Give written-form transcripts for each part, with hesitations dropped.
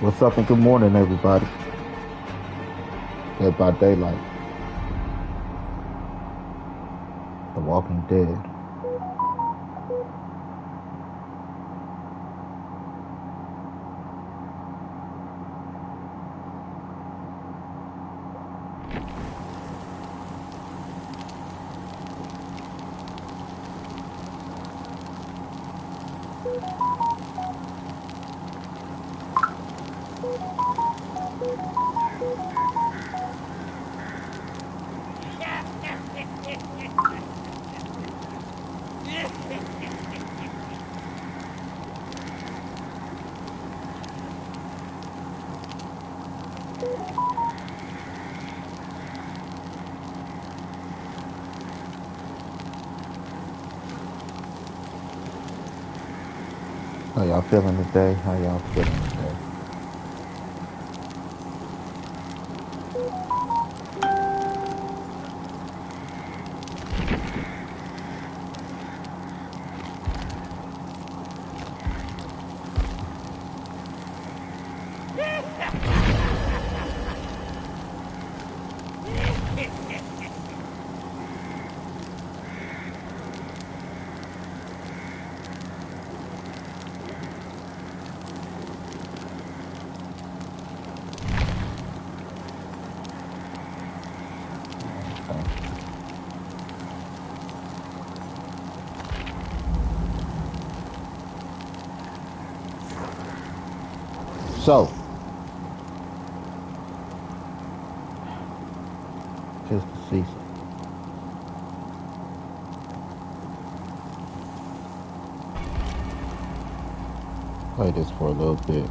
What's up and good morning, everybody. Dead by Daylight, The Walking Dead. How y'all feeling today? How y'all feeling today? Okay. So, tis the season. Play this for a little bit.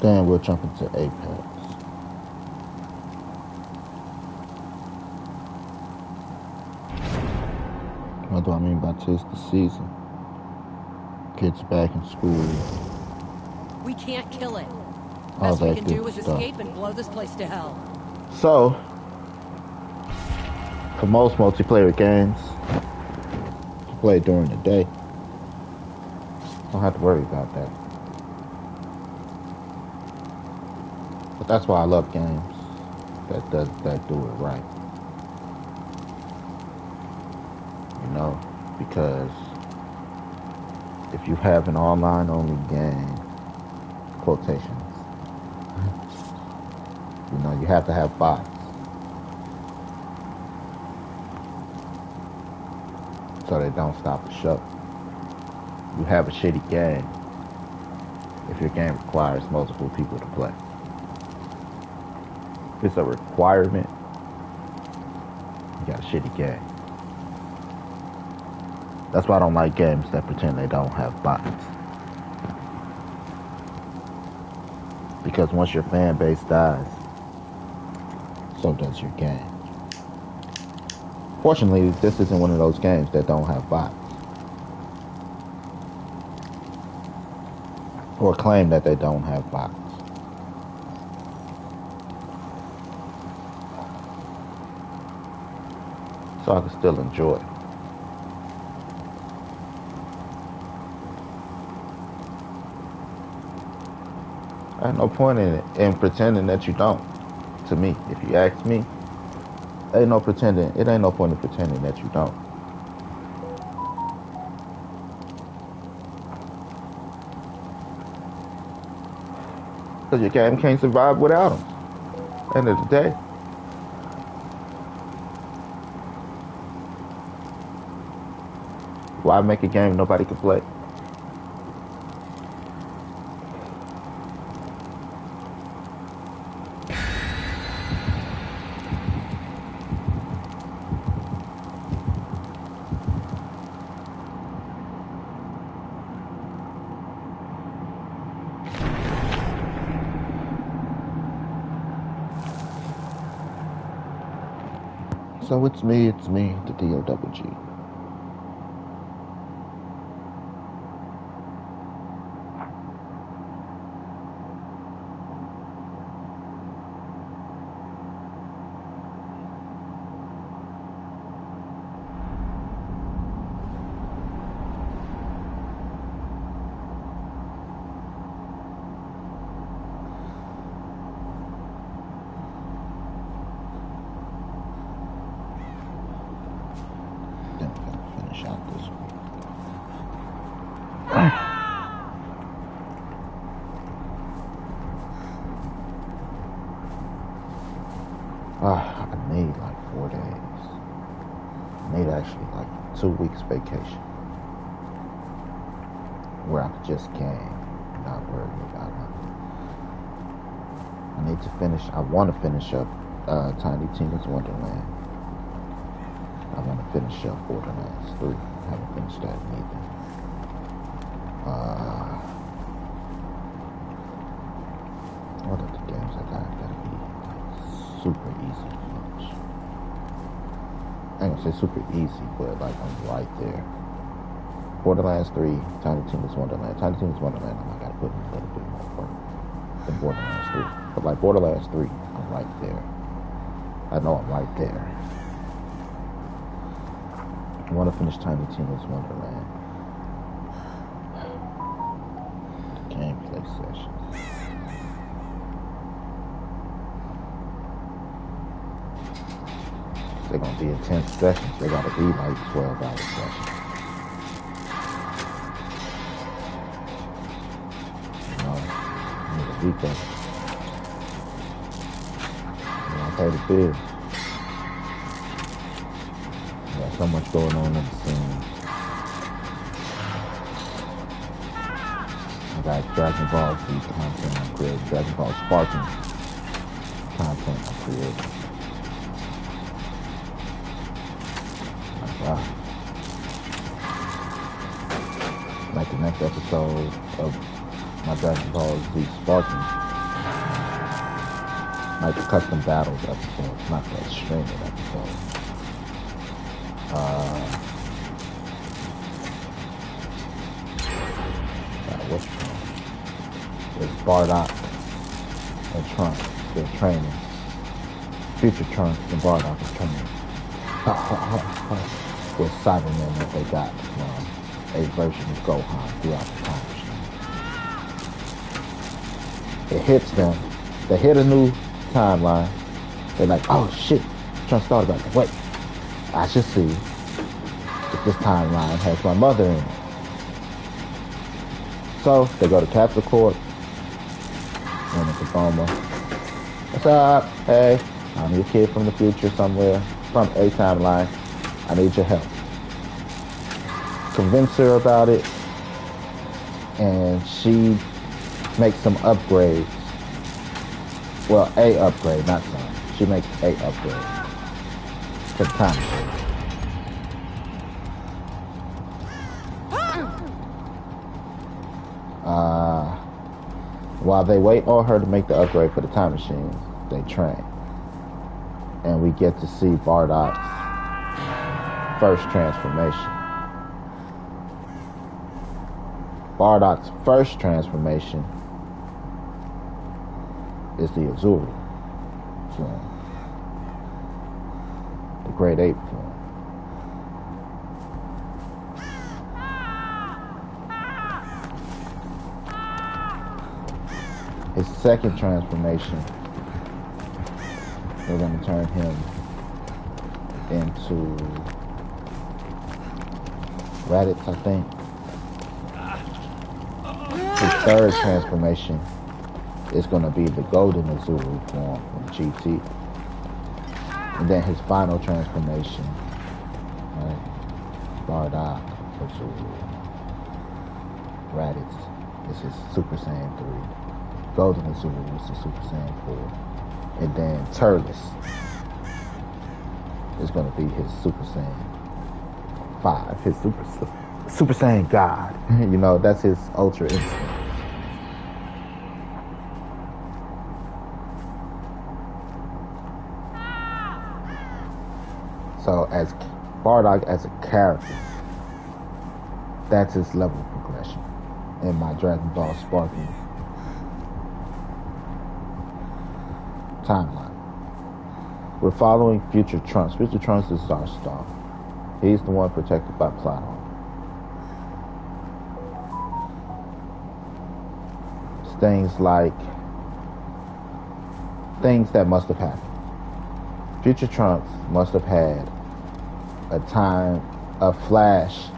Then we'll jump into Apex. What do I mean by tis the season? Kids back in school. We can't kill it. All Best we that can good do is stuff. escape and blow this place to hell. So, for most multiplayer games, to play during the day, don't have to worry about that. But that's why I love games that do it right. You know, because if you have an online only game, quotations, you know, you have to have bots. So they don't stop the show. You have a shitty game if your game requires multiple people to play. If it's a requirement, you got a shitty game. That's why I don't like games that pretend they don't have bots. Because once your fan base dies, so does your game. Fortunately, this isn't one of those games that don't have bots. Or claim that they don't have bots. So I can still enjoy it. I have no point in it, in pretending that you don't. To me, if you ask me, ain't no pretending. It ain't no point in pretending that you don't. Because your game can't survive without them. End of the day. Why make a game nobody can play? So it's me, the D-O-double-G. 2 weeks vacation where I could just game, not worry about nothing. I need to finish. I want to finish up Tiny Tina's Wonderland. I want to finish up Borderlands 3. I haven't finished that either. What are the games I got gotta be like super easy to finish? I ain't gonna say super easy, but like I'm right there. Borderlands 3, Tiny Tina's Wonderland. Tiny Tina's Wonderland, I gotta put in a little bit more work than Borderlands 3. But like Borderlands 3, I'm right there. I know I'm right there. I want to finish Tiny Tina's Wonderland. The gameplay sessions. They're gonna be intense sessions. They gotta be like 12-hour sessions. You know, I need a week of it. You know, I pay the bills. There's so much going on in the scene. I got Dragon Ball Z content I'm creating. Dragon Ball Sparking content I'm creating. Wow. Like the next episode of my Dragon Ball Z Sparking. Like the custom battles episode, not the streaming episode. What's wrong? There's Bardock and Trunks. They're training. Future Trunks and Bardock are training. With Cybermen that they got from a version of Gohan throughout the time machine. It hits them. They hit a new timeline. They're like, oh shit. Trunks thought about it. Wait. I should see if this timeline has my mother in it. So they go to Capsule Corp. And it's a Boma. What's up? Hey, I'm your kid from the future somewhere, from a timeline. I need your help. Convince her about it, and she makes some upgrades. Well, a upgrade, not some. She makes a upgrade to the time machine. While they wait on her to make the upgrade for the time machine, they train. And we get to see Bardock's first transformation. Bardock's first transformation is the Azuri form. The Great Ape form. His second transformation, we're going to turn him into Raditz, I think. His third transformation is going to be the Golden Azuri form from GT. And then his final transformation, right? Bardock Azuri. Raditz is his Super Saiyan 3. Golden Azuri is the Super Saiyan 4. And then Turles is going to be his Super Saiyan 5. His Super Saiyan God. You know, that's his Ultra Instinct. So as Bardock as a character, that's his level of progression in my Dragon Ball Sparking timeline. We're following Future Trunks. Future Trunks is our star. He's the one protected by Platon. It's things that must have happened. Future Trunks must have had a flash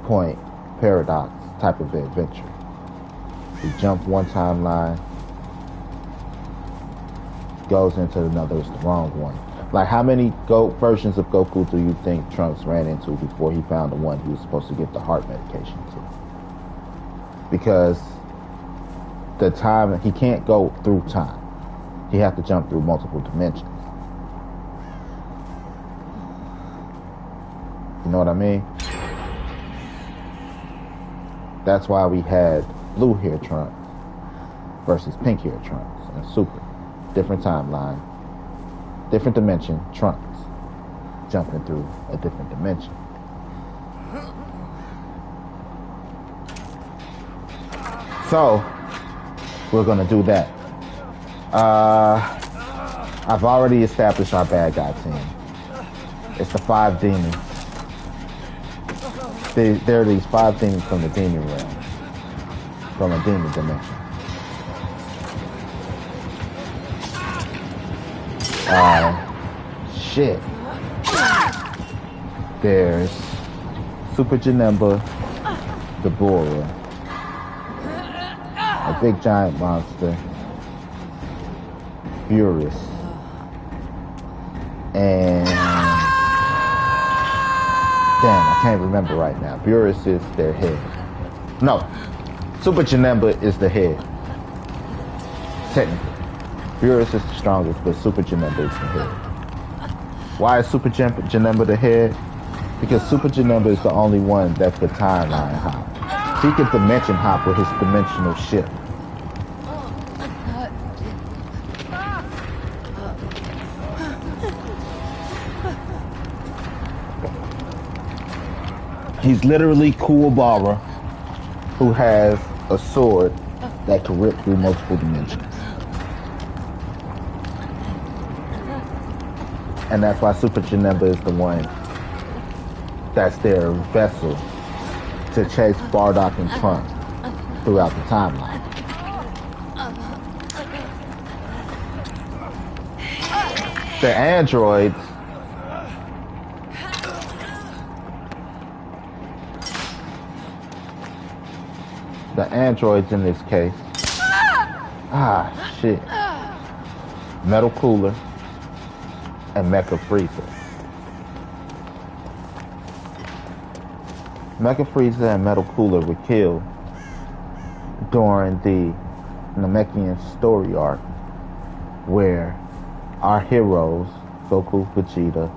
point paradox type of adventure. He jumped one timeline, goes into another, it's the wrong one. Like, how many versions of Goku do you think Trunks ran into before he found the one he was supposed to give the heart medication to? Because the time, he can't go through time. He has to jump through multiple dimensions. You know what I mean? That's why we had blue hair Trunks versus pink hair Trunks and Super. Different timeline, different dimension, Trunks jumping through a different dimension. So we're gonna do that. I've already established our bad guy team. It's the 5 demons. There are these 5 demons from the demon realm, from a demon dimension. Shit. There's Super Janemba, the Bora, a big giant monster, Furious, and damn, I can't remember right now. Furious is their head. No, Super Janemba is the head. Technically. Furious is the strongest, but Super Janemba is the head. Why is Super Janemba the head? Because Super Janemba is the only one that could timeline hop. He could dimension hop with his dimensional shift. He's literally Kuwabara, who has a sword that can rip through multiple dimensions. And that's why Super Janemba is the one that's their vessel to chase Bardock and Trunks throughout the timeline. The androids in this case, shit, Metal Cooler and Mecha Frieza. Mecha Frieza and Metal Cooler were killed during the Namekian story arc, where our heroes, Goku, Vegeta,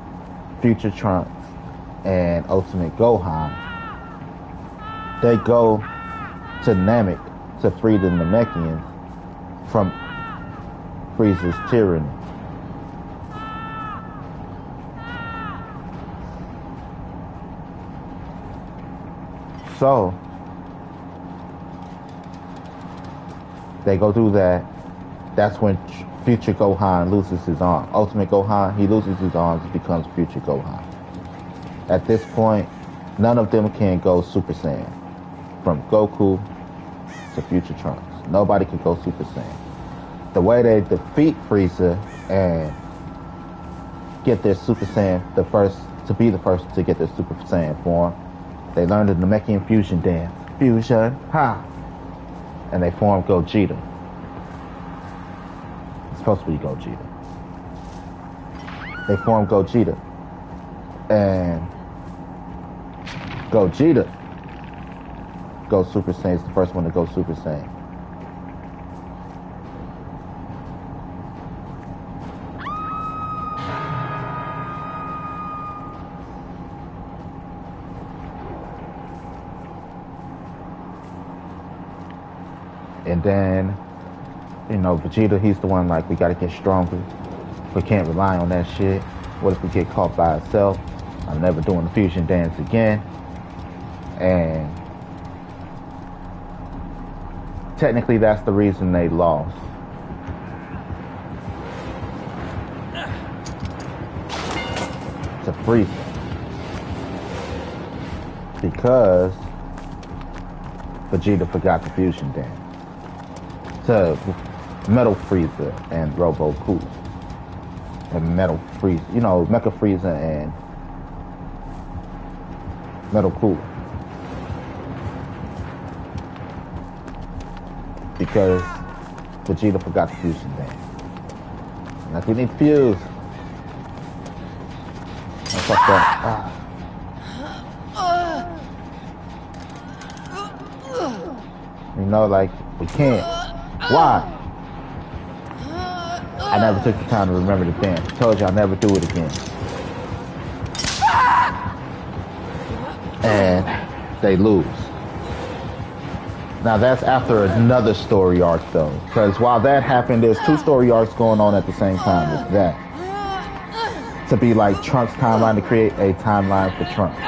Future Trunks, and Ultimate Gohan, they go to Namek to free the Namekians from Frieza's tyranny. So, they go through that. That's when Future Gohan loses his arm. Ultimate Gohan, he loses his arms and becomes Future Gohan. At this point, none of them can go Super Saiyan. From Goku to Future Trunks. Nobody can go Super Saiyan. The way they defeat Frieza and get their Super Saiyan, the first to get their Super Saiyan form, they learn the Namekian fusion dance. Fusion, ha! And they form Gogeta. It's supposed to be Gogeta. They form Gogeta. And Gogeta goes Super Saiyan. It's the first one to go Super Saiyan. And then, you know, Vegeta, he's the one like, we gotta get stronger. We can't rely on that shit. What if we get caught by ourselves? I'm never doing the fusion dance again. And technically that's the reason they lost. To Frieza. Because Vegeta forgot the fusion dance. To Metal Frieza and Robo Cool. And Metal Frieza, you know, Mecha Frieza and Metal Cool. Because Vegeta forgot the fusion dance. Like, we need to fuse. fucked up. You know, like, we can't. Why? I never took the time to remember the dance. Told you I'll never do it again. And they lose. Now that's after another story arc though. Because while that happened, there's 2 story arcs going on at the same time with that. To be like Trunks' timeline, to create a timeline for Trunks.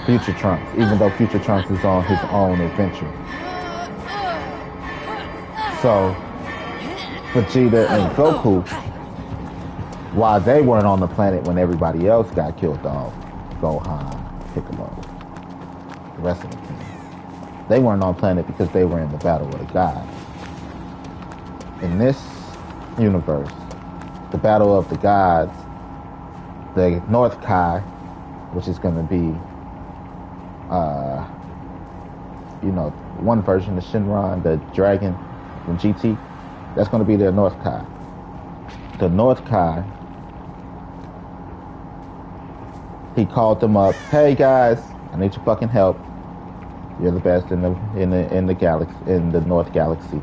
Future Trunks, even though Future Trunks is on his own adventure. So, Vegeta and Goku, while they weren't on the planet when everybody else got killed off, Gohan, Piccolo, the rest of the team, they weren't on planet because they were in the battle with the gods. In this universe, the battle of the gods, the North Kai, which is going to be, one version of Shenron, the dragon from GT, that's going to be their North Kai. The North Kai, he called them up, hey guys, I need your fucking help. You're the best in the galaxy, in the North Galaxy.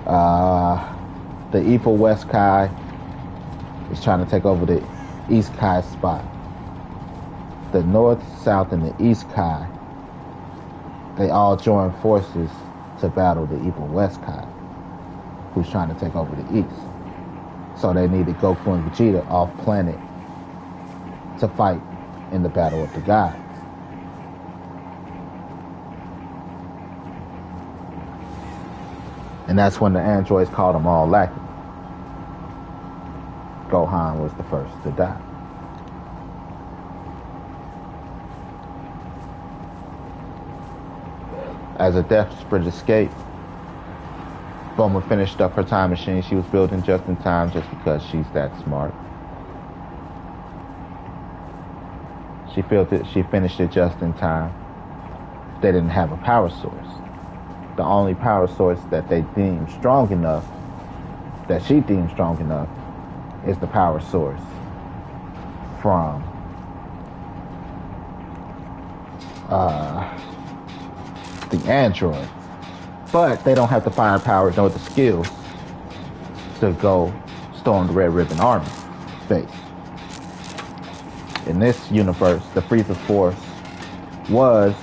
The evil West Kai is trying to take over the East Kai spot. The North, South, and the East Kai, they all join forces to battle the evil West Kai, who's trying to take over the East. So they needed Goku and Vegeta off planet to fight in the battle of the gods. And that's when the androids called them all lacking. Gohan was the first to die. As a desperate escape, Bulma finished up her time machine she was building just in time, just because she's that smart. She finished it just in time. They didn't have a power source. The only power source that they deemed strong enough, that she deemed strong enough, is the power source from the androids. But they don't have the firepower nor the skills to go storm the Red Ribbon Army base. In this universe, the Frieza Force was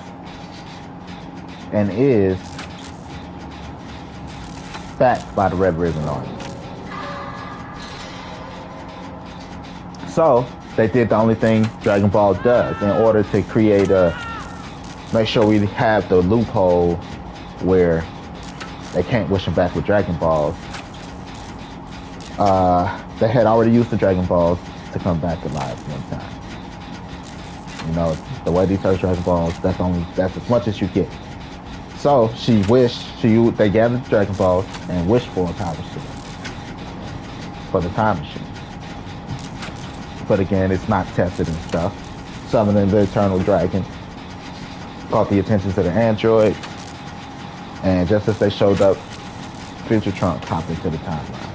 and is backed by the Red Ribbon Army. So they did the only thing Dragon Ball does in order to create make sure we have the loophole where they can't wish them back with Dragon Balls. They had already used the Dragon Balls to come back alive one time. You know, the way these first Dragon Balls, that's as much as you get. So they gathered the Dragon Balls and wished for a power source for the time machine. But again, it's not tested and stuff. Summoning the Eternal Dragon caught the attentions of the android, and just as they showed up, Future Trunks popped into the timeline.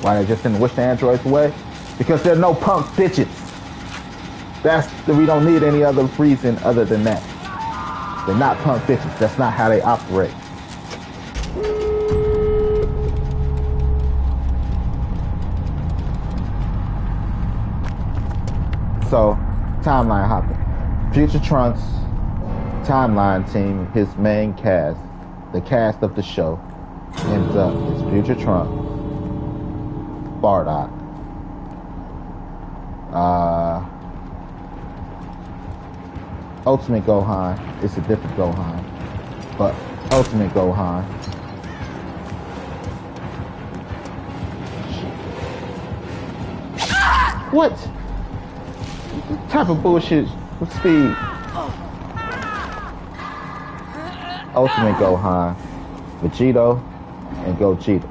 Why they just didn't wish the androids away? Because they're no punk bitches. We don't need any other reason other than that. They're not punk bitches. That's not how they operate. So, timeline hopping. Future Trunks timeline team, his main cast, the cast of the show, ends up as Future Trunks, Bardock, Ultimate Gohan. It's a different Gohan, but Ultimate Gohan. What type of bullshit with speed? Ultimate Gohan, Vegito, and Gogeta.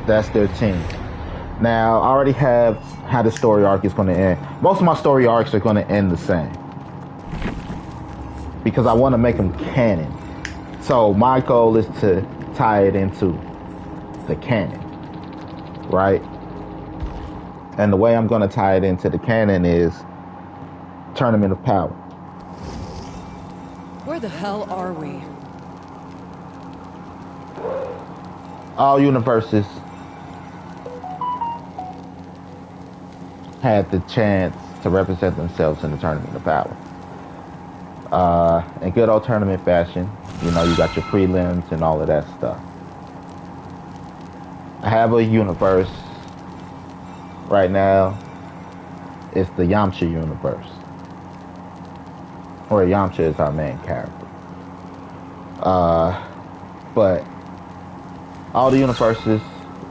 That's their team. Now, I already have how the story arc is going to end. Most of my story arcs are going to end the same because I want to make them canon. So my goal is to tie it into the canon, right? And the way I'm going to tie it into the canon is Tournament of Power. Where the hell are we? All universes had the chance to represent themselves in the Tournament of Power. In good old tournament fashion, you know, you got your prelims and all of that stuff. I have a universe right now. It's the Yamcha universe, where Yamcha is our main character. But all the universes,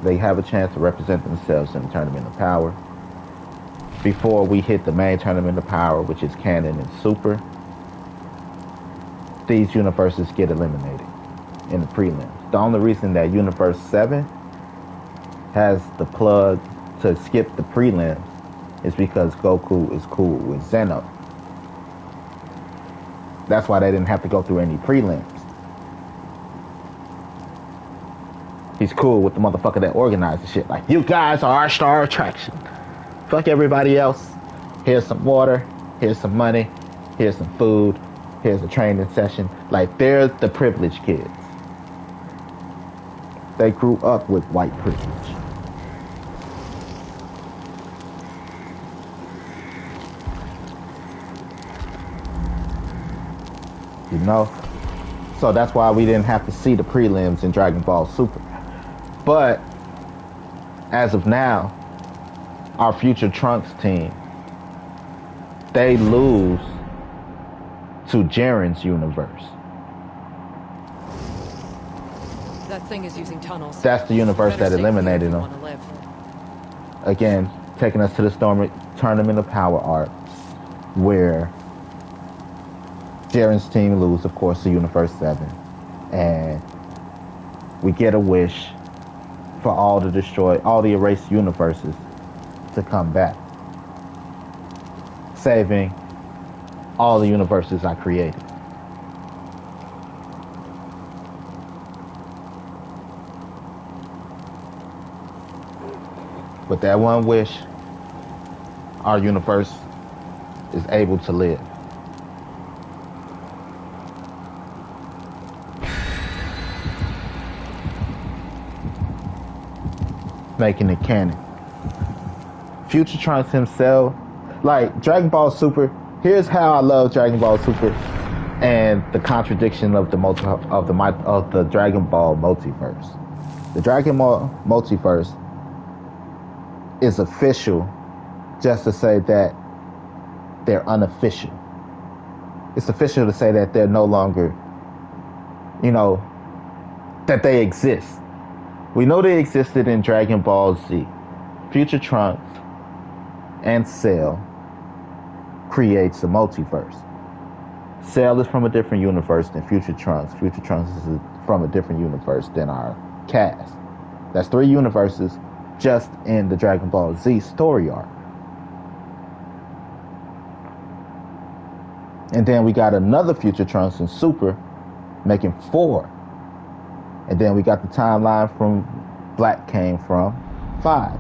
they have a chance to represent themselves in the Tournament of Power. Before we hit the main Tournament of Power, which is canon and super, these universes get eliminated in the prelims. The only reason that Universe 7 has the plug to skip the prelims is because Goku is cool with Zeno. That's why they didn't have to go through any prelims. He's cool with the motherfucker that organized the shit. Like, you guys are our star attraction. Fuck everybody else. Here's some water. Here's some money. Here's some food. Here's a training session. Like, they're the privileged kids. They grew up with white privilege. You know? So that's why we didn't have to see the prelims in Dragon Ball Super. But as of now, our future Trunks team, they lose to Jiren's universe. That thing is using tunnels. That's the universe that eliminated them. Again, taking us to the Tournament of Power arc, where Jiren's team lose, of course, to Universe 7. And we get a wish for all the erased universes to come back, saving all the universes I created. With that one wish, our universe is able to live. Making it canon. Future Trunks himself, like Dragon Ball Super. Here's how I love Dragon Ball Super, and the contradiction of the Dragon Ball multiverse. The Dragon Ball multiverse is official, just to say that they're unofficial. It's official to say that they're no longer, you know, that they exist. We know they existed in Dragon Ball Z. Future Trunks and Cell creates a multiverse. Cell is from a different universe than Future Trunks. Future Trunks is from a different universe than our cast. That's 3 universes just in the Dragon Ball Z story arc. And then we got another Future Trunks and Super, making 4. And then we got the timeline from Black came from 5.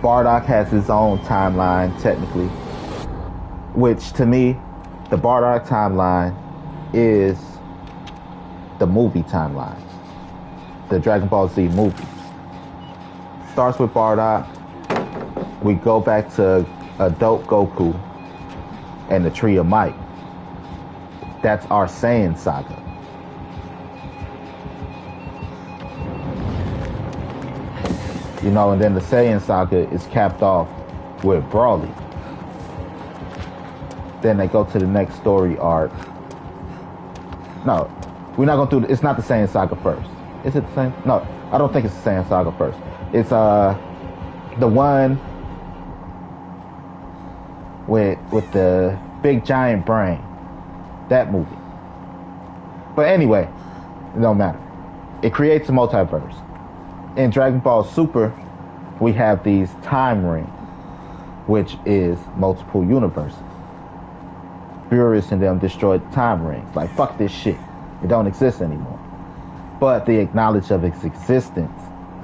Bardock has his own timeline, technically, which to me, the Bardock timeline is the movie timeline. The Dragon Ball Z movie. Starts with Bardock. We go back to adult Goku and the Tree of Might. That's our Saiyan saga. You know, and then the Saiyan saga is capped off with Broly. Then they go to the next story arc. No, we're not gonna do. It's not the Saiyan saga first. Is it the same? No, I don't think it's the Saiyan saga first. It's the one with the big giant brain. That movie. But anyway, it don't matter. It creates a multiverse. In Dragon Ball Super, we have these time rings, which is multiple universes. Beerus and them destroyed the time rings. Like, fuck this shit. It don't exist anymore. But the acknowledge of its existence,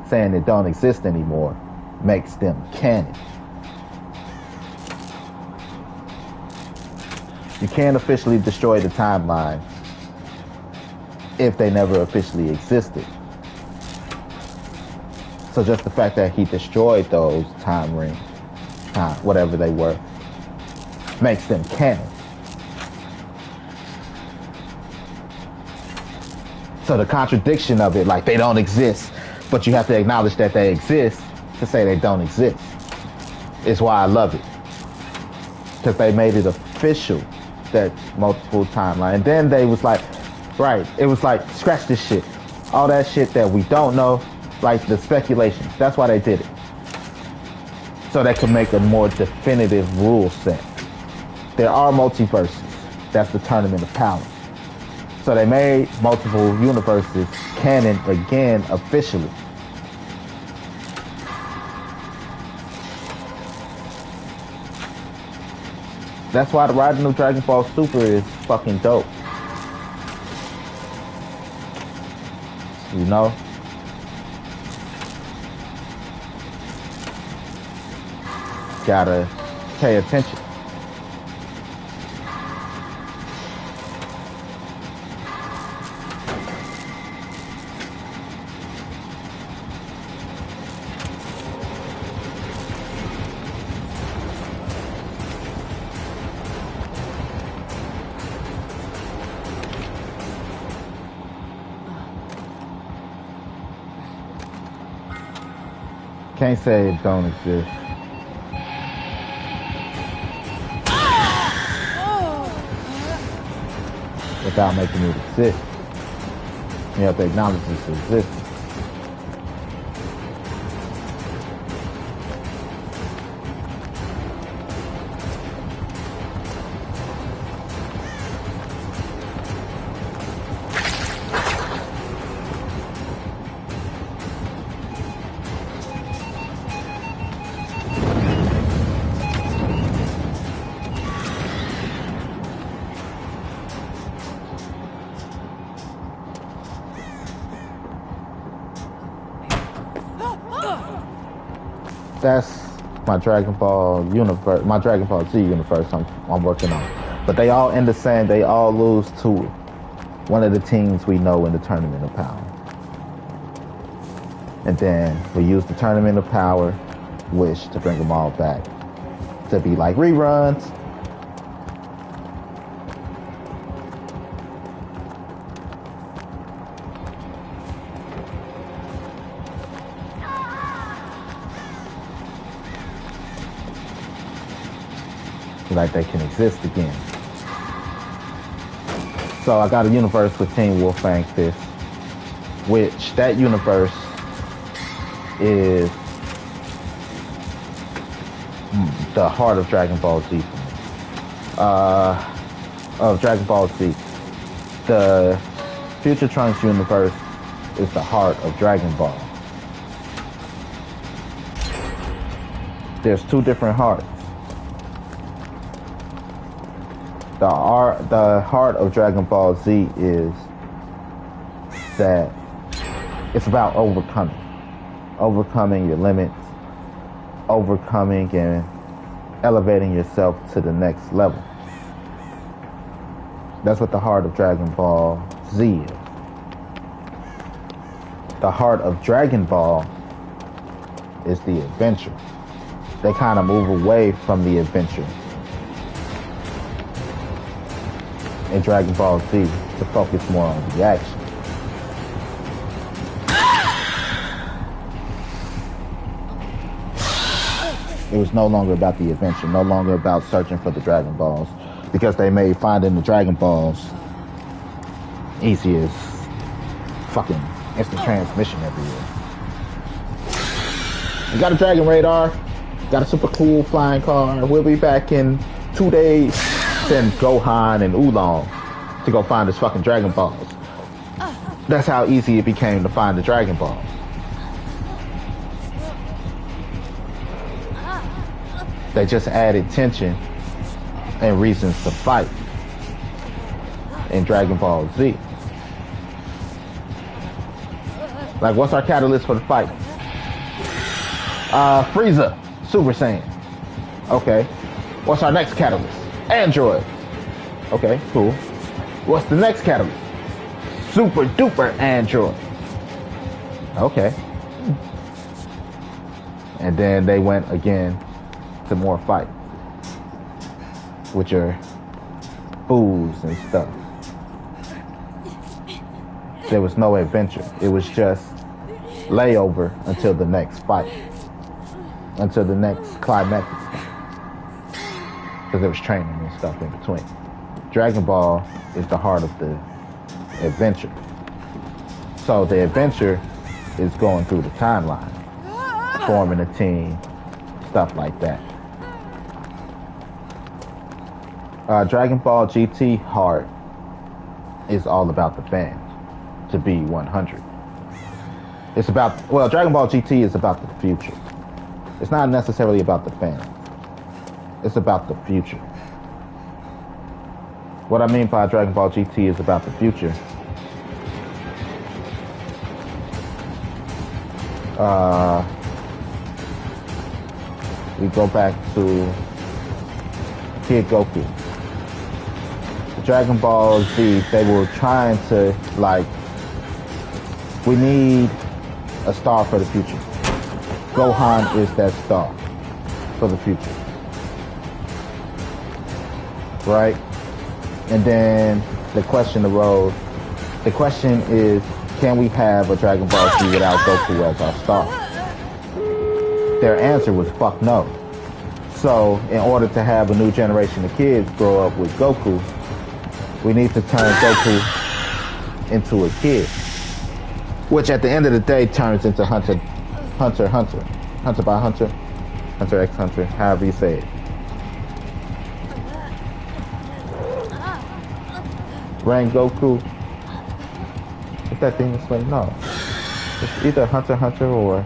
saying it don't exist anymore, makes them canon. You can't officially destroy the timeline if they never officially existed. So just the fact that he destroyed those time rings, whatever they were, makes them canon. So the contradiction of it, like they don't exist, but you have to acknowledge that they exist to say they don't exist, is why I love it. Because they made it official that multiple timeline. And then they was like, right, it was like, scratch this shit. All that shit that we don't know, like the speculations. That's why they did it. So they could make a more definitive rule set. There are multiverses. That's the Tournament of Power. So they made multiple universes canon again officially. That's why the writing of Dragon Ball Super is fucking dope. You know? Gotta pay attention. Can't say it don't exist. Without making it exist. You have to acknowledge its existence. That's my Dragon Ball universe, my Dragon Ball Z universe I'm working on. But they all end the same. They all lose to one of the teams we know in the Tournament of Power. And then we use the Tournament of Power wish to bring them all back to be like reruns. Like they can exist again. So I got a universe with Team Wolfang Fist, which that universe is the heart of Dragon Ball Z. Of Dragon Ball Z. The Future Trunks universe is the heart of Dragon Ball. There's two different hearts. The heart of Dragon Ball Z is that it's about overcoming your limits, overcoming and elevating yourself to the next level. That's what the heart of Dragon Ball Z is. The heart of Dragon Ball is the adventure. They kind of move away from the adventure in Dragon Ball Z to focus more on the action. It was no longer about the adventure, no longer about searching for the Dragon Balls, because they made finding the Dragon Balls easy as fucking instant transmission everywhere. We got a Dragon Radar, got a super cool flying car. We'll be back in 2 days. Send Gohan and Oolong to go find his fucking Dragon Balls. That's how easy it became to find the Dragon Balls. They just added tension and reasons to fight in Dragon Ball Z. Like, what's our catalyst for the fight? Frieza, Super Saiyan. Okay. What's our next catalyst? Android. Okay, cool. What's the next catalyst? Super duper Android. Okay. And then they went again to more fight with your fools and stuff. There was no adventure. It was just layover until the next fight. Until the next climactic fight. Because there was training and stuff in between. Dragon Ball is the heart of the adventure. So the adventure is going through the timeline. Forming a team. Stuff like that. Dragon Ball GT heart is all about the fans. To be 100. It's about, well, Dragon Ball GT is about the future. It's not necessarily about the fans. It's about the future. What I mean by Dragon Ball GT is about the future. We go back to Kid Goku. Dragon Ball Z, they were trying to, like, we need a star for the future. Gohan is that star for the future. Right? And then the question arose. The question is, can we have a Dragon Ball Z without Goku as our star? Their answer was fuck no. So, in order to have a new generation of kids grow up with Goku, we need to turn Goku into a kid. Which at the end of the day turns into Hunter by Hunter, Hunter x Hunter, however you say it. Rengoku. Is that Demon Slayer? No. It's either Hunter x Hunter or...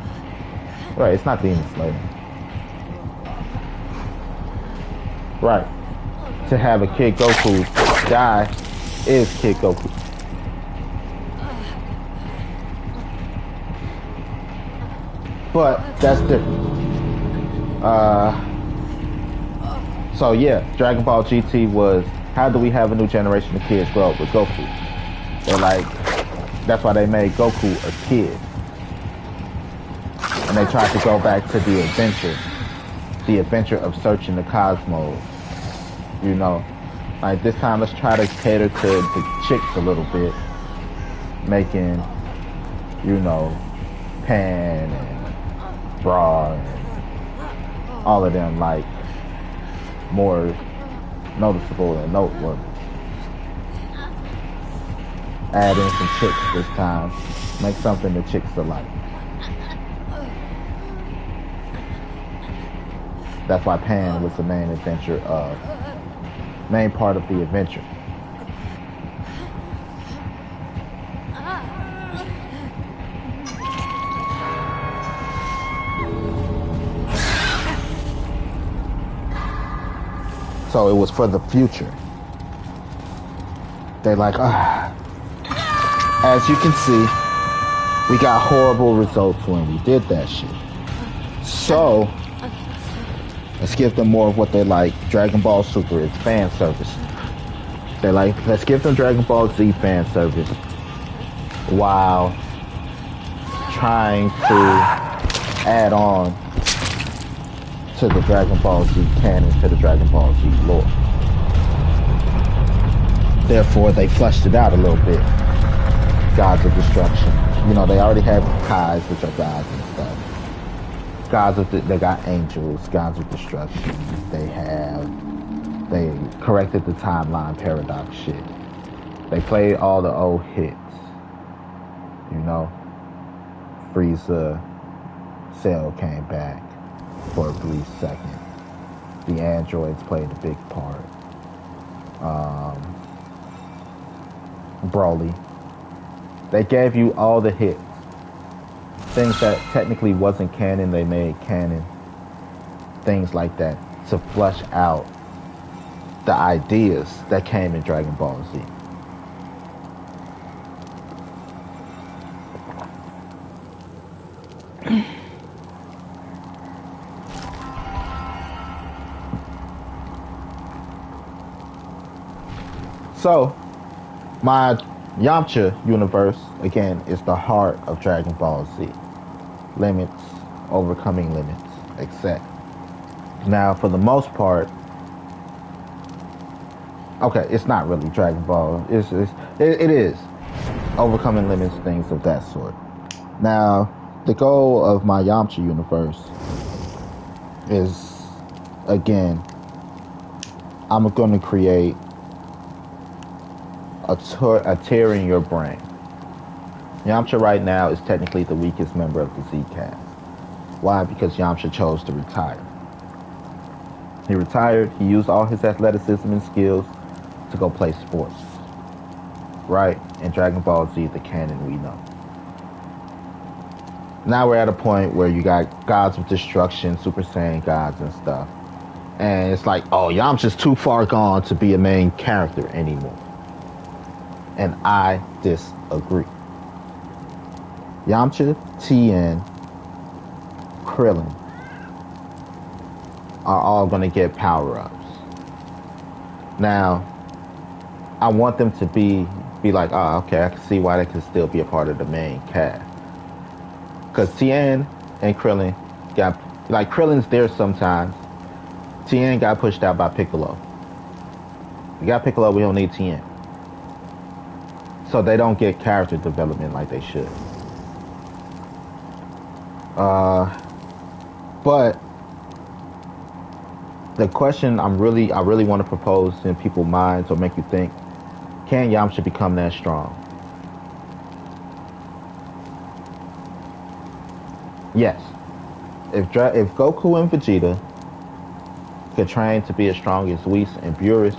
Right, it's not Demon Slayer. Right. To have a Kid Goku die is Kid Goku. But that's different. So yeah, Dragon Ball GT was, how do we have a new generation of kids grow up with Goku? They're like, that's why they made Goku a kid. And they tried to go back to the adventure of searching the cosmos. You know, like this time let's try to cater to the chicks a little bit. Making, you know, Pan and Bra and all of them like more noticeable and noteworthy. Add in some chicks this time. Make something the chicks are like. That's why Pan was the main part of the adventure. So it was for the future. They like, as you can see, we got horrible results when we did that shit. So, let's give them more of what they like. Dragon Ball Super is fan service. They like, let's give them Dragon Ball Z fan service while trying to add on to the Dragon Ball Z canon, to the Dragon Ball Z lore. Therefore, they fleshed it out a little bit. Gods of Destruction. You know, they already have Kais, which are gods and stuff. They got angels, Gods of Destruction. They corrected the timeline paradox shit. They played all the old hits. You know, Frieza, Cell came back for a brief second. The androids played a big part. Broly. They gave you all the hits. Things that technically wasn't canon, they made canon. Things like that. to flesh out the ideas that came in Dragon Ball Z. So, my Yamcha universe, again, is the heart of Dragon Ball Z. Limits, overcoming limits, etc. Now, for the most part, okay, it's not really Dragon Ball. It is overcoming limits, things of that sort. Now, the goal of my Yamcha universe is, again, I'm going to create a tear in your brain. Yamcha right now is technically the weakest member of the Z-Cast. Why? Because Yamcha chose to retire. He retired, he used all his athleticism and skills to go play sports. Right? In Dragon Ball Z, the canon we know. Now we're at a point where you got gods of destruction, Super Saiyan gods and stuff. And it's like, oh, Yamcha's too far gone to be a main character anymore. And I disagree. Yamcha, Tien, Krillin are all going to get power-ups. Now, I want them to be like, oh, okay, I can see why they can still be a part of the main cast. Because Tien and Krillin got, like, Krillin's there sometimes. Tien got pushed out by Piccolo. We got Piccolo, we don't need Tien. So they don't get character development like they should. But the question I really want to propose in people's minds or make you think, can Yamcha become that strong? Yes. If Goku and Vegeta could train to be as strong as Whis and Beerus,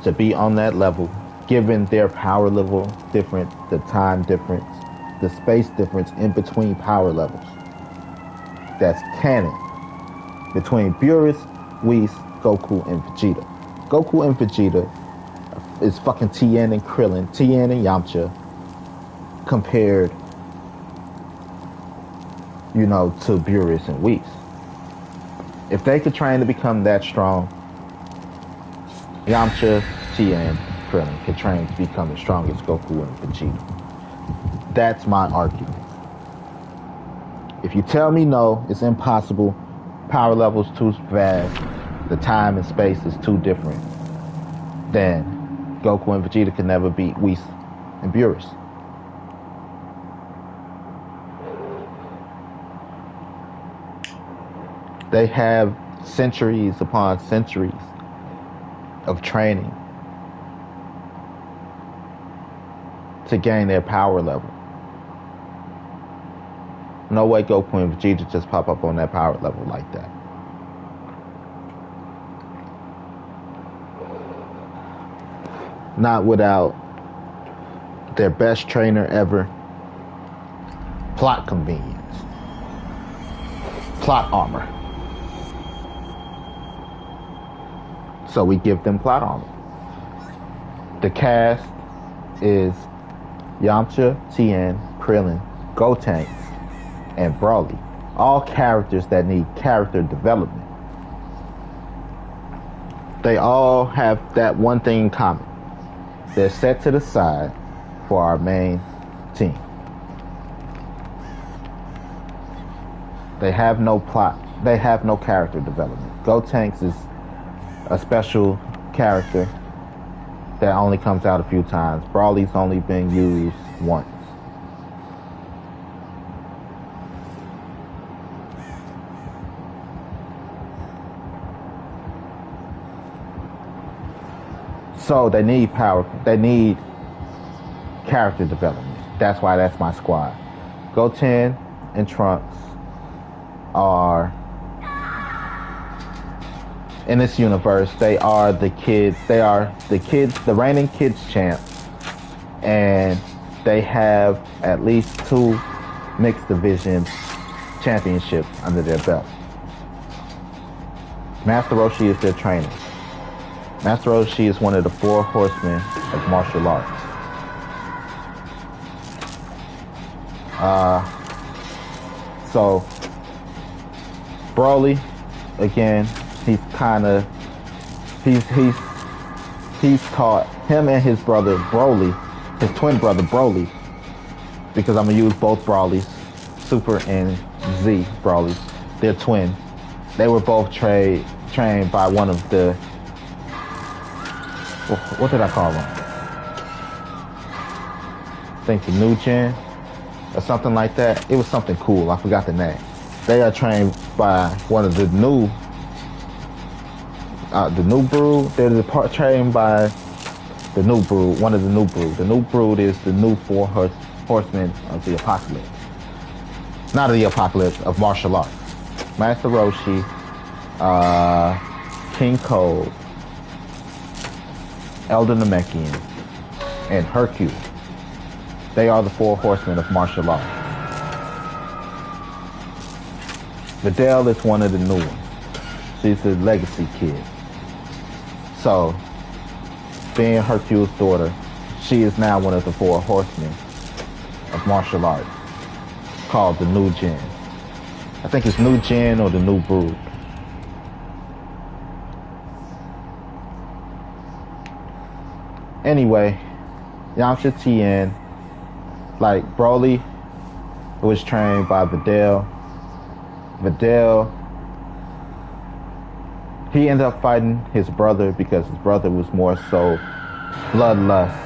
to be on that level, given their power level different, the time difference, the space difference in between power levels. That's canon. Between Beerus, Whis, Goku, and Vegeta. Goku and Vegeta is fucking Tien and Krillin, Tien and Yamcha, compared, you know, to Beerus and Whis. If they could train to become that strong, Yamcha, Tien, Krillin could train to become as strong as Goku and Vegeta. That's my argument. If you tell me no, it's impossible, power level's too vast, the time and space is too different, then Goku and Vegeta can never beat Whis and Beerus. They have centuries upon centuries of training to gain their power level. No way Goku and Vegeta just pop up on that power level like that. Not without their best trainer ever, plot convenience, plot armor. So we give them plot armor. The cast is Yamcha, Tien, Krillin, Gotenks, and Broly. All characters that need character development. They all have that one thing in common. They're set to the side for our main team. They have no plot. They have no character development. Gotenks is a special character that only comes out a few times. Broly's only been used once. So they need power. They need character development. That's why that's my squad. Goten and Trunks are, in this universe, they are the kids. They are the kids, the reigning kids champs, and they have at least 2 mixed division championships under their belt. Master Roshi is their trainer. Master Roshi is one of the 4 horsemen of martial arts. So Broly, again, he's taught him and his brother Broly, his twin brother Broly, because I'm gonna use both Brolys, Super and Z Brolys. They're twins. They were both trained by one of the, what did I call them? I think the new gen or something like that. It was something cool. I forgot the name. They are trained by one of the new brood. They're trained by the new brood, one of the new brood. The new brood is the new 4 horsemen of the apocalypse. Not of the apocalypse, of martial arts. Master Roshi, King Cold, Elder Namekian, and Hercule. They are the 4 horsemen of martial arts. Videl is one of the new ones. She's the legacy kid. So, being Hercule's daughter, she is now one of the 4 horsemen of martial arts, called the New Gen. I think it's New Gen or the New Brood. Anyway, Yamcha Tien, like Broly was trained by Videl. Videl, he ended up fighting his brother because his brother was more so bloodlust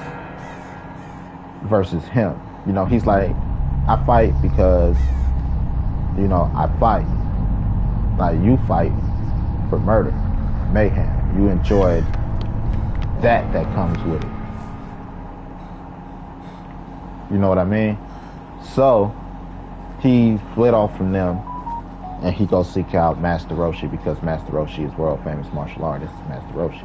versus him. You know, he's like, I fight because, you know, I fight. Like, you fight for murder, mayhem. You enjoyed that comes with it. You know what I mean? So, he split off from them and he goes seek out Master Roshi because Master Roshi is world famous martial artist, Master Roshi.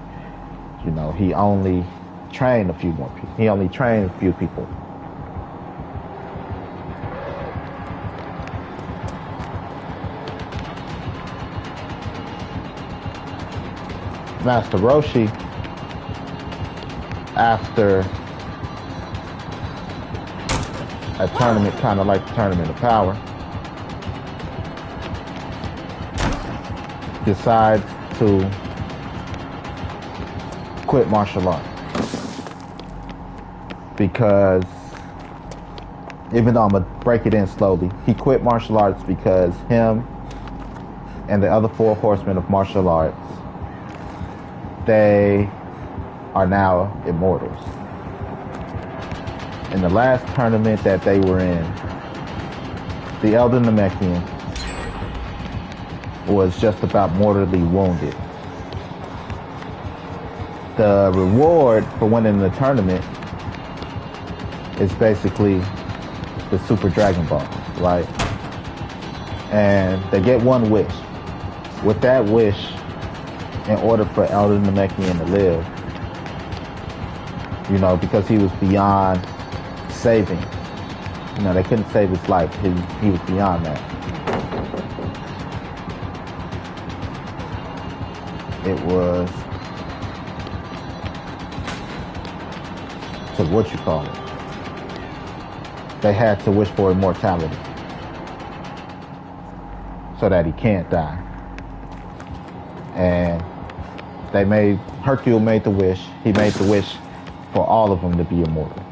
You know, he only trained a few more people. He only trained a few people. Master Roshi, after a tournament, kind of like the Tournament of Power, decides to quit martial arts. Because, even though I'm going to break it in slowly, he quit martial arts because him and the other 4 horsemen of martial arts, they are now immortals. In the last tournament that they were in, the Elder Namekian was just about mortally wounded. The reward for winning the tournament is basically the Super Dragon Ball, right? And they get one wish. With that wish, in order for Elder Namekian to live, you know, because he was beyond saving. You know, they couldn't save his life. He was beyond that. It was to what you call it. They had to wish for immortality so that he can't die. And Hercule made the wish. He made the wish for all of them to be immortal.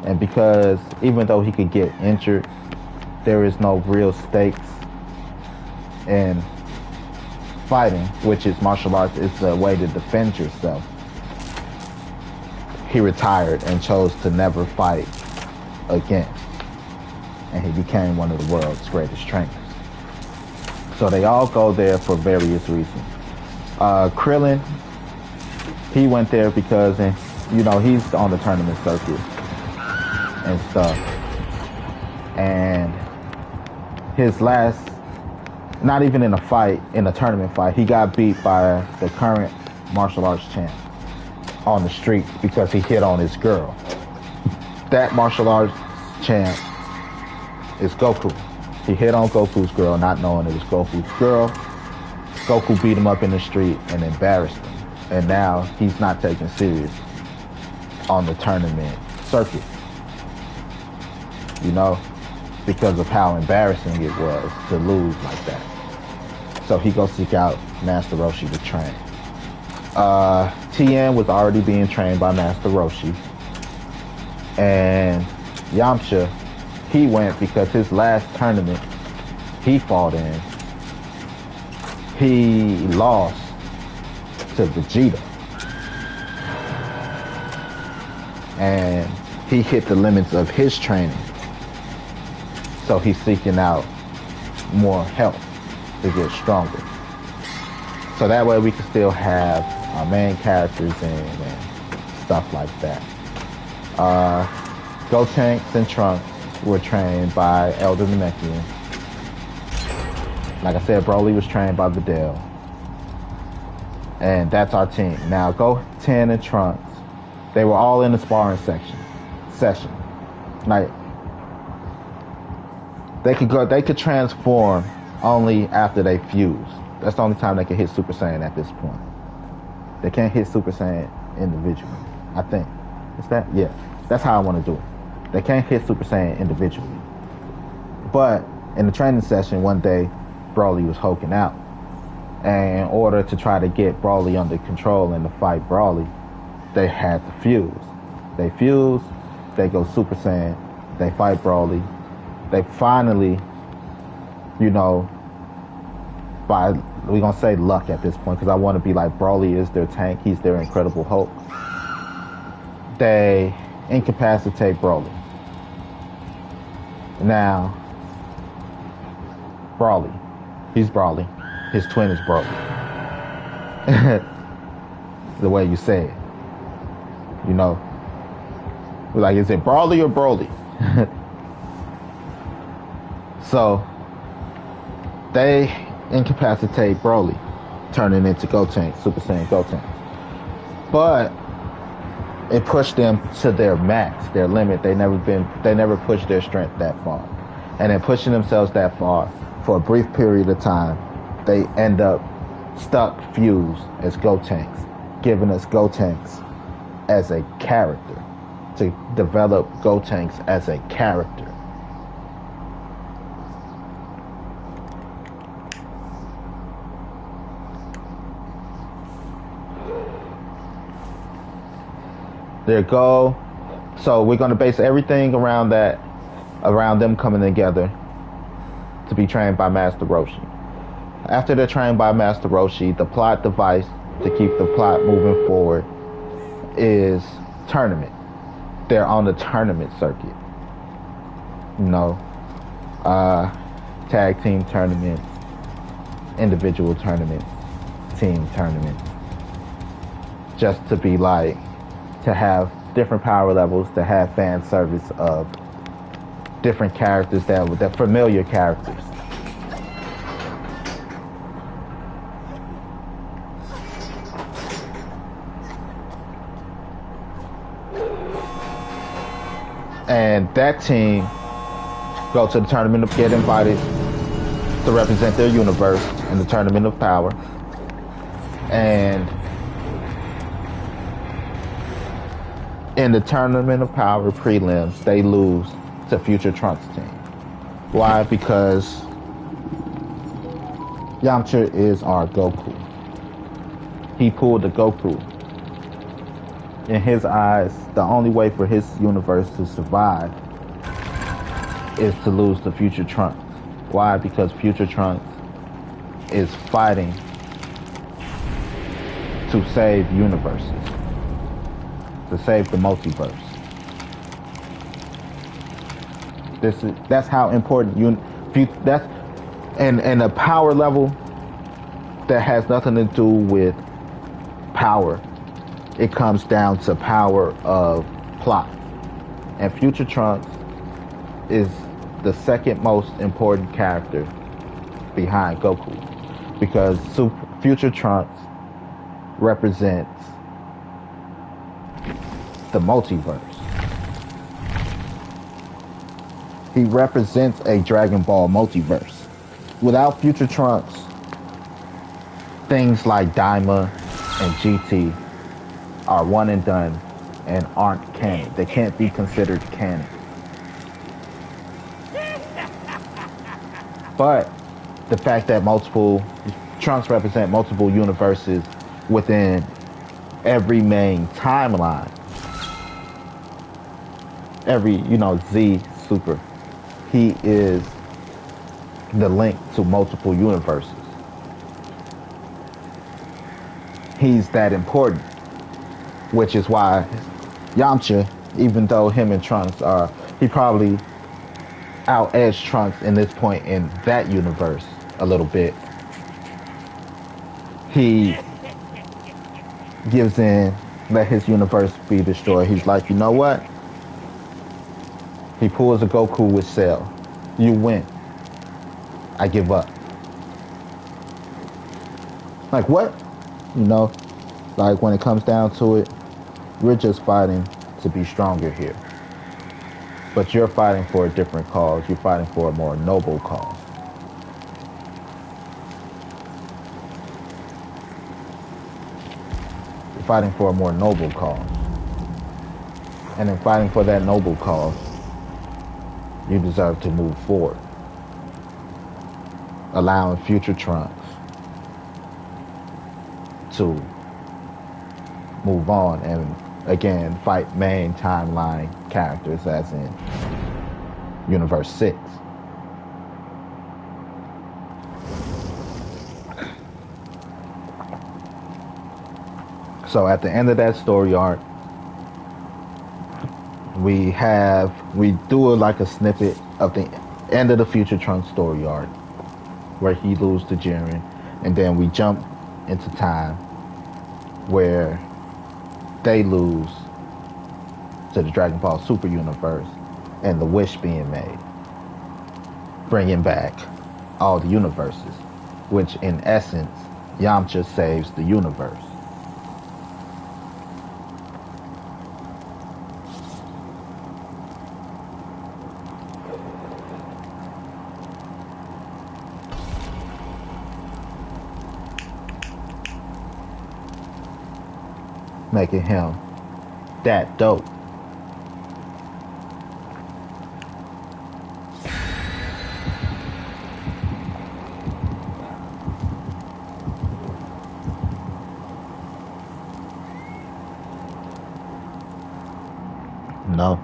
And because even though he could get injured, there is no real stakes in fighting, which is martial arts, is a way to defend yourself. He retired and chose to never fight again. And he became one of the world's greatest trainers. So they all go there for various reasons. Krillin, he went there because, you know, he's on the tournament circuit and stuff. And his last, not even in a fight, in a tournament fight, he got beat by the current martial arts champ on the street because he hit on his girl. That martial arts champ is Goku. He hit on Goku's girl, not knowing it was Goku's girl. Goku beat him up in the street and embarrassed him. And now he's not taken serious on the tournament circuit. You know, because of how embarrassing it was to lose like that. So he goes seek out Master Roshi to train. Tien was already being trained by Master Roshi. And Yamcha, he went because his last tournament he fought in, he lost to Vegeta. And he hit the limits of his training. So he's seeking out more help to get stronger. So that way we can still have our main characters in and stuff like that. Gotenks and Trunks were trained by Elder Namekian. Like I said, Broly was trained by Videl. And that's our team. Now, Goten and Trunks, they were all in the sparring session. Like, they could transform only after they fuse. That's the only time they can hit Super Saiyan at this point. They can't hit Super Saiyan individually, I think. Is that? Yeah. That's how I want to do it. They can't hit Super Saiyan individually. But in the training session one day, Broly was hulking out. And in order to try to get Broly under control and to fight Broly, they had to fuse. They fuse, they go Super Saiyan, they fight Broly. They finally, you know, by, we're going to say luck at this point, because I want to be like Broly is their tank, he's their Incredible Hulk. They incapacitate Broly. Now, Broly, he's Broly. His twin is Broly. The way you say it. You know, like, is it Broly or Broly? So, they incapacitate Broly, turning into Gotenks, Super Saiyan Gotenks. But it pushed them to their max, their limit. They never pushed their strength that far. And in pushing themselves that far, for a brief period of time, they end up stuck fused as Gotenks, giving us Gotenks as a character, to develop Gotenks as a character. Their goal. So we're going to base everything around that, around them coming together to be trained by Master Roshi. After they're trained by Master Roshi, the plot device to keep the plot moving forward is tournament. They're on the tournament circuit. You know, tag team tournaments, individual tournaments, team tournaments. Just to be like, to have different power levels, to have fan service of different characters that familiar characters. And that team go to the tournament, get invited to represent their universe in the Tournament of Power. And in the Tournament of Power prelims, they lose to Future Trunks team. Why? Because Yamcha is our Goku. He pulled the Goku. In his eyes, the only way for his universe to survive is to lose to Future Trunks. Why? Because Future Trunks is fighting to save universes, to save the multiverse. That's how important that's and a power level that has nothing to do with power. It comes down to power of plot. And Future Trunks is the second most important character behind Goku, because Future Trunks represents the multiverse. He represents a Dragon Ball multiverse. Without Future Trunks, things like Daima and GT are one and done and aren't canon. They can't be considered canon. But the fact that multiple Trunks represent multiple universes within every main timeline, every, Z Super, he is the link to multiple universes. He's that important, which is why Yamcha, even though him and Trunks are, he probably out-edged Trunks in this point in that universe a little bit. He gives in, let his universe be destroyed. He's like, you know what? He pulls a Goku with Cell. You win. I give up. Like what? Like when it comes down to it, we're just fighting to be stronger here. But you're fighting for a different cause. You're fighting for a more noble cause. You're fighting for a more noble cause. And in fighting for that noble cause, you deserve to move forward. Allowing future Trunks to move on and again fight main timeline characters as in Universe 6. So at the end of that story arc, we do like a snippet of the end of the Future Trunks story arc where he loses to Jiren, and then we jump into time where they lose to the Dragon Ball Super Universe and the wish being made, bringing back all the universes, which in essence, Yamcha saves the universe. Making him that dope. No.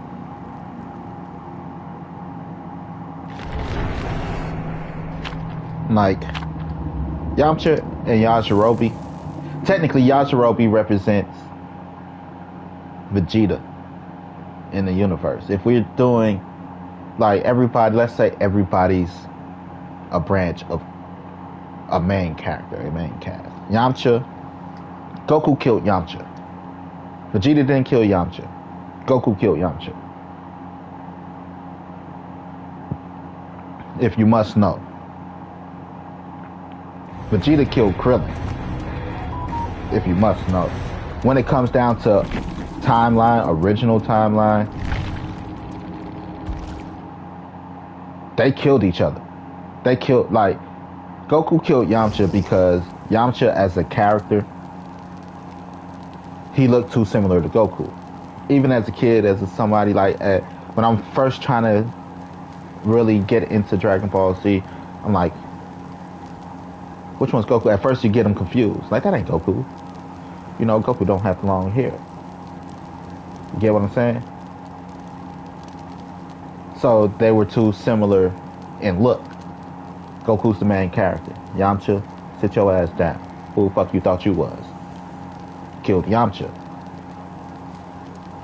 Like Yamcha and Yajirobe. Technically, Yajirobe represents Vegeta in the universe. If we're doing like everybody, let's say everybody's a branch of a main character, a main cast. Yamcha, Goku killed Yamcha. Vegeta didn't kill Yamcha. Goku killed Yamcha. If you must know. Vegeta killed Krillin. If you must know. When it comes down to timeline, original timeline, they killed each other. They killed, like, Goku killed Yamcha because Yamcha as a character, he looked too similar to Goku. Even as a kid, as somebody like, when I'm first trying to really get into Dragon Ball Z, I'm like, which one's Goku? At first you get them confused. Like, that ain't Goku. Goku don't have long hair. You get what I'm saying? So they were too similar in look. Goku's the main character. Yamcha, sit your ass down. Who the fuck you thought you was? Killed Yamcha.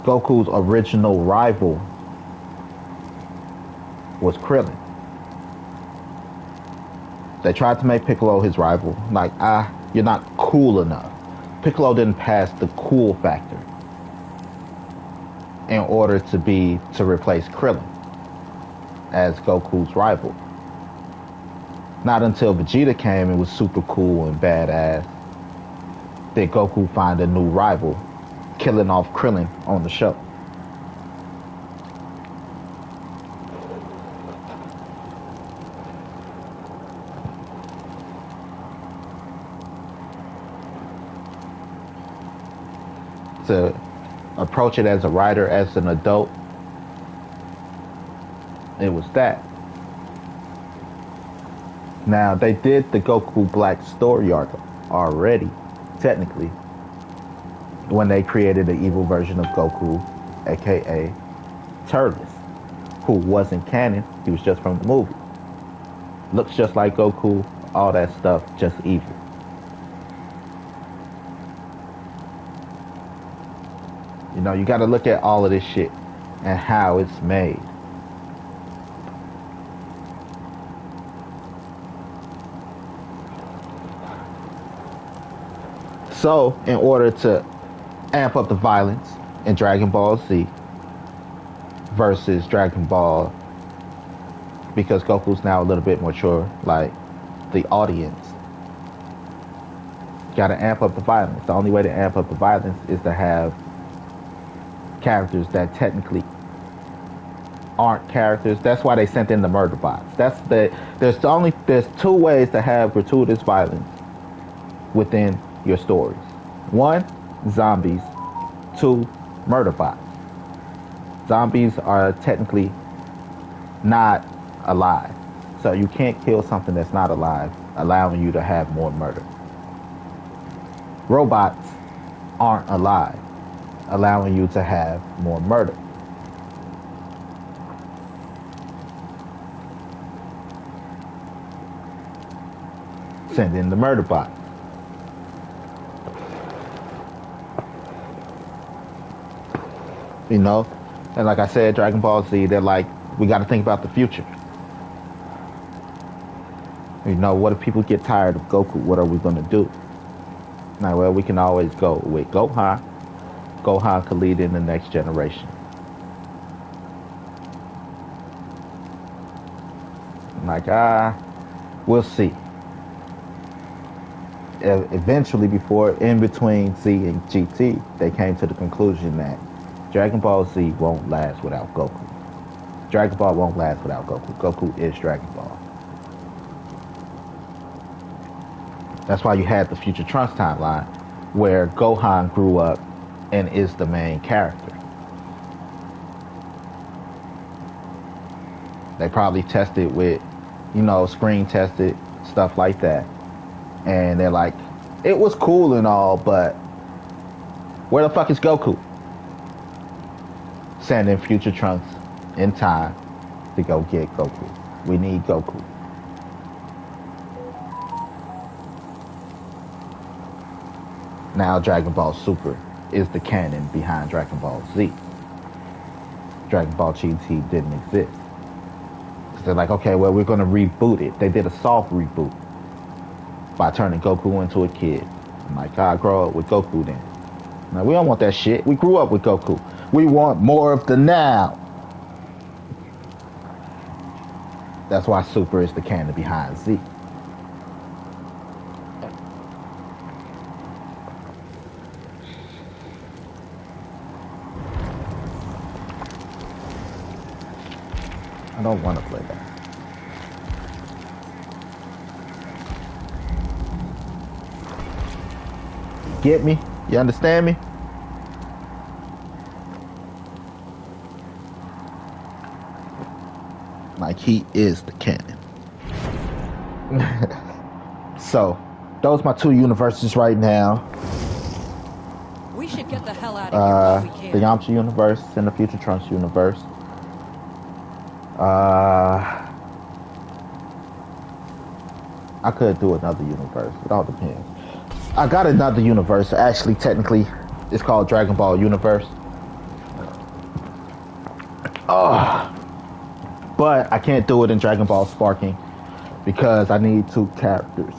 Goku's original rival was Krillin. They tried to make Piccolo his rival. Like, you're not cool enough. Piccolo didn't pass the cool factor in order to replace Krillin as Goku's rival. Not until Vegeta came and was super cool and badass did Goku find a new rival, killing off Krillin on the show. to approach it as a writer, as an adult, it was that. Now, they did the Goku Black story arc already, technically, when they created the evil version of Goku, aka Turles, who wasn't canon, he was just from the movie. Looks just like Goku, all that stuff, just evil. You know, you gotta look at all of this shit and how it's made. So, in order to amp up the violence in Dragon Ball Z versus Dragon Ball, because Goku's now a little bit mature, like the audience, gotta amp up the violence. The only way to amp up the violence is to have characters that technically aren't characters. That's why they sent in the murder bots. There's two ways to have gratuitous violence within your stories. One, zombies. Two, murder bots. Zombies are technically not alive. So you can't kill something that's not alive, allowing you to have more murder. Robots aren't alive, allowing you to have more murder. Send in the murder bot. You know, and like I said, Dragon Ball Z, they're like, we got to think about the future. You know, what if people get tired of Goku? What are we going to do? Now, well, we can always go with Gohan. Gohan could lead in the next generation. Like, we'll see. Eventually, in between Z and GT, they came to the conclusion that Dragon Ball Z won't last without Goku. Dragon Ball won't last without Goku. Goku is Dragon Ball. That's why you had the Future Trunks timeline, where Gohan grew up and is the main character. They probably tested with, screen tested, stuff like that. And they're like, it was cool and all, but where the fuck is Goku? Send in Future Trunks in time to go get Goku. We need Goku. Now Dragon Ball Super is the canon behind Dragon Ball Z. Dragon Ball GT didn't exist. They're like, okay, well, we're going to reboot it. They did a soft reboot by turning Goku into a kid. I'm like, God, grow up with Goku then. Now, we don't want that shit. We grew up with Goku. We want more of the now. That's why Super is the canon behind Z. I don't want to play that. You get me? You understand me? Like, he is the canon. So, those are my two universes right now. We should get the hell out of here while we can. The Yamcha universe and the Future Trunks universe. I could do another universe. It all depends. I got another universe. Actually, technically, it's called Dragon Ball Universe. But I can't do it in Dragon Ball Sparking because I need two characters.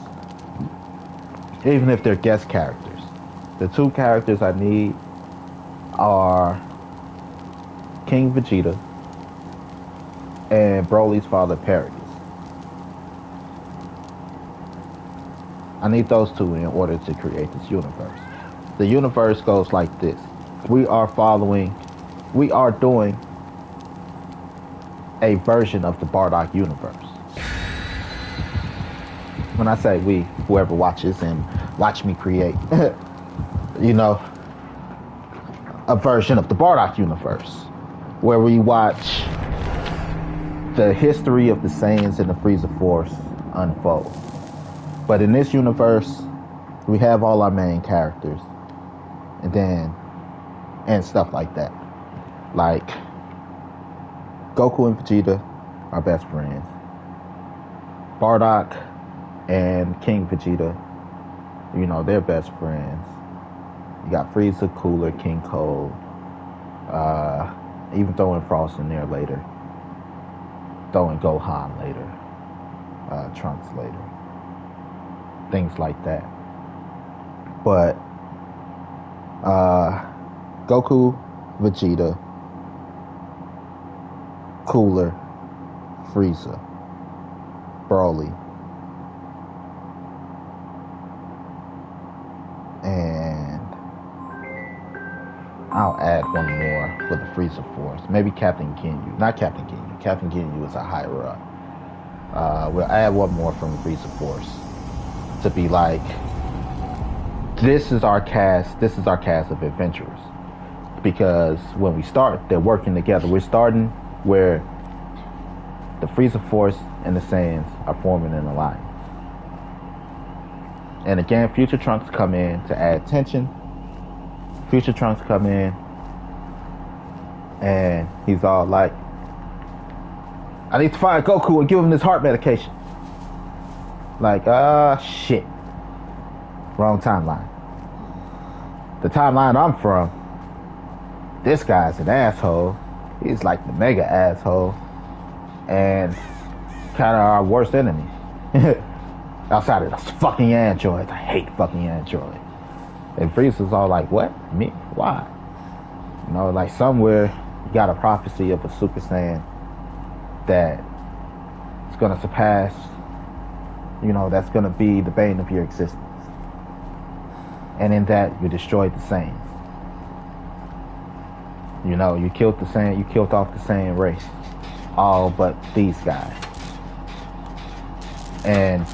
Even if they're guest characters. The two characters I need are King Vegeta and Broly's father, Paragus. I need those two in order to create this universe. The universe goes like this. We are doing a version of the Bardock universe. When I say we, whoever watches and watch me create, a version of the Bardock universe, where we watch the history of the Saiyans and the Frieza Force unfold. But in this universe, we have all our main characters, and stuff like that. Like Goku and Vegeta are best friends. Bardock and King Vegeta, they're best friends. You got Frieza, Cooler, King Cold, even throwing Frost in there later. Throwing Gohan later. Trunks later. Things like that. But Goku, Vegeta, Cooler, Frieza, Broly, and I'll add one more for the Frieza Force. Maybe Captain Ginyu. Not Captain Ginyu. Captain Ginyu is a higher up. We'll add one more from the Frieza Force to be like, this is our cast of adventurers. Because when we start, they're working together. We're starting where the Frieza Force and the Saiyans are forming an alliance. And again, Future Trunks come in to add tension. Future Trunks come in and he's all like, I need to find Goku and give him this heart medication. Like, shit. Wrong timeline. The timeline I'm from, this guy's an asshole. He's like the mega asshole. And kind of our worst enemy. Outside of those fucking androids. I hate fucking androids. And Frieza's all like, what? Me? Why? Like somewhere you got a prophecy of a Super Saiyan that is going to surpass, that's going to be the bane of your existence. And in that, you destroyed the Saiyan. You killed the Saiyan, you killed off the Saiyan race. All but these guys. And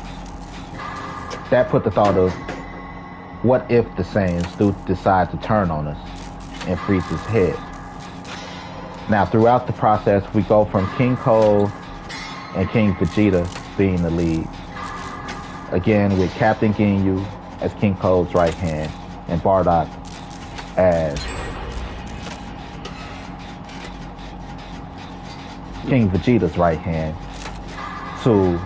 that put the thought of, what if the Saiyans do decide to turn on us in Frieza's head? Now, throughout the process, we go from King Cold and King Vegeta being the lead. Again, with Captain Ginyu as King Cold's right hand, and Bardock as King Vegeta's right hand, to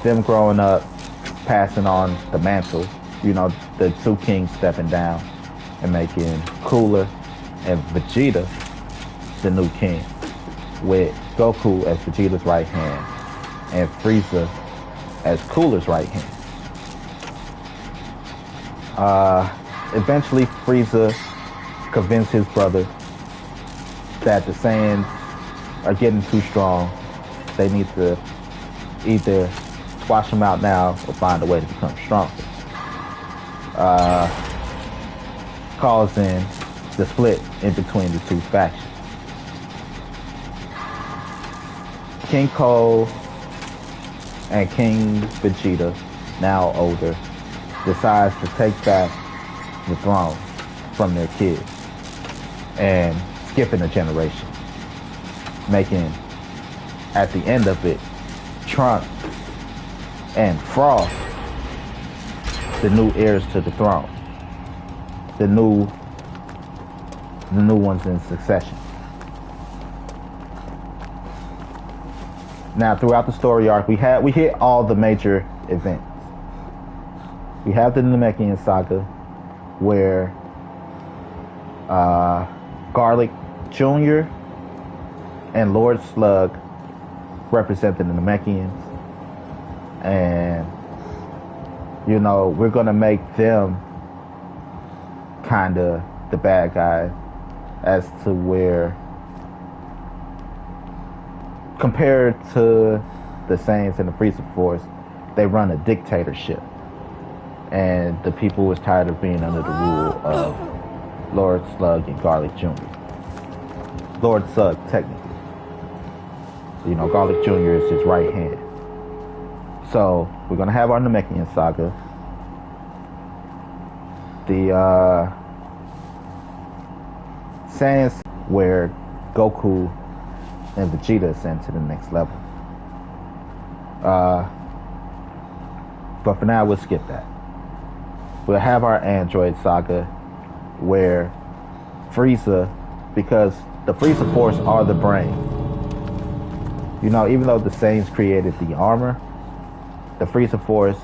them growing up, passing on the mantle, the two kings stepping down and making Cooler and Vegeta the new king, with Goku as Vegeta's right hand and Frieza as Cooler's right hand. Eventually Frieza convinced his brother that the Saiyans are getting too strong. They need to either squash them out now or find a way to become stronger. Causing the split in between the two factions. King Cold and King Vegeta, now older, decides to take back the throne from their kids and skipping a generation, making, at the end of it, Trunks and Frost the new heirs to the throne, the new ones in succession. Now, throughout the story arc, we hit all the major events. We have the Namekian Saga, where Garlic Jr. and Lord Slug represent the Namekians, and we're gonna make them kind of the bad guys, as to where, compared to the Saiyans and the Frieza Force, they run a dictatorship, and the people was tired of being under the rule of Lord Slug and Garlic Jr. Lord Slug, technically. Garlic Jr. is his right hand. So, we're going to have our Namekian Saga. Saiyans where Goku and Vegeta ascend to the next level. But for now, we'll skip that. We'll have our Android saga where Frieza, because the Frieza Force are the brain. You know, even though the Saiyans created the armor, the Frieza Force,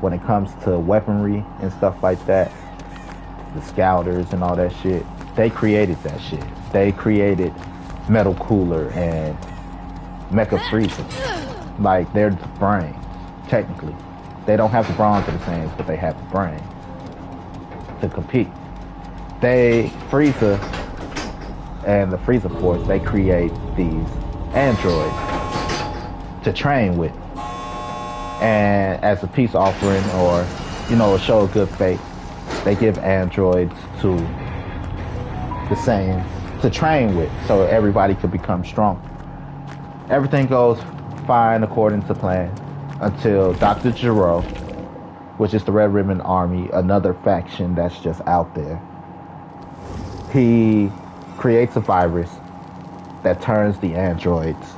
when it comes to weaponry and stuff like that, the Scouters and all that shit, they created that shit. They created Metal Cooler and Mecha Frieza. Like, they're the brain, technically. They don't have the bronze of the Saiyans, but they have the brain to compete. Frieza and the Frieza Force, they create these androids to train with. And as a peace offering, or, you know, a show of good faith, they give androids to the Saiyans to train with, so everybody could become strong. Everything goes fine according to plan until Dr. Gero, which is the Red Ribbon Army, another faction that's just out there. He creates a virus that turns the androids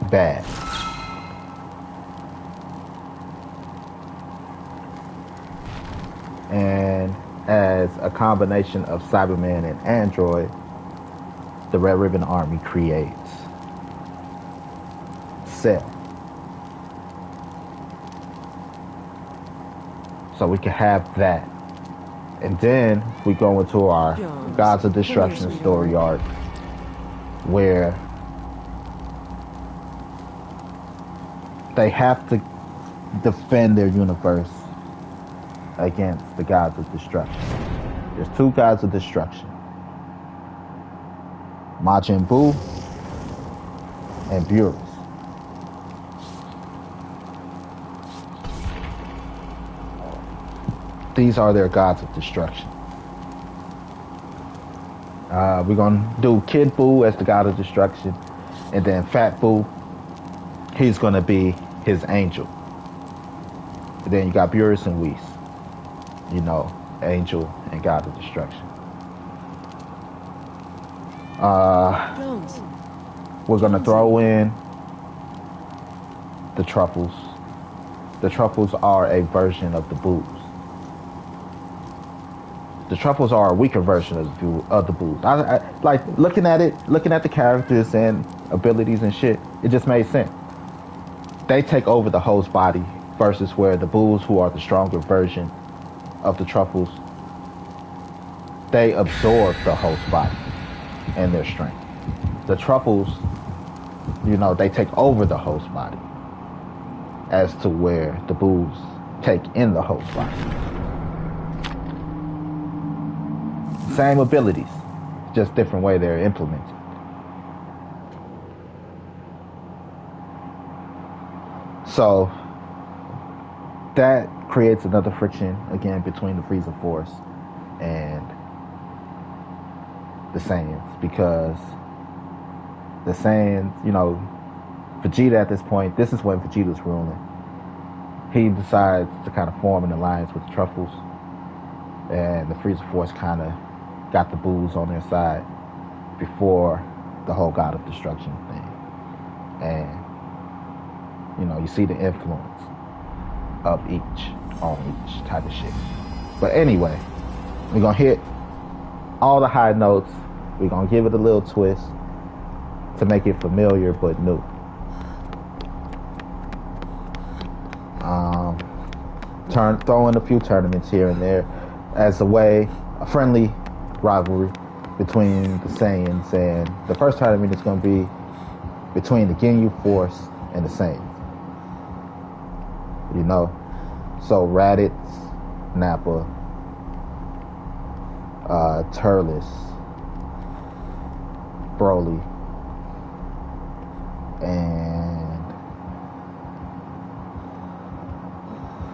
bad. And as a combination of Cyberman and Android, the Red Ribbon Army creates Cell. So we can have that. And then we go into our Gods of Destruction story arc, where they have to defend their universe against the Gods of Destruction. There's two Gods of Destruction: Majin Buu and Beerus. These are their Gods of Destruction. We're going to do Kid Buu as the God of Destruction, and then Fat Buu, he's going to be his angel. And then you got Beerus and Whis, you know, angel and God of Destruction. We're going to throw in the Truffles. The Truffles are a version of the Boos. The Truffles are a weaker version of the Boos. I like looking at the characters and abilities and shit. It just made sense. They take over the host body versus where the Boos, who are the stronger version of the Truffles, they absorb the host body and their strength. The Truffles, you know, they take over the host body, as to where the Boos take in the host body. Same abilities, just different way they're implemented. So that creates another friction again between the Frieza Force and the Saiyans, because the Saiyans, you know, Vegeta at this point, this is when Vegeta's ruling. He decides to kind of form an alliance with the Truffles, and the Frieza Force kind of got the Boos on their side before the whole God of Destruction thing. And, you know, you see the influence of each on each type of shit. But anyway, we're going to hit all the high notes. We're going to give it a little twist to make it familiar but new. Throw in a few tournaments here and there as a friendly rivalry between the Saiyans, and the first tournament is going to be between the Ginyu Force and the Saiyans. You know, so Raditz, Nappa, Turles, Broly, and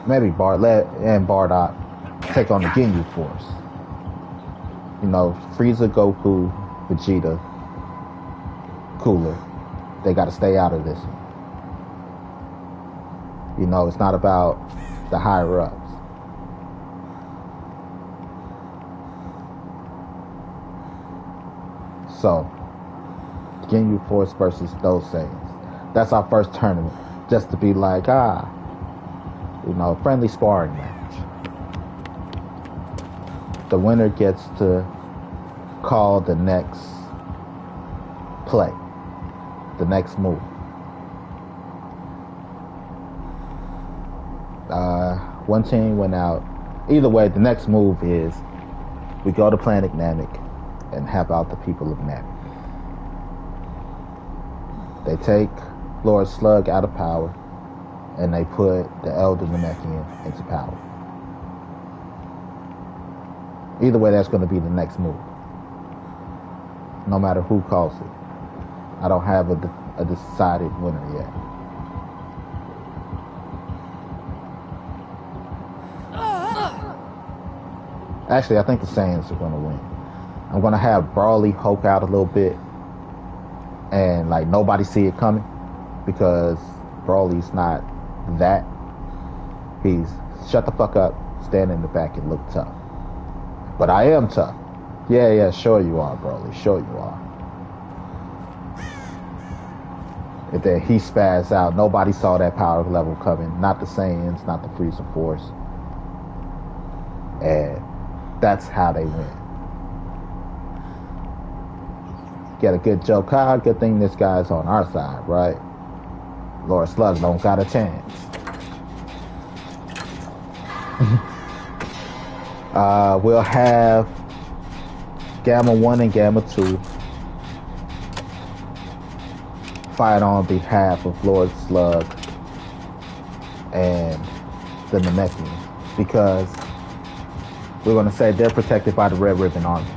maybe Bartlett and Bardock take on the Ginyu Force. You know, Frieza, Goku, Vegeta, Cooler. They got to stay out of this. You know, it's not about the higher ups. So, Ginyu Force versus those Saiyans. That's our first tournament. Just to be like, friendly sparring match. The winner gets to call the next play, the next move. One team went out. Either way, the next move is we go to Planet Namek and help out the people of Namek. They take Lord Slug out of power and they put the Elder Namekian into power. Either way, that's going to be the next move. No matter who calls it. I don't have a decided winner yet. Actually, I think the Saiyans are going to win. I'm going to have Broly Hulk out a little bit and like nobody see it coming because Broly's not that. He's shut the fuck up, stand in the back and look tough. But I am tough. Yeah, sure you are, Broly. Sure you are. And then he spazzed out. Nobody saw that power level coming. Not the Saiyans, not the Frieza Force. And that's how they win. Get a good joke. Good thing this guy's on our side, right? Lord Slug don't got a chance. We'll have Gamma 1 and Gamma 2 fight on behalf of Lord Slug and the Namekians because we're going to say they're protected by the Red Ribbon Army.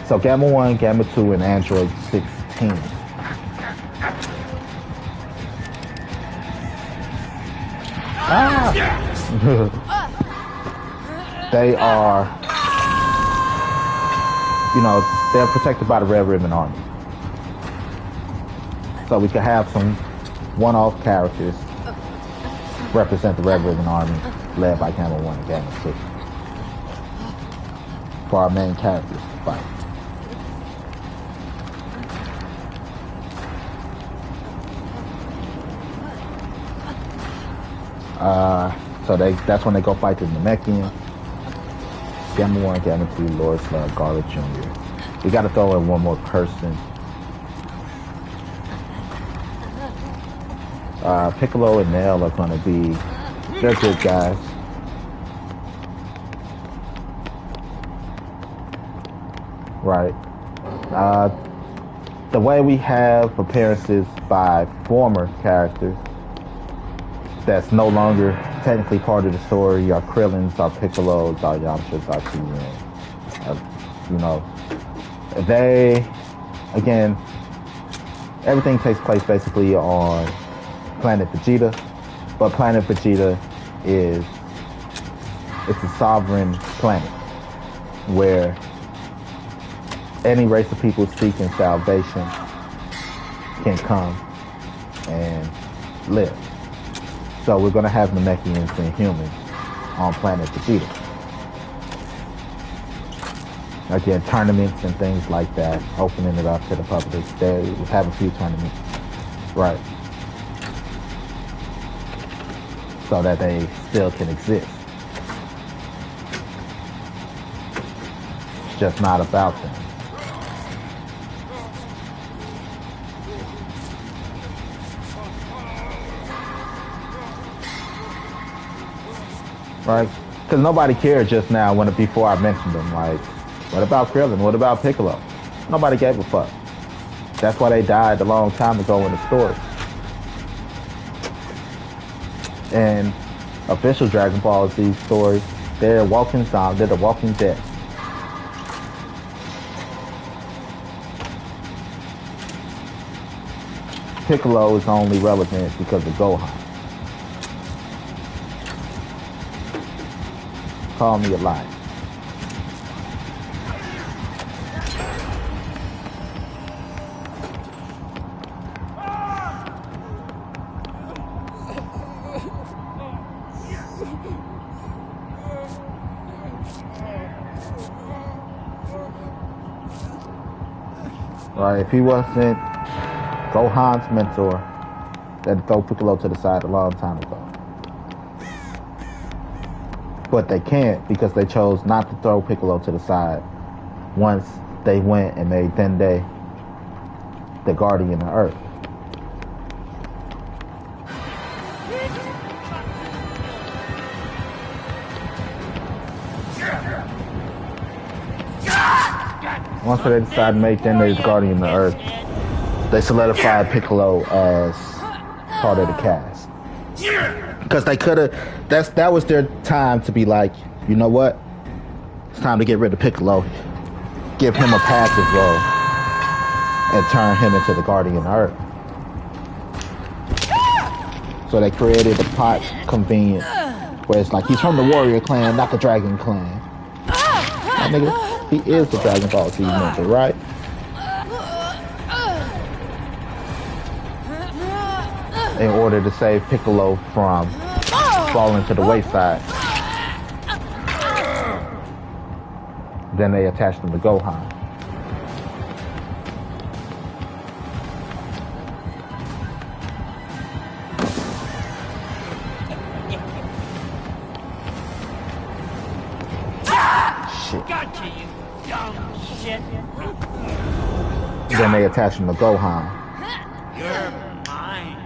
So Gamma 1, Gamma 2, and Android 16. They are, they're protected by the Red Ribbon Army. So we could have some one-off characters represent the Red Ribbon Army, led by Gamma 1 and Gamma 2. For our main characters to fight. So that's when they go fight the Namekian. Gamma 1, Gamma 2, Lord Slug, Garlic Jr. We gotta throw in one more person. Piccolo and Nail are gonna be, they're good guys. Right. The way we have appearances by former characters that's no longer technically part of the story, our Krillins, our Piccolos, our Yamchas, our Tien. They, again, everything takes place basically on Planet Vegeta, but Planet Vegeta it's a sovereign planet where any race of people seeking salvation can come and live. So we're going to have Namekians and humans on Planet Vegeta. Again, tournaments and things like that, opening it up to the public. They will have a few tournaments, right? So that they still can exist. It's just not about them. Right? Because nobody cared just now before I mentioned them. Like, what about Krillin? What about Piccolo? Nobody gave a fuck. That's why they died a long time ago in the story. And official Dragon Ball Z stories, they're walking zombies, they're the walking dead. Piccolo is only relevant because of Gohan. Call me a liar. Right? If he wasn't Gohan's mentor, they'd throw Piccolo to the side a long time ago. But they can't because they chose not to throw Piccolo to the side once they went and made Dende the guardian of Earth. Once they decided to make Dende the guardian of Earth, they solidified Piccolo as part of the cast. Because they could have, that was their time to be like, you know what? It's time to get rid of Piccolo, give him a passive role, and turn him into the guardian of Earth. So they created a plot convenient where it's like he's from the Warrior Clan, not the Dragon Clan. That nigga, he is the Dragon Ball Z member, right? In order to save Piccolo from falling to the wayside. Then they attached him to Gohan. Shit. Gotcha, you dumb shit. Then they attached him to Gohan. You're mine.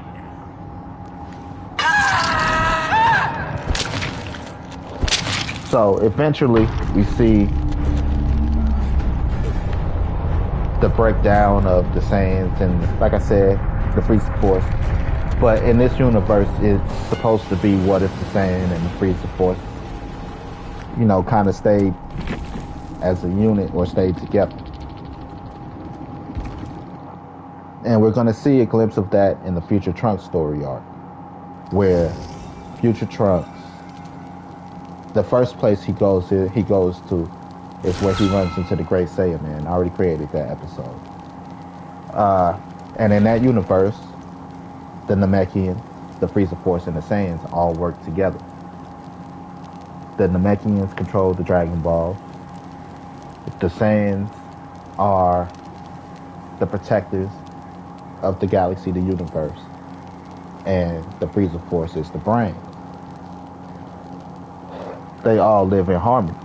So eventually we see the breakdown of the Saiyans and, like I said, the Frieza Force. But in this universe, it's supposed to be what if the Saiyan and the Frieza Force, you know, kind of stayed as a unit or stayed together. And we're going to see a glimpse of that in the Future Trunks story arc, where Future Trunks, the first place he goes to is where he runs into the Great Saiyaman. I already created that episode. And in that universe, the Namekians, the Frieza Force, and the Saiyans all work together. The Namekians control the Dragon Ball. The Saiyans are the protectors of the galaxy, the universe. And the Frieza Force is the brain. They all live in harmony.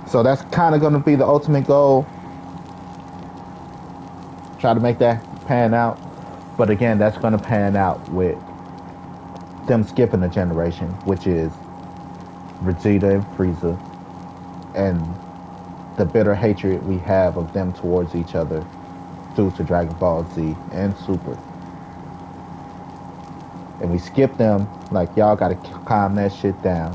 So that's kind of going to be the ultimate goal. Try to make that pan out. But again, that's going to pan out with them skipping a generation, which is Vegeta and Frieza, and the bitter hatred we have of them towards each other due to Dragon Ball Z and Super. And we skip them, like, y'all gotta calm that shit down.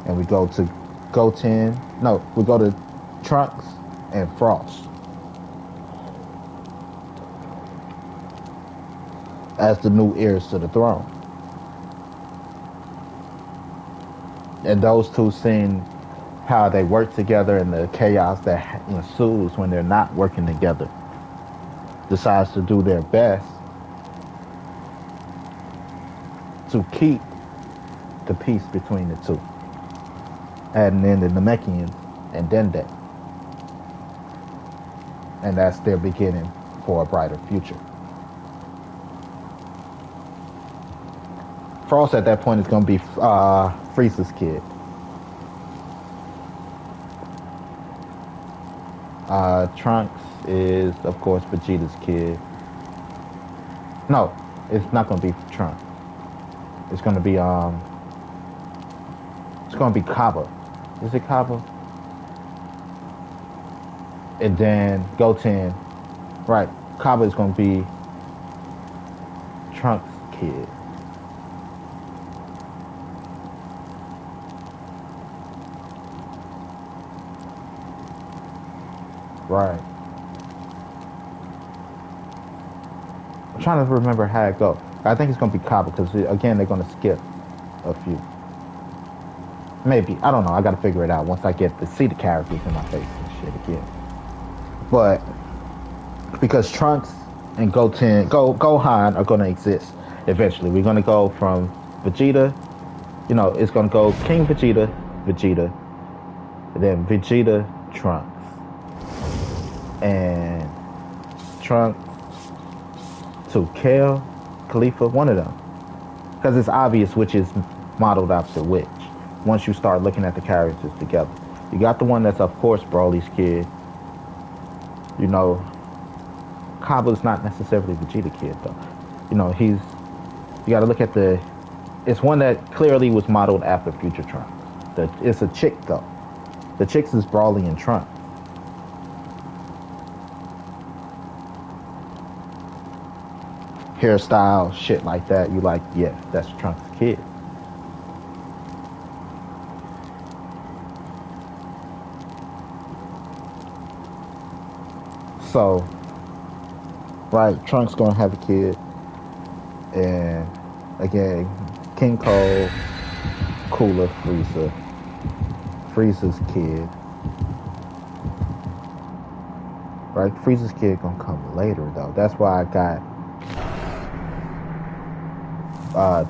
And we go to we go to Trunks and Frost as the new heirs to the throne. And those two seeing how they work together and the chaos that ensues when they're not working together, decides to do their best to keep the peace between the two. And then the Namekians and Dende. And that's their beginning for a brighter future. Frost at that point is going to be Frieza's kid. Trunks is, of course, Vegeta's kid. No, it's not going to be Trunks. It's going to be Kaba. Is it Kaba? And then Goten. Right. Kaba is going to be Trunks' kid. Right. I'm trying to remember how it goes. I think it's going to be Kaba because, again, they're going to skip a few. Maybe. I don't know. I got to figure it out once I get to see the characters in my face and shit again. But because Trunks and Gohan are going to exist eventually. We're going to go from Vegeta, it's going to go King Vegeta, Vegeta, and then Vegeta, Trunks, and Trunks to Kale, Khalifa, one of them. Because it's obvious which is modeled after which once you start looking at the characters together. You got the one that's, of course, Broly's kid. You know, Cabba's not necessarily Vegeta kid, though. You know, you got to look at it's one that clearly was modeled after Future Trunks. It's a chick, though. The chicks is Broly and Trunks. Hairstyle, shit like that, you like, yeah, that's Trunks' kid. So, right, Trunks gonna have a kid, and again, King Cole, Cooler, Frieza's kid. Right, Frieza's kid gonna come later though. That's why I got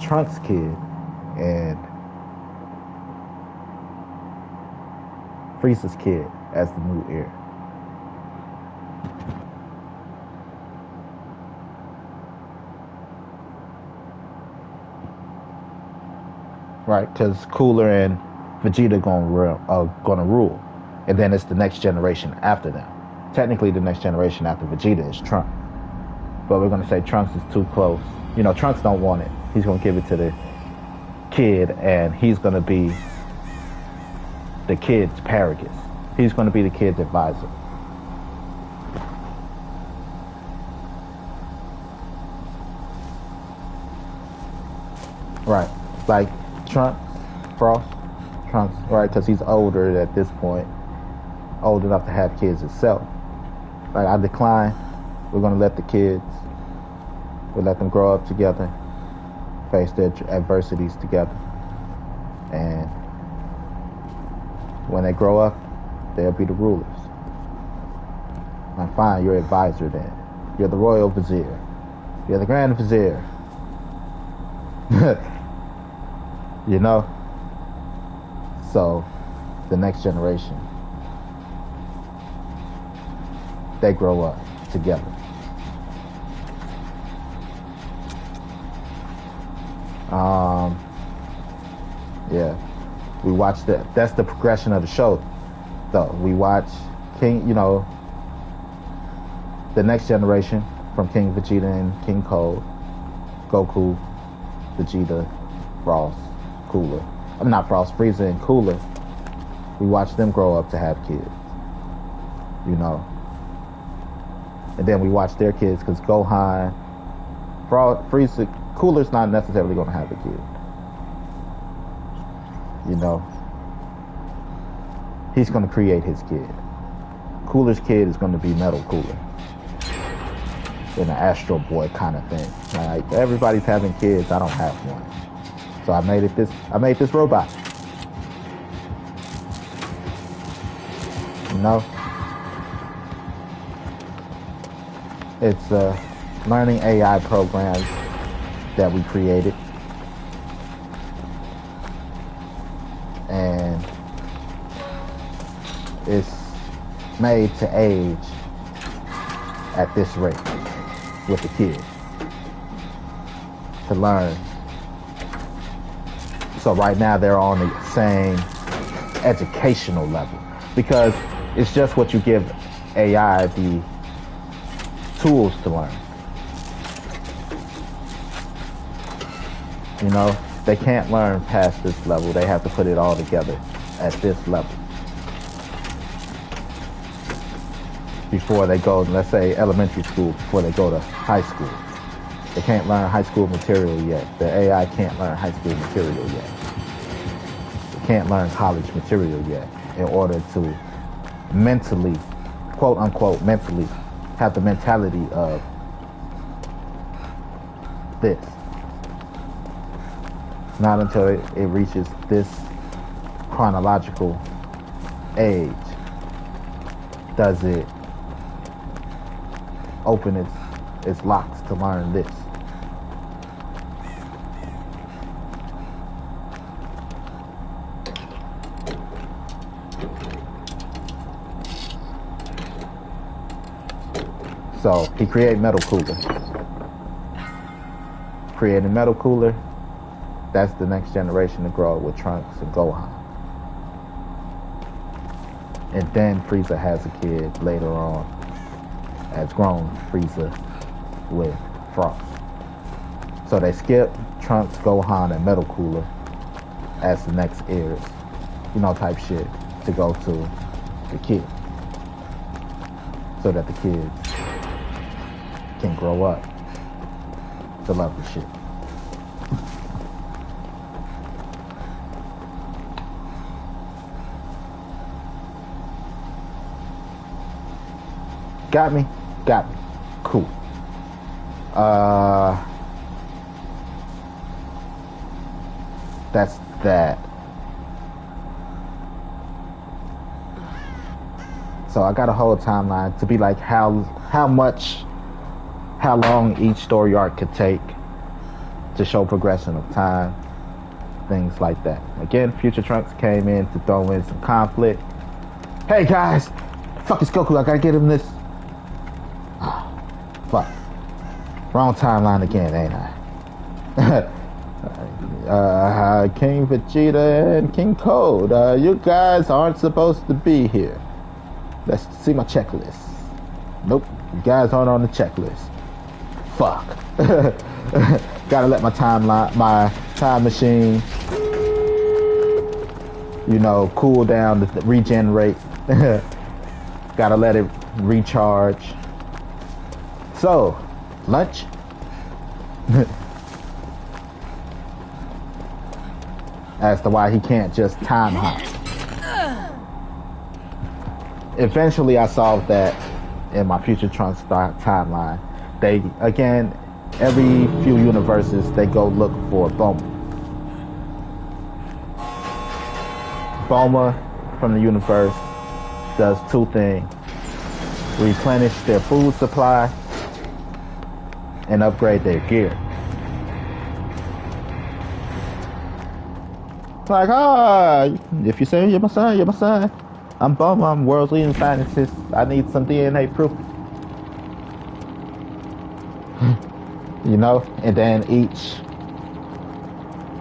Trunks' kid and Frieza's kid as the new heir. Right, because Cooler and Vegeta gonna rule, and then it's the next generation after them. Technically, the next generation after Vegeta is Trunks, but we're gonna say Trunks is too close. You know, Trunks don't want it. He's gonna give it to the kid, and he's gonna be the kid's Paragus. He's gonna be the kid's advisor. Right, like Trunks, right, because he's older at this point, old enough to have kids himself. Like, I decline. We're gonna let the kids, we'll let them grow up together, face their adversities together, and when they grow up, they'll be the rulers. I'm fine, you're advisor then. You're the royal vizier. You're the grand vizier. You know? So, the next generation, they grow up together. Yeah. We watch that's the progression of the show, though. We watch King, you know, the next generation from King Vegeta and King Cole, Goku, Vegeta, Frost, Cooler. I'm not Frost, Frieza and Cooler. We watch them grow up to have kids, you know. And then we watch their kids, because Gohan, Frieza, Cooler's not necessarily going to have a kid. You know, he's going to create his kid. Cooler's kid is going to be Metal Cooler, in an Astro Boy kind of thing. Like, everybody's having kids, I don't have one. So I made this robot. You know? It's a learning AI program that we created. And it's made to age at this rate with the kids to learn. So right now they're on the same educational level, because it's just what you give AI the tools to learn. You know, they can't learn past this level. They have to put it all together at this level before they go, let's say elementary school, before they go to high school. They can't learn high school material yet. The AI can't learn high school material yet. They can't learn college material yet in order to mentally, quote unquote, mentally have the mentality of this. Not until it reaches this chronological age does it open its locks to learn this. So he created Metal Cooler. Creating Metal Cooler, that's the next generation to grow up with Trunks and Gohan. And then Frieza has a kid later on, as grown Frieza with Frost. So they skip Trunks, Gohan, and Metal Cooler as the next heirs, type shit, to go to the kid. So that the kids can grow up to love the shit. Got me? Got me. Cool. That's that. So I got a whole timeline to be like how long each story arc could take to show progression of time, things like that. Again, Future Trunks came in to throw in some conflict. Hey guys, fuck is Goku? I gotta get him this. Fuck. Wrong timeline again, ain't I? King Vegeta and King Code, you guys aren't supposed to be here. Let's see my checklist. Nope, you guys aren't on the checklist. Fuck. Gotta let my time machine, cool down, to regenerate. Gotta let it recharge. So, lunch? As to why he can't just time hop. Eventually I solved that in my Future Trunks timeline. They, again, every few universes, they go look for Bulma. Bulma from the universe does two things. Replenish their food supply and upgrade their gear. Like, if you say you're my son, you're my son. I'm Bulma, I'm world's leading scientist. I need some DNA proof. And then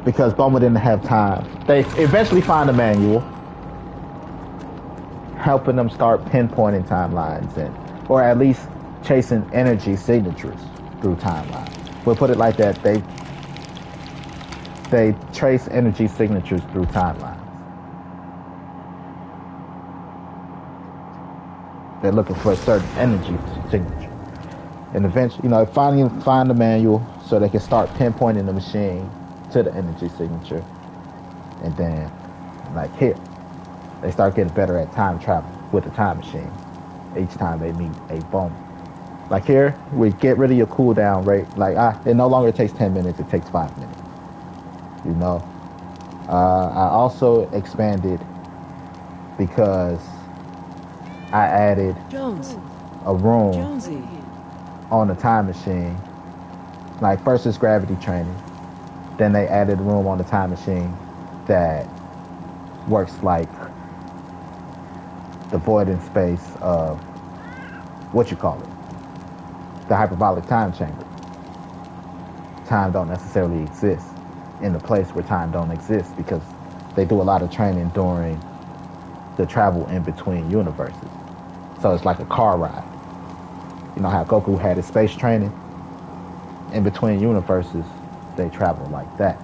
because Bulma didn't have time, they eventually find a manual helping them start pinpointing timelines or at least chasing energy signatures through timelines. We'll put it like that. They trace energy signatures through timelines. They're looking for a certain energy signature. And eventually, finally find the manual so they can start pinpointing the machine to the energy signature. And then, here, they start getting better at time travel with the time machine each time they meet a Bulma. Like here, we get rid of your cooldown rate. It no longer takes 10 minutes, it takes 5 minutes. I also expanded because I added a room on the time machine. First is gravity training. Then they added a room on the time machine that works like the void in space of the hyperbolic time chamber. Time don't necessarily exist in the place where time don't exist because they do a lot of training during the travel in between universes. So it's like a car ride. You know how Goku had his space training? In between universes, they travel like that.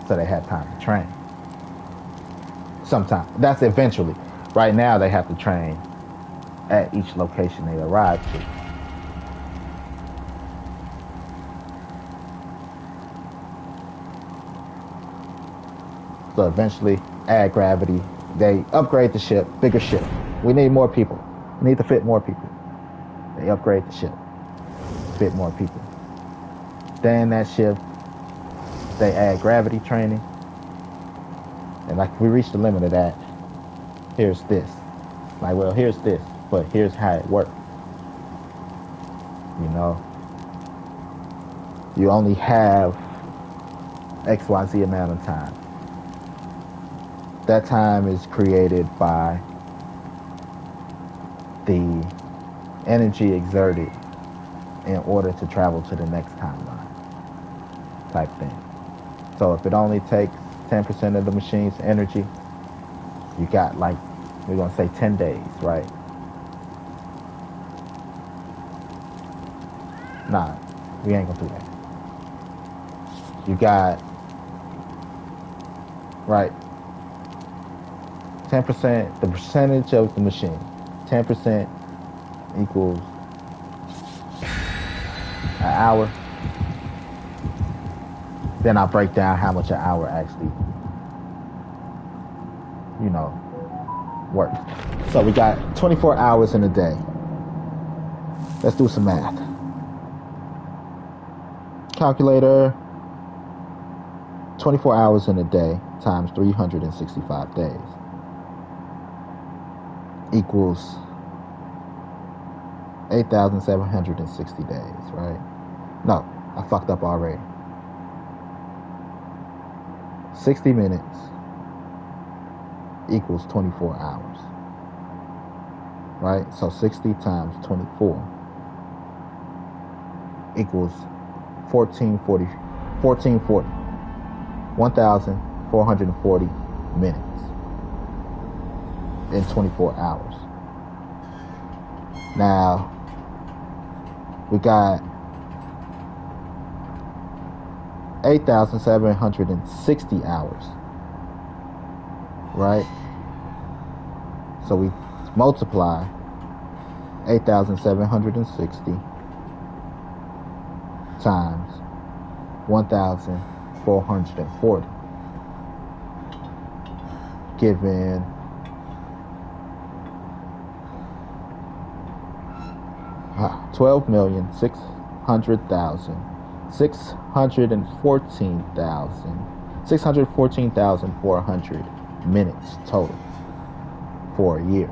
So they have time to train. Sometimes. That's eventually. Right now, they have to train at each location they arrive to. So eventually, add gravity. They upgrade the ship, bigger ship. We need more people. We need to fit more people. They upgrade the ship, fit more people. Then that ship, they add gravity training. And we reach the limit of that. Here's this. Here's this, but here's how it works. You only have XYZ amount of time. That time is created by the energy exerted in order to travel to the next timeline type thing. So if it only takes 10% of the machine's energy, you got like, we're going to say 10 days, right? Nah, we ain't going to do that. You got, right, 10%, the percentage of the machine. 10% equals an hour. Then I'll break down how much an hour actually, works. So we got 24 hours in a day. Let's do some math. Calculator. 24 hours in a day times 365 days equals 8,760 days, right? No, I fucked up already. 60 minutes equals 24 hours, right? So 60 times 24 equals 1440, 1,440 minutes in 24 hours. Now, we got 8,760 hours, right? So we multiply 8,760 times 1,440, given 614,400 minutes total for a year,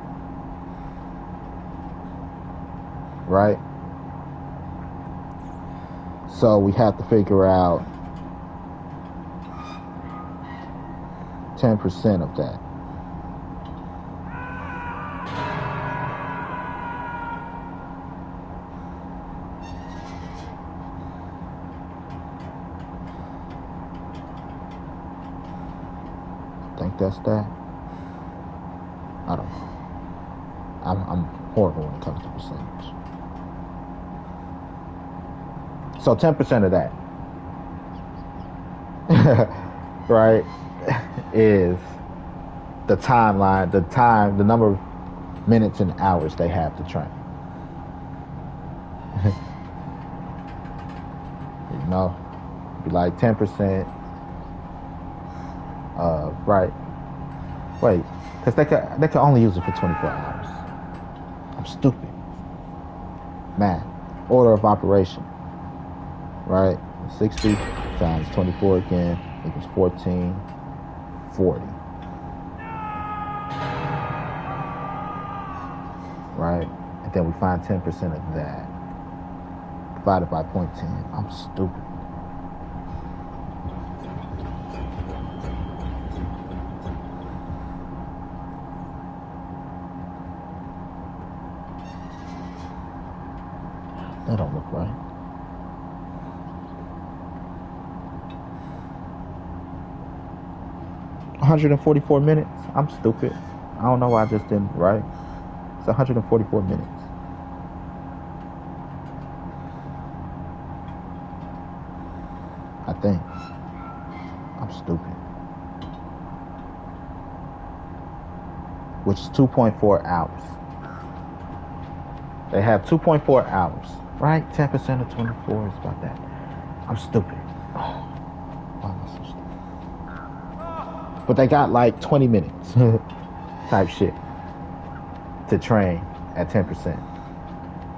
right? So we have to figure out 10% of that. I think that's that. I don't know. I'm horrible when it comes to percentage. So 10% of that, right, is the timeline, the number of minutes and hours they have to train. Be like 10%, right? Wait, because they can only use it for 24 hours. I'm stupid. Math. Order of operation. Right? 60 times 24 again equals 1440. Right? And then we find 10% of that divided by 0.10. I'm stupid. That don't look right. $144 minutes. I'm stupid. I don't know why I just didn't, right? It's 144 minutes. I think. I'm stupid. Which is 2.4 hours. They have 2.4 hours, right? 10% of 24 is about that. I'm stupid. Oh, why am I so stupid? But they got like 20 minutes type shit to train at 10%.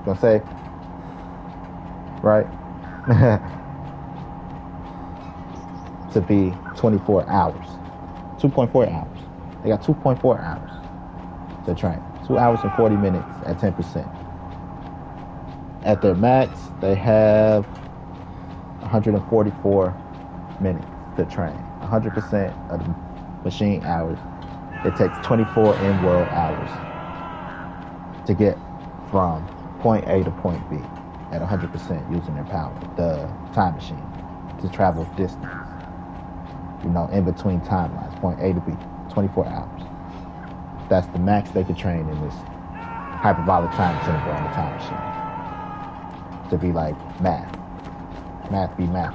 Gonna say, right? To be 24 hours. 2.4 hours. They got 2.4 hours to train. 2 hours and 40 minutes at 10%. At their max, they have 144 minutes to train. 100% of the machine hours. It takes 24 in-world hours to get from point A to point B at 100% using their power, the time machine, to travel distance, you know, in between timelines, point A to B, 24 hours. That's the max they could train in this hyperbolic time chamber on the time machine. To be like math be math.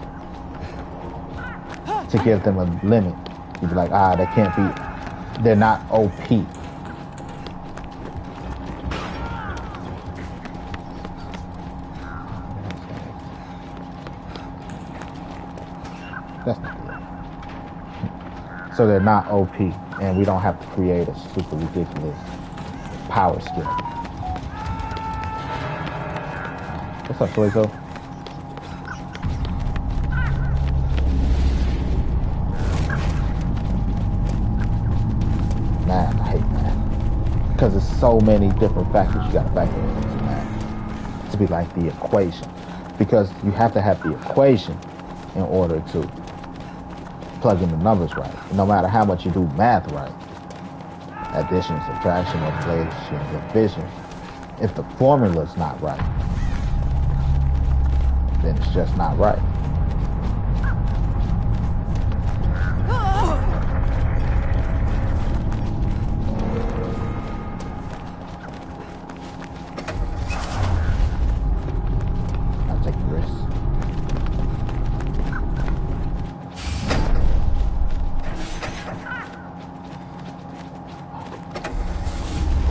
To give them a limit. You'd be like, they can't be, they're not OP. That's not good. So they're not OP, and we don't have to create a super ridiculous power skill. What's up, Toyzo? Math, I hate math. Because there's so many different factors you gotta factor into math. To be like the equation. Because you have to have the equation in order to plug in the numbers right. No matter how much you do math right, addition, subtraction, multiplication, division, if the formula's not right, then it's just not right. I'll take the risk.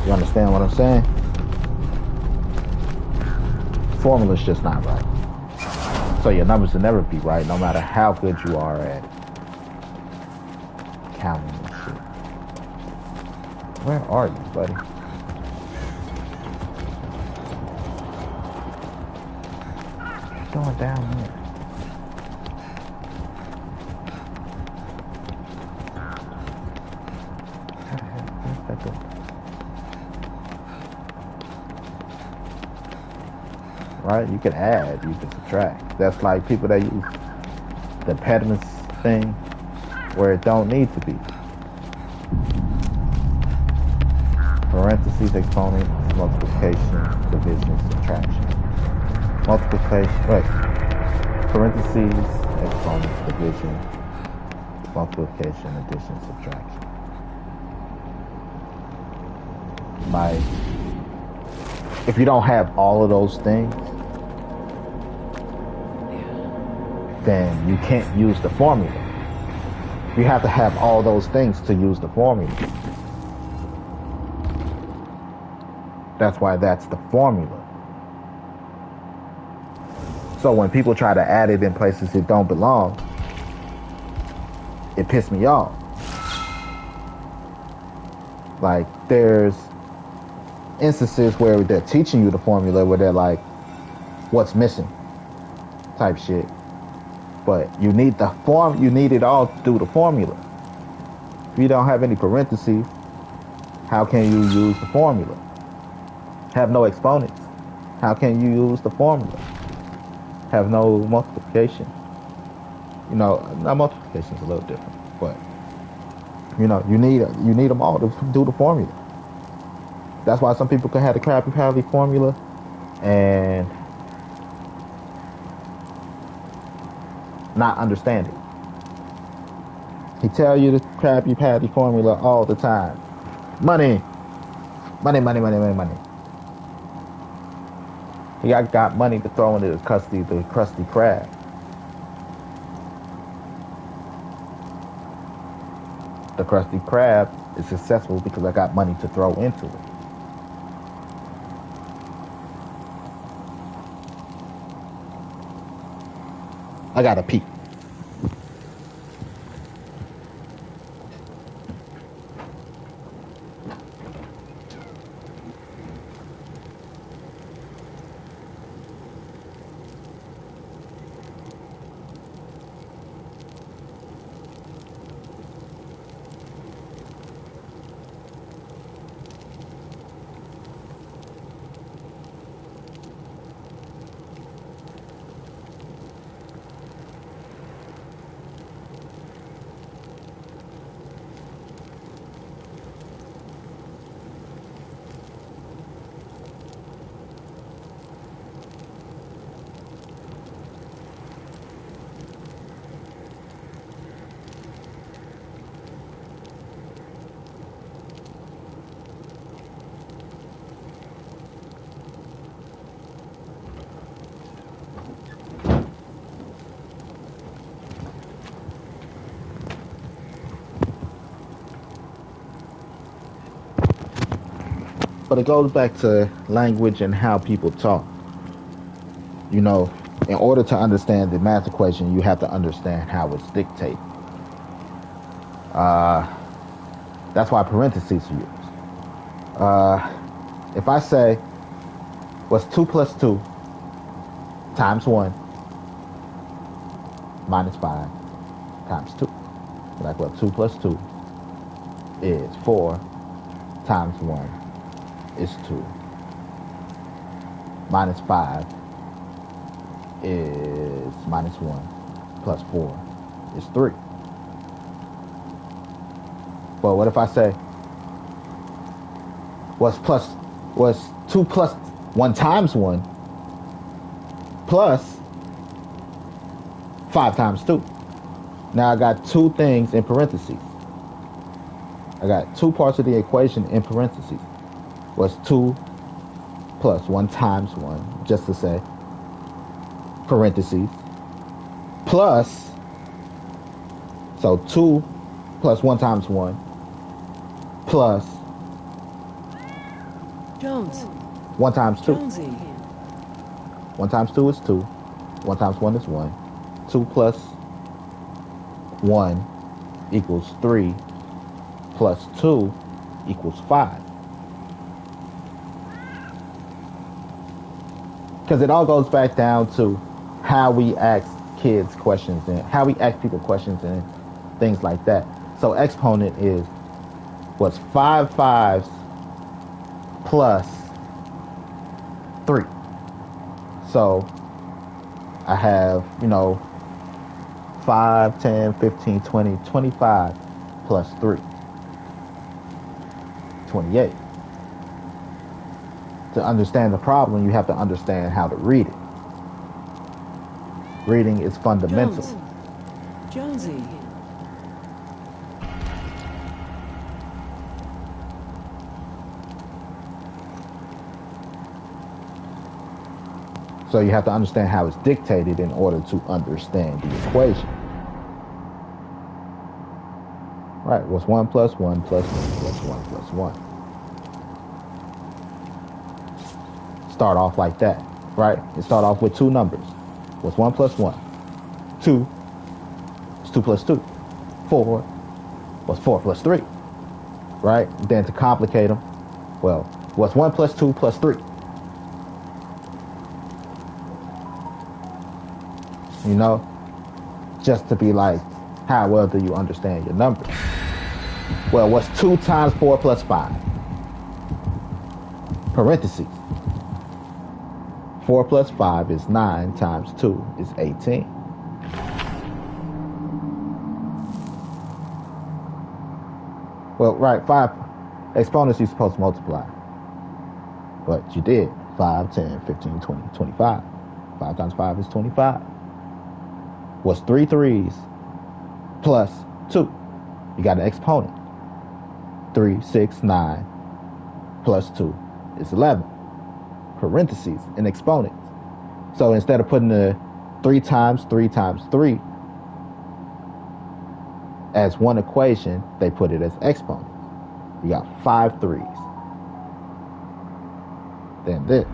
You understand what I'm saying? Formula's just not right. So your numbers will never be right, no matter how good you are at counting and shit. Where are you, buddy? What's going down there? How the hell? Where's that go? Right? You can add, you can subtract. That's like people that use the impediments thing where it don't need to be. Parentheses, exponents, multiplication, division, subtraction. Multiplication, wait. Parentheses, exponents, division, multiplication, addition, subtraction. Like, if you don't have all of those things, then you can't use the formula. You have to have all those things to use the formula. That's why that's the formula. So when people try to add it in places it don't belong, it pisses me off. Like, there's instances where they're teaching you the formula where they're like, what's missing type shit. But you need the you need it all to do the formula. If you don't have any parentheses, how can you use the formula? Have no exponents, how can you use the formula? Have no multiplication. You know, now multiplication is a little different, but you know, you need them all to do the formula. That's why some people can have the Krabby-Patty formula and not understand it. He tell you the Krabby-Patty formula all the time. Money. Money, money, money, money, money. He got money to throw into the Krusty Krab. The Krusty Krab is successful because I got money to throw into it. I gotta pee. But it goes back to language and how people talk. You know, in order to understand the math equation, you have to understand how it's dictated. That's why parentheses are used. If I say, what's 2 plus 2 times 1 minus 5 times 2? Like, well, 2 plus 2 is 4 times 1 is 2. Minus 5 is minus 1 plus 4 is 3. But what if I say what's 2 plus 1 times 1 plus 5 times 2? Now I got two things in parentheses. I got two parts of the equation in parentheses. What's 2 plus 1 times 1, just to say, parentheses, plus, so 2 plus 1 times 1, plus Jones. 1 times 2. Jonesy. 1 times 2 is 2. 1 times 1 is 1. 2 plus 1 equals 3, plus 2 equals 5. Because it all goes back down to how we ask kids questions and how we ask people questions and things like that. So exponent is what's 5 fives plus 3. So I have, 5, 10, 15, 20, 25 plus 3. 28. To understand the problem, you have to understand how to read it. Reading is fundamental. Jonesy. So you have to understand how it's dictated in order to understand the equation. Right, what's 1 plus 1 plus 1 plus 1 plus 1? Start off like that, right? You start off with two numbers. What's 1 plus 1? 2. It's 2 plus 2. 4. What's 4 plus 3? Right? Then to complicate them, well, what's 1 plus 2 plus 3? Just to be like, how well do you understand your numbers? Well, what's 2 times 4 plus 5? Parentheses. 4 plus 5 is 9 times 2 is 18. Well, right, 5 exponents you're supposed to multiply. But you did. 5, 10, 15, 20, 25. 5 times 5 is 25. What's 3 threes plus 2? You got an exponent. 3, 6, 9 plus 2 is 11. Parentheses and exponents. So instead of putting the 3 times 3 times 3 as one equation, they put it as exponents. You got 5 threes. Then this,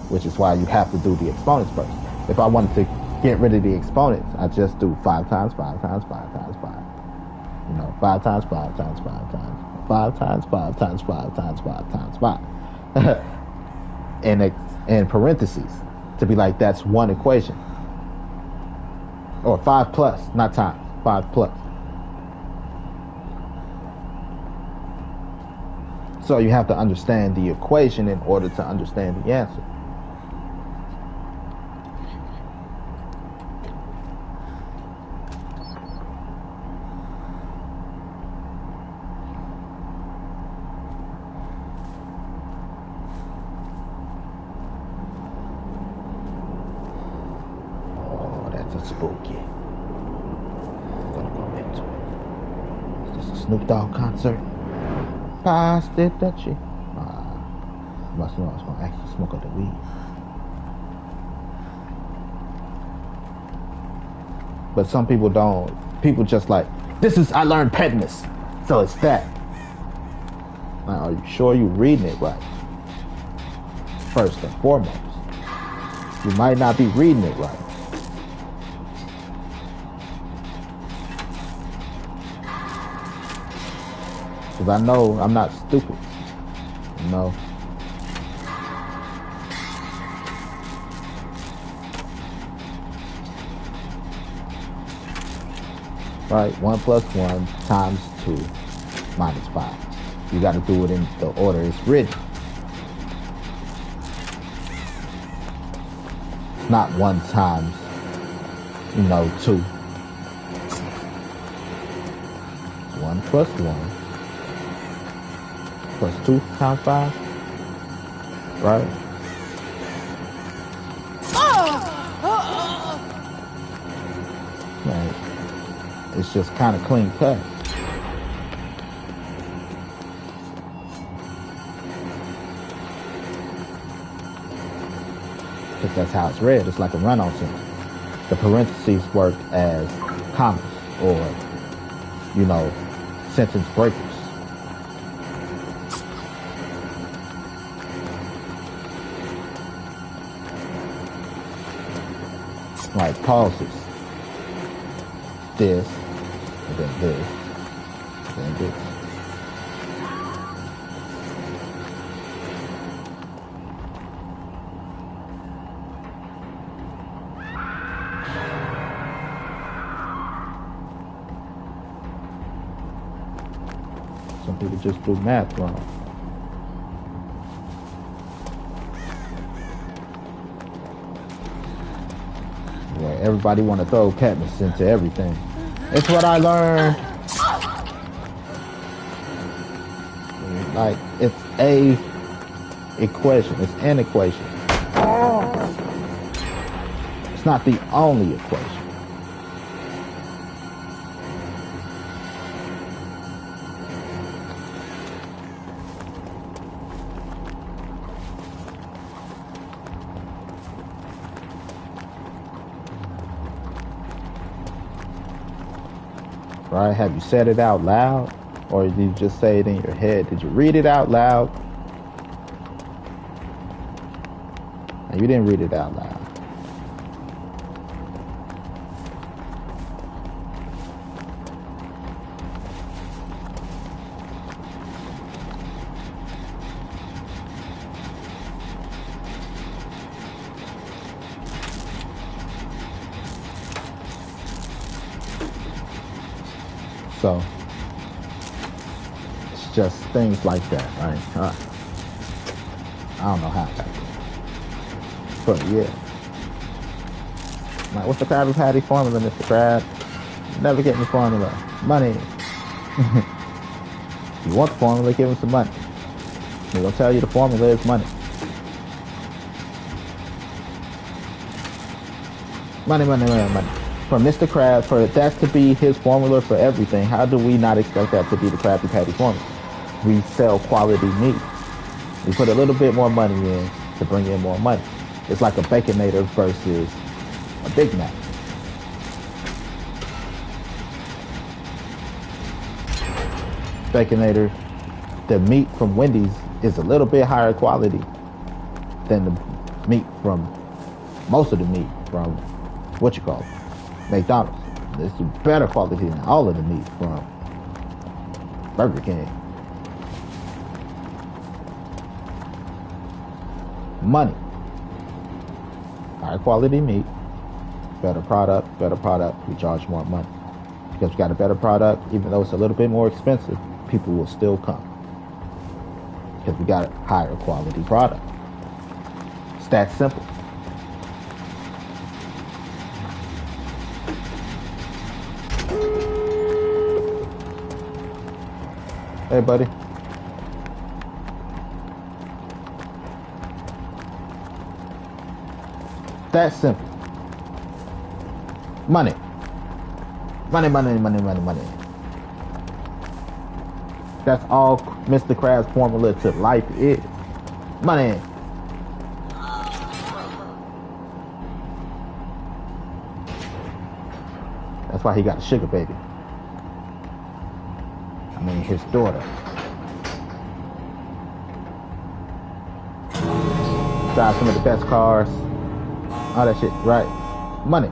which is why you have to do the exponents first. If I wanted to get rid of the exponents, I just do 5 times 5 times 5 times 5. 5 times 5 times 5 times 5 times 5 times 5 times 5 times 5. And parentheses to be like, that's one equation. Or 5 plus, not times, 5 plus. So you have to understand the equation in order to understand the answer. Spooky. I'm gonna go into it. Is this a Snoop Dogg concert? Pass the Dutchie. Must know I was gonna actually smoke up the weed. But some people don't. People just like, I learned petness, so it's that. Like, are you sure you're reading it right? First and foremost, you might not be reading it right. Because I know I'm not stupid, you know. Right, 1 plus 1 times 2 minus 5. You got to do it in the order it's written. It's not 1 times, 2. 1 plus 1 plus 2 times 5, right? Right. It's just kind of clean cut. Because that's how it's read. It's like a run-on sentence. The parentheses work as commas or, sentence breakers. Like pauses. This, and then this, and then this. Some people just do math wrong. Where everybody want to throw Katniss into everything. It's what I learned. Like, it's a equation. It's an equation. It's not the only equation. Right? Have you said it out loud? Or did you just say it in your head? Did you read it out loud? And you didn't read it out loud. So, it's just things like that, right? I don't know how I got there. But yeah. Like, what's the Krabby Patty formula, Mr. Krab? Never get me formula. Money. If you want the formula, give him some money. They're gonna tell you the formula is money. Money, money, money, money. For Mr. Krabs, for that to be his formula for everything, how do we not expect that to be the Krabby Patty formula? We sell quality meat. We put a little bit more money in to bring in more money. It's like a Baconator versus a Big Mac. Baconator, the meat from Wendy's is a little bit higher quality than the meat from, most of the meat from, McDonald's. It's better quality than all of the meat from Burger King. Money. Higher quality meat, better product, we charge more money. Because we got a better product, even though it's a little bit more expensive, people will still come. Because we got a higher quality product. It's that simple. Hey, buddy. That simple. Money. Money, money, money, money, money. That's all Mr. Krabs' formula to life is. Money. That's why he got a sugar baby. I mean, his daughter. drive some of the best cars, all that shit, right? Money.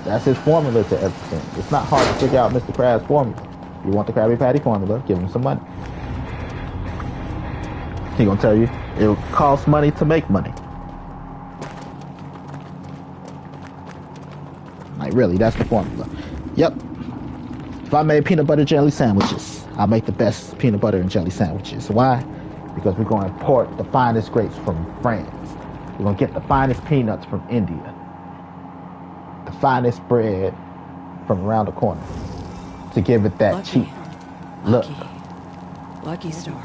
That's his formula to everything. It's not hard to figure out Mr. Krabs' formula. You want the Krabby Patty formula, give him some money. He gonna tell you it costs money to make money. Like really, that's the formula. Yep. If I made peanut butter jelly sandwiches, I'll make the best peanut butter and jelly sandwiches. Why? Because we're gonna import the finest grapes from France. We're gonna get the finest peanuts from India. The finest bread from around the corner. To give it that cheap look. Lucky Star.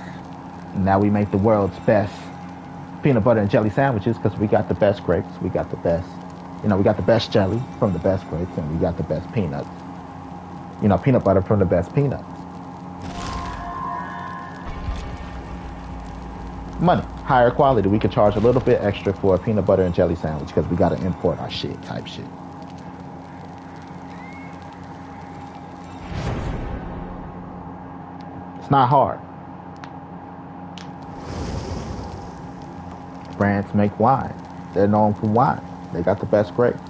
Now we make the world's best peanut butter and jelly sandwiches because we got the best grapes. We got the best, we got the best jelly from the best grapes, and we got the best peanuts. Peanut butter from the best peanuts. Money, higher quality. We could charge a little bit extra for a peanut butter and jelly sandwich because we got to import our shit, type shit. It's not hard. France make wine. They're known for wine. They got the best grapes.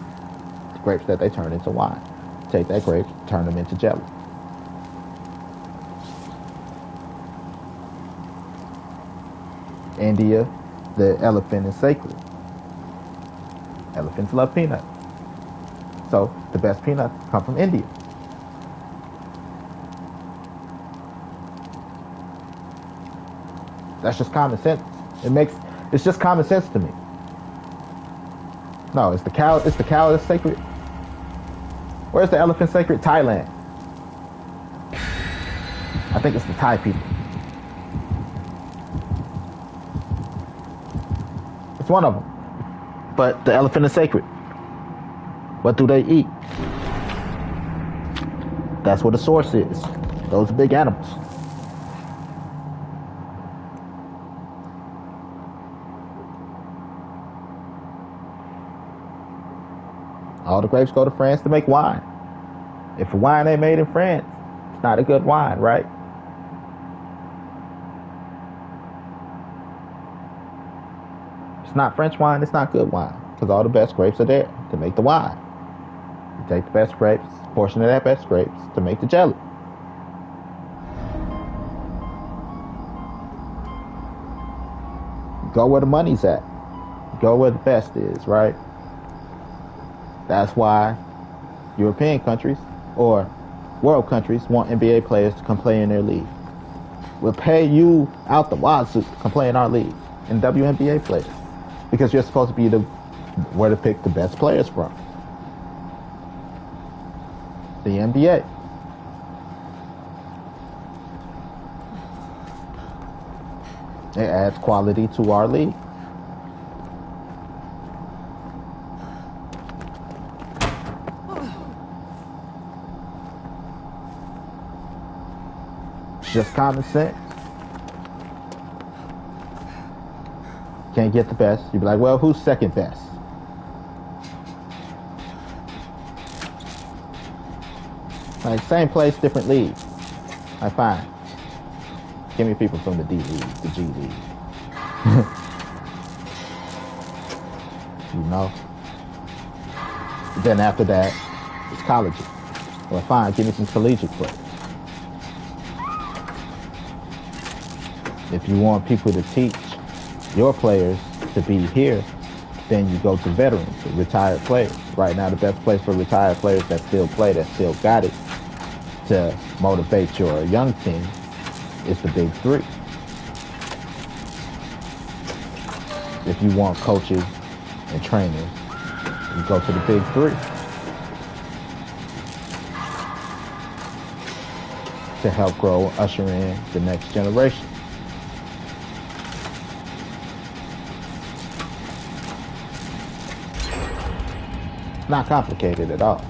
The grapes that they turn into wine. Take that grape, turn them into jelly. India, the elephant is sacred. Elephants love peanuts. So the best peanuts come from India. That's just common sense. It's just common sense to me. No, it's the cow that's sacred. Where's the elephant sacred? Thailand. I think it's the Thai people. It's one of them. But the elephant is sacred. What do they eat? That's what the source is. Those big animals. All the grapes go to France to make wine. If a wine ain't made in France, it's not a good wine, right? If it's not French wine, it's not good wine. Because all the best grapes are there to make the wine. You take the best grapes, portion of that best grapes to make the jelly. Go where the money's at. Go where the best is, right? That's why European countries or world countries want NBA players to come play in their league. We'll pay you out the wazoo to come play in our league, and WNBA players, because you're supposed to be where to pick the best players from. The NBA. It adds quality to our league. Just common sense. Can't get the best. You'd be like, well, who's second best? Like, same place, different league. Like, fine. Give me people from the D League, the G League. Then after that, it's colleges. Well, fine, give me some collegiate players. If you want people to teach your players to be here, then you go to veterans, retired players. Right now, the best place for retired players that still play, that still got it, to motivate your young team is the big three. If you want coaches and trainers, you go to the big three. To help grow, usher in the next generation. Not complicated at all.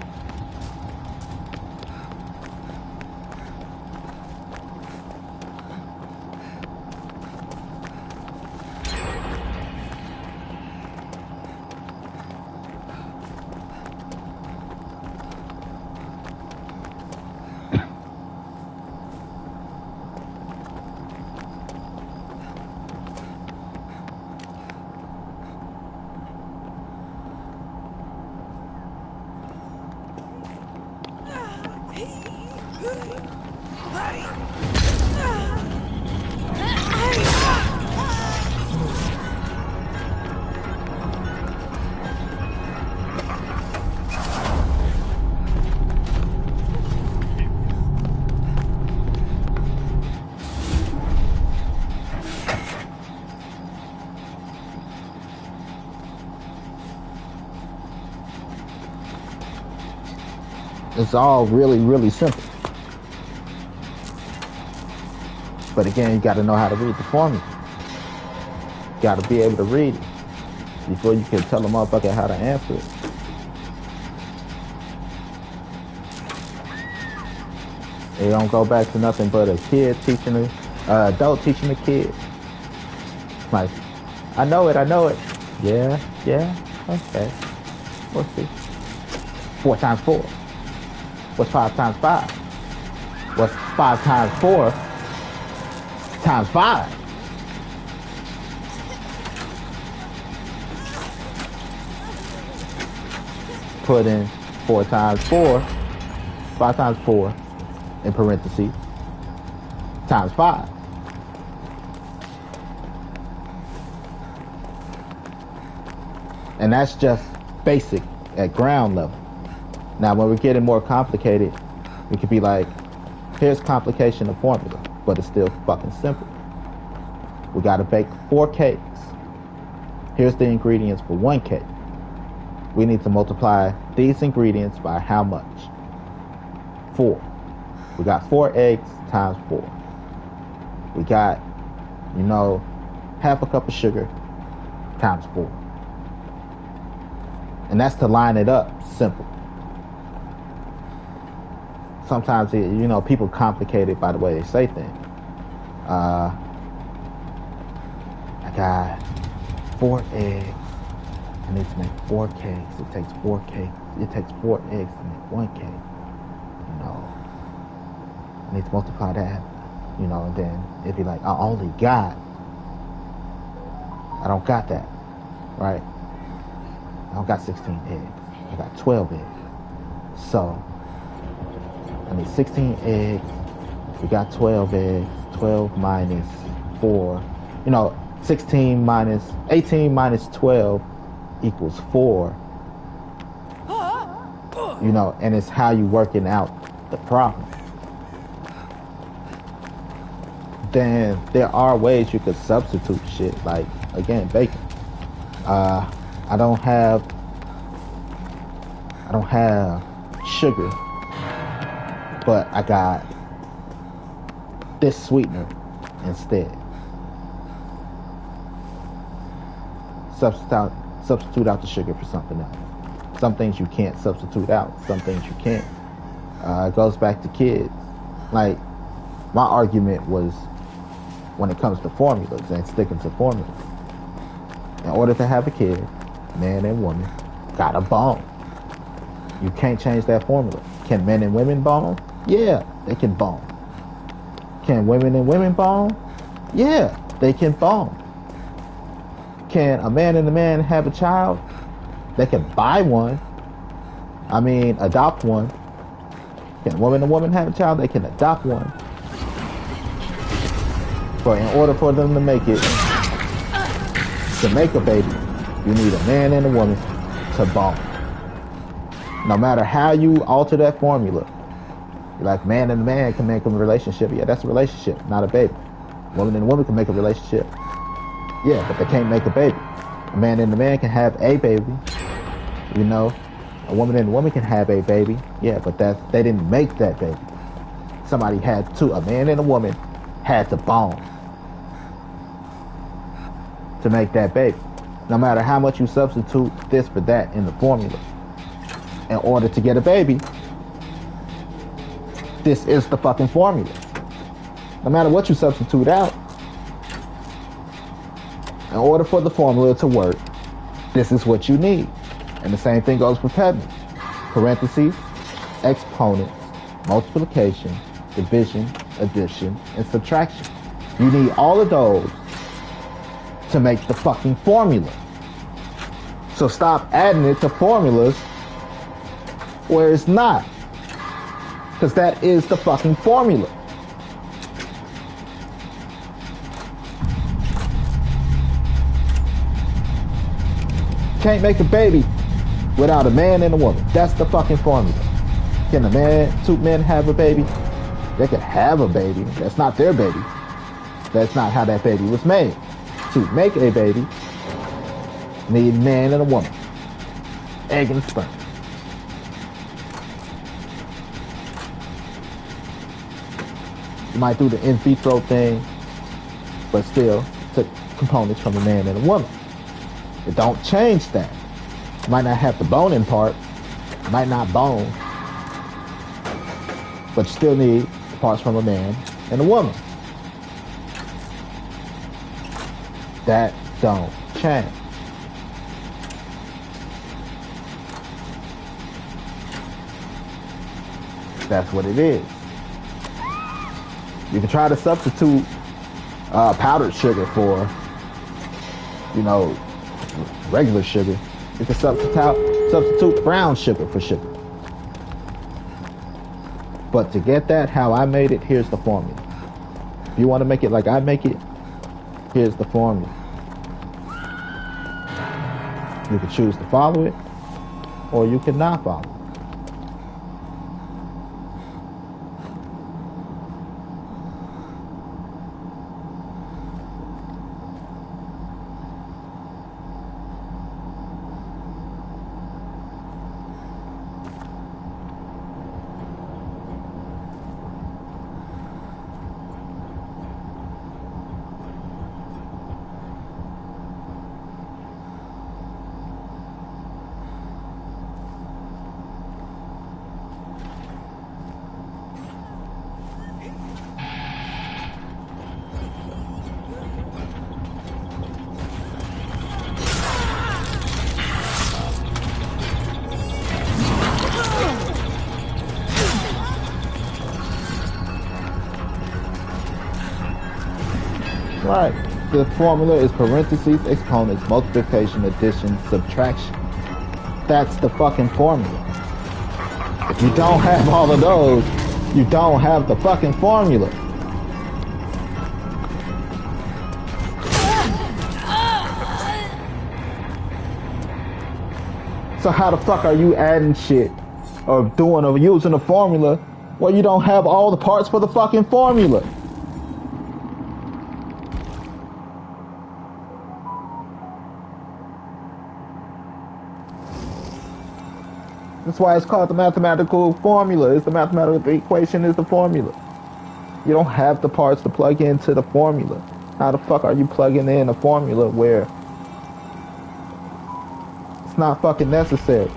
It's all really, really simple. But again, you got to know how to read the formula. You got to be able to read it before you can tell a motherfucker how to answer it. It don't go back to nothing but a kid teaching a adult teaching a kid. Like, I know it. Yeah, okay. We'll see. 4 times 4. What's 5 times 5? What's 5 times 4 times 5? Put in 4 times 4, 5 times 4 in parentheses, times 5. And that's just basic at ground level. Now, when we're getting more complicated, we could be like, here's complication of formula, but it's still fucking simple. We gotta bake 4 cakes. Here's the ingredients for 1 cake. We need to multiply these ingredients by how much? 4. We got 4 eggs times 4. We got, half a cup of sugar times 4. And that's to line it up simple. Sometimes, people complicate it by the way they say things. I got 4 eggs. I need to make 4 cakes. It takes 4 cakes. It takes 4 eggs to make 1 cake. I need to multiply that. And then it'd be like, I don't got that. Right? I don't got 16 eggs. I got 12 eggs. So, I need 16 eggs. We got 12 eggs. 12 minus 4. 18 minus 12 equals 4. And it's how you working out the problem. Then there are ways you could substitute shit, like, again, bacon. I don't have sugar, but I got this sweetener instead. Substitute out the sugar for something else. Some things you can't substitute out. Some things you can. It goes back to kids. Like, my argument was, when it comes to formulas and sticking to formulas, in order to have a kid, man and woman gotta bone. You can't change that formula. Can men and women bone? Yeah, they can bone. Can women and women bone? Yeah, they can bone. Can a man and a man have a child? They can buy one. Adopt one. Can a woman and a woman have a child? They can adopt one. But in order for them to make a baby, you need a man and a woman to bone. No matter how you alter that formula, like man and a man can make a relationship. Yeah, that's a relationship, not a baby. Woman and a woman can make a relationship. Yeah, but they can't make a baby. A man and a man can have a baby. A woman and a woman can have a baby. Yeah, but they didn't make that baby. Somebody had to. A man and a woman had to bone to make that baby. No matter how much you substitute this for that in the formula, in order to get a baby, this is the fucking formula. No matter what you substitute out, in order for the formula to work, this is what you need. And the same thing goes for Pevman. Parentheses, exponents, multiplication, division, addition, and subtraction. You need all of those to make the fucking formula. So stop adding it to formulas where it's not. Because that is the fucking formula. Can't make a baby without a man and a woman. That's the fucking formula. Can a man, two men have a baby? They can have a baby. That's not their baby. That's not how that baby was made. To make a baby, need a man and a woman. Egg and sperm. You might do the in vitro thing, but still took components from a man and a woman. It don't change that. You might not have the boning part, might not bone, but you still need parts from a man and a woman. That don't change. That's what it is. You can try to substitute powdered sugar for, you know, regular sugar. You can substitute brown sugar for sugar. But to get that how I made it, here's the formula. If you want to make it like I make it, here's the formula. You can choose to follow it, or you can not follow it. Right. The formula is parentheses, exponents, multiplication, addition, subtraction. That's the fucking formula. If you don't have all of those, you don't have the fucking formula. So how the fuck are you adding shit or doing or using a formula where you don't have all the parts for the fucking formula? That's why it's called the mathematical formula. It's the mathematical equation is the formula. You don't have the parts to plug into the formula. How the fuck are you plugging in a formula where it's not fucking necessary?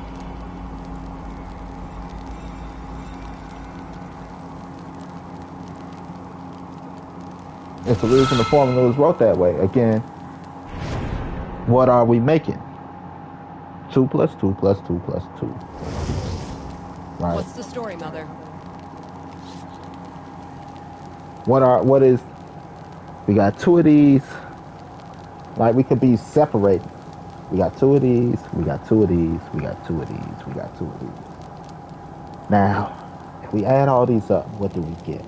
It's the reason the formula was wrote that way. Again, what are we making? 2 plus 2 plus 2 plus 2. Right. What's the story, Mother? We got 2 of these. Like, we could be separated. We got 2 of these, we got 2 of these, we got 2 of these, we got 2 of these. Now, if we add all these up, what do we get?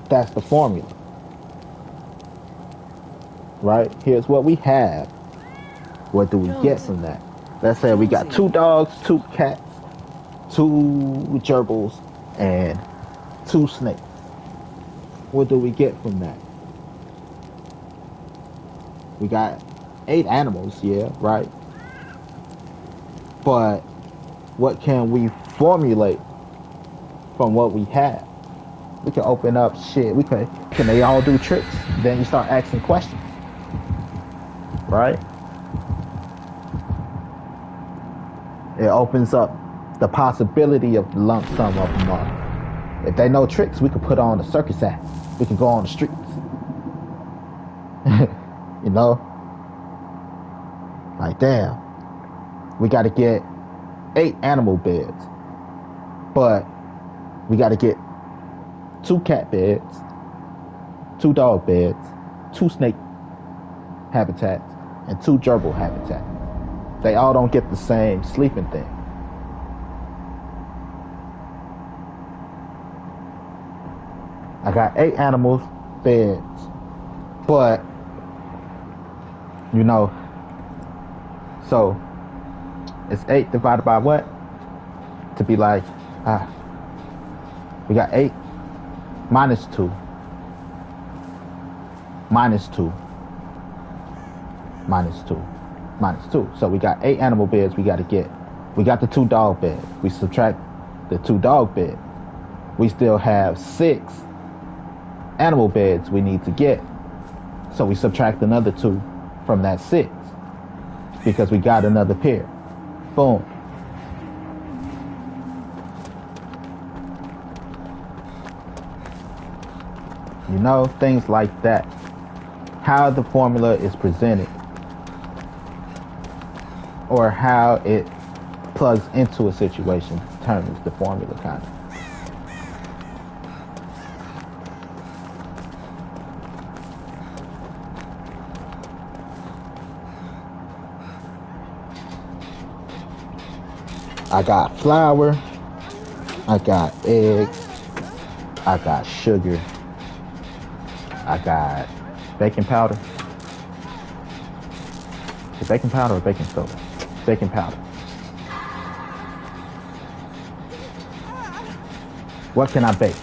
That's the formula. Right? Here's what we have. What do we get from that? Let's say we got 2 dogs, 2 cats, 2 gerbils, and 2 snakes. What do we get from that? We got 8 animals, yeah, right? But what can we formulate from what we have? We can open up shit. Can they all do tricks? Then you start asking questions. Right? It opens up the possibility of the lump sum of them all. If they know tricks, we could put on a circus act. We can go on the streets. You know? Like, damn. We got to get 8 animal beds. But we got to get 2 cat beds, 2 dog beds, 2 snake habitats, and 2 gerbil habitats. They all don't get the same sleeping thing. I got 8 animals, beds. But, you know, so it's 8 divided by what? To be like, we got 8 minus 2. Minus 2. Minus 2. Minus 2. So we got 8 animal beds we got to get. We got the 2 dog beds. We subtract the 2 dog beds. We still have 6 animal beds we need to get. So we subtract another 2 from that 6 because we got another pair. Boom. You know, things like that. How the formula is presented or how it plugs into a situation determines the formula, kind of. I got flour, I got eggs, I got sugar, I got baking powder. Is it baking powder or baking soda? Baking powder. What can I bake?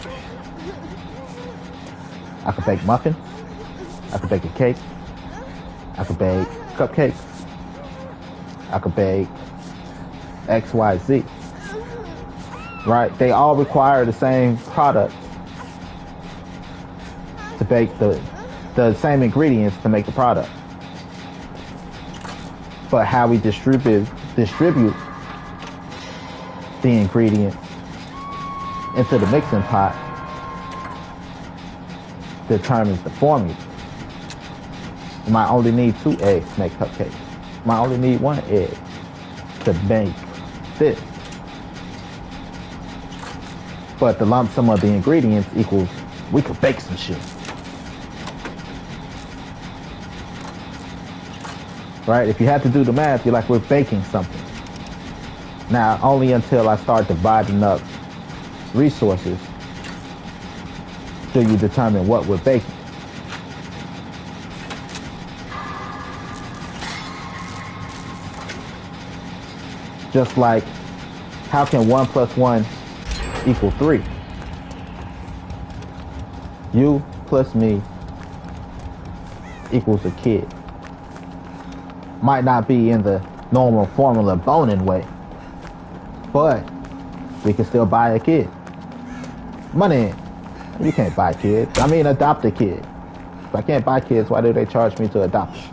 I could bake muffins. I could bake a cake. I could bake cupcakes. I could bake XYZ. Right? They all require the same product to bake the same ingredients to make the product. But how we distribute the ingredients into the mixing pot determines the formula. You might only need 2 eggs to make cupcakes. You might only need 1 egg to make this. But the lump sum of the ingredients equals, we could bake some shit. Right? If you have to do the math, you're like, we're baking something. Now, only until I start dividing up resources do you determine what we're baking. Just like, how can 1 plus 1 equal 3? You plus me equals a kid. Might not be in the normal formula boning way, but we can still buy a kid. Money, you can't buy kids. I mean, adopt a kid. If I can't buy kids, why do they charge me to adopt them?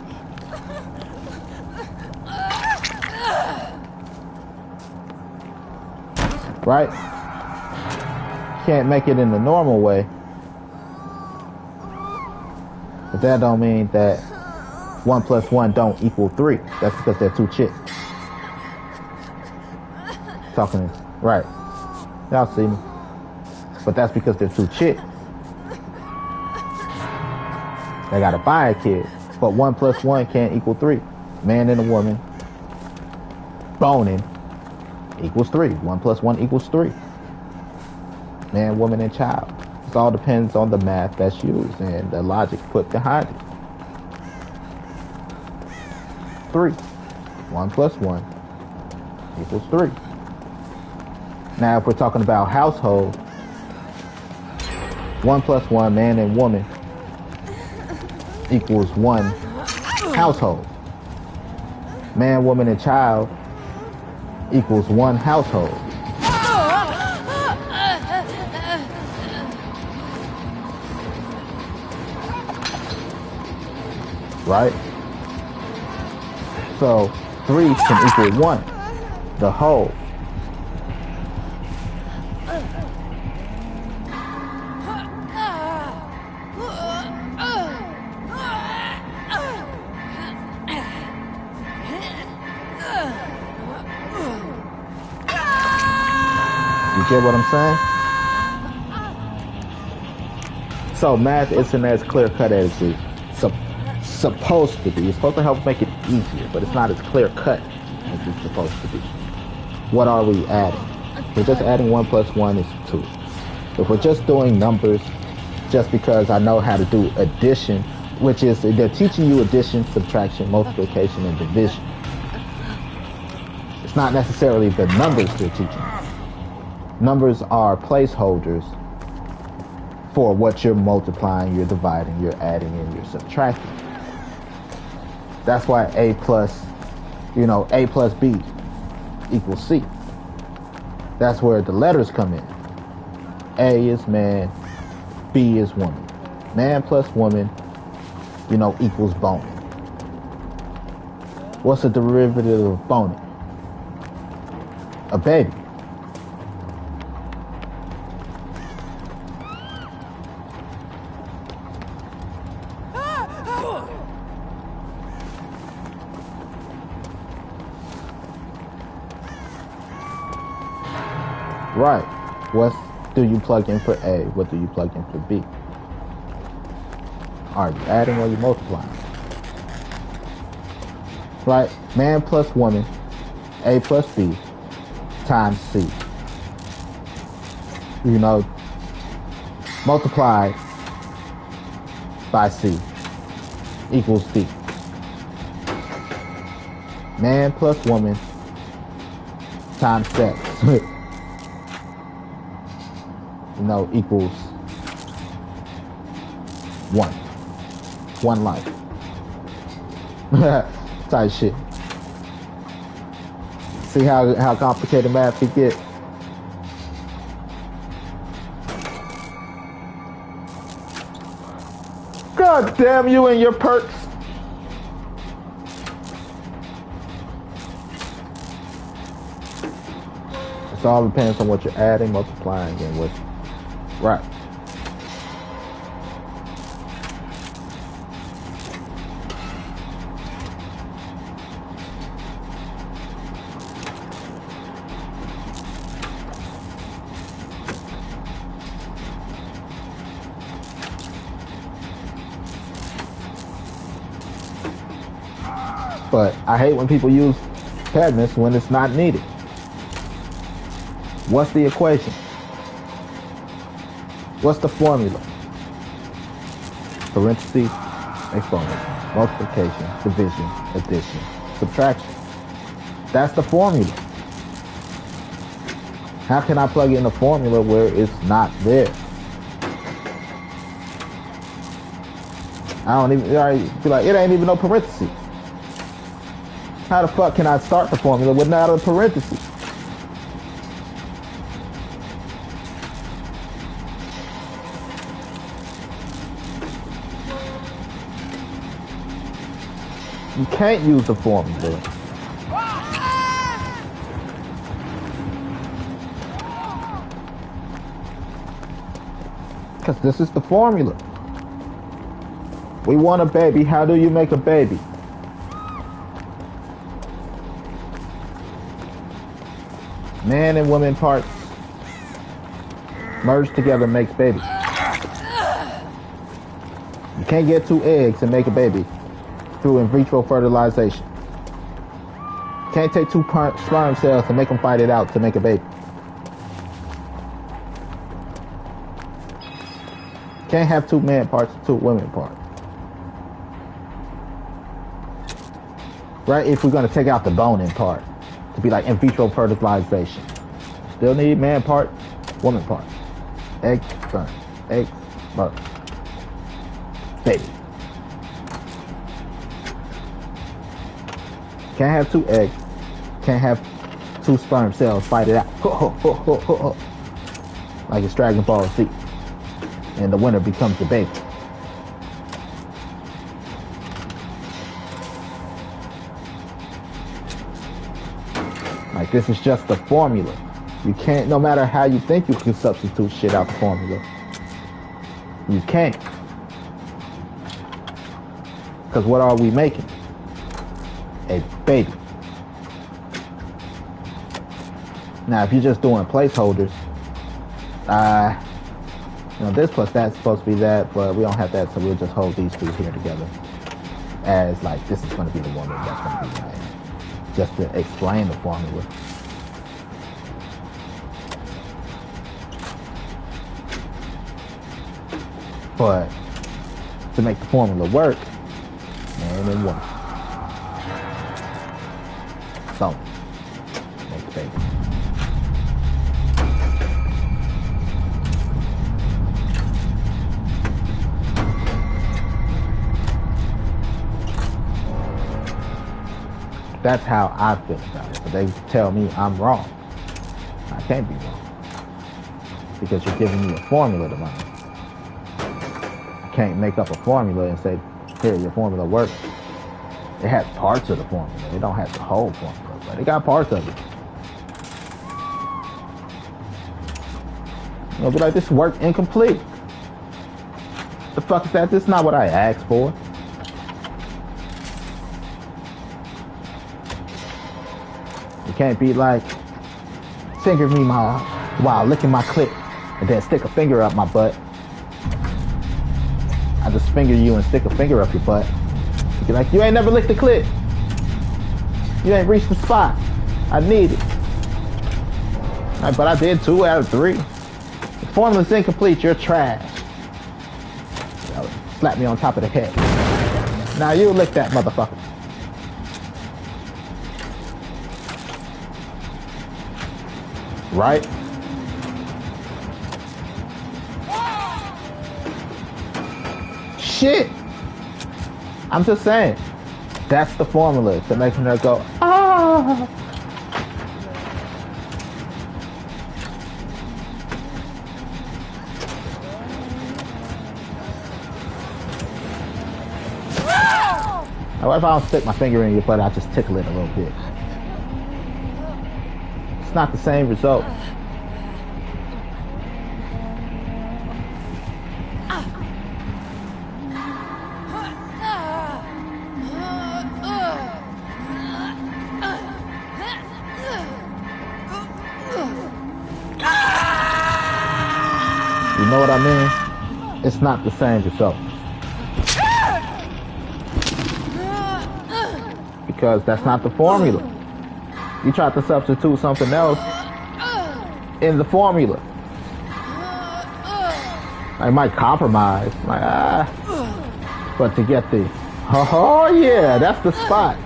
Right? Can't make it in the normal way. But that don't mean that 1 plus 1 don't equal 3. That's because they're 2 chicks. Talking, right. Y'all see me. But that's because they're 2 chicks. They gotta buy a kid. But 1 plus 1 can't equal 3. Man and a woman boning equals 3. 1 plus 1 equals 3. Man, woman, and child. It all depends on the math that's used and the logic put behind it. 3. 1 plus 1 equals 3. Now, if we're talking about household, 1 plus 1, man and woman, equals 1 household. Man, woman, and child equals 1 household. Right? So 3 can equal 1, the whole. You get what I'm saying? So math isn't as clear cut as it's supposed to be. It's supposed to help make it easier, but it's not as clear cut as it's supposed to be. What are we adding? We're just adding 1 plus 1 is 2. If we're just doing numbers, just because I know how to do addition, which is they're teaching you addition, subtraction, multiplication, and division. It's not necessarily the numbers they're teaching you. Numbers are placeholders for what you're multiplying, you're dividing, you're adding, and you're subtracting. That's why A plus B equals C. That's where the letters come in. A is man, B is woman. Man plus woman, equals boning. What's the derivative of boning? A baby. Right. What do you plug in for A? What do you plug in for B? Are you adding or are you multiplying? Right? Man plus woman, A plus B, times C. Multiplied by C equals D. Man plus woman times sex. Equals one life. Type shit. See how complicated math can get? God damn you and your perks. It all depends on what you're adding, multiplying, and what. Right. But I hate when people use pediments when it's not needed. What's the equation? What's the formula? Parentheses, exponent, multiplication, division, addition, subtraction. That's the formula. How can I plug in a formula where it's not there? I be like, it ain't even no parentheses. How the fuck can I start the formula without a parentheses? You can't use the formula. Because this is the formula. We want a baby. How do you make a baby? Man and woman parts merge together makes baby. You can't get 2 eggs and make a baby through in vitro fertilization. Can't take 2 sperm cells and make them fight it out to make a baby. Can't have 2 man parts and 2 women parts. Right? If we're going to take out the boning part to be like in vitro fertilization. Still need man part, woman part. Egg, sperm, egg, sperm. Baby. Can't have 2 eggs. Can't have 2 sperm cells fight it out. Like it's Dragon Ball Z. And the winner becomes the baby. Like this is just the formula. You can't, no matter how you think you can substitute shit out the formula. You can't. Because what are we making? A baby. Now, if you're just doing placeholders, this plus that's supposed to be that, but we don't have that, so we'll just hold these 2 here together as like this is going to be the woman, that's going to be the man. Just to explain the formula. But to make the formula work, man, it works. So, next page. That's how I feel about it. But they tell me I'm wrong. I can't be wrong. Because you're giving me a formula to run. I can't make up a formula and say, here, your formula works. It has parts of the formula. It don't have the whole formula, but it got parts of it. You'll be like, this work incomplete. The fuck is that? This is not what I asked for. You can't be like, finger me while licking my clit and then stick a finger up my butt. I just finger you and stick a finger up your butt. You're like, you ain't never licked the clit. You ain't reached the spot. I need it. Right, but I did 2 out of 3. The formula's incomplete. You're trash. Slap me on top of the head. Now you lick that motherfucker. Right? Shit! I'm just saying, that's the formula to making her go, ah! Now, what if I don't stick my finger in your butt, I just tickle it a little bit? It's not the same result. You know what I mean? It's not the same result. Because that's not the formula. You tried to substitute something else in the formula. I might compromise, like, but to get the, oh yeah, that's the spot.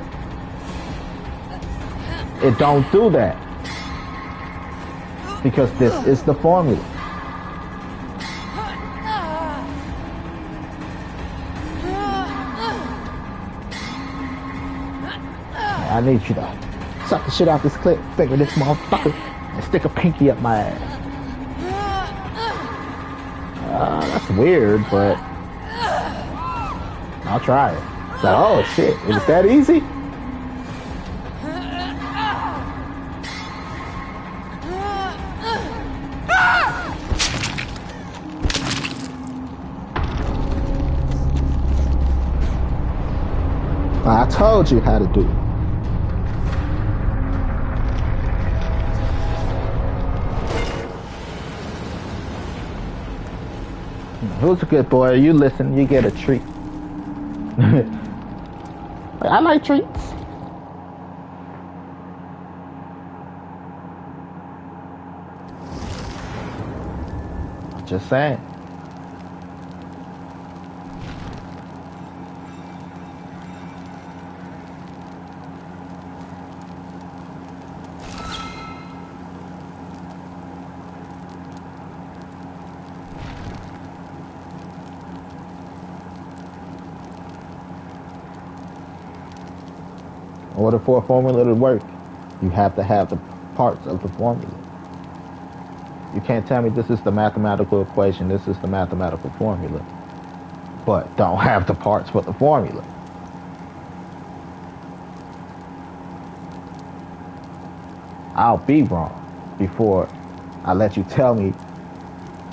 It don't do that. Because this is the formula. I need you to suck the shit out this clip, finger this motherfucker, and stick a pinky up my ass. That's weird, but I'll try it. It's like, oh shit, is it that easy? I told you how to do it. Who's a good boy? You listen, you get a treat. I like treats. Just saying. In order for a formula to work, you have to have the parts of the formula. You can't tell me this is the mathematical equation, this is the mathematical formula, but don't have the parts for the formula. I'll be wrong before I let you tell me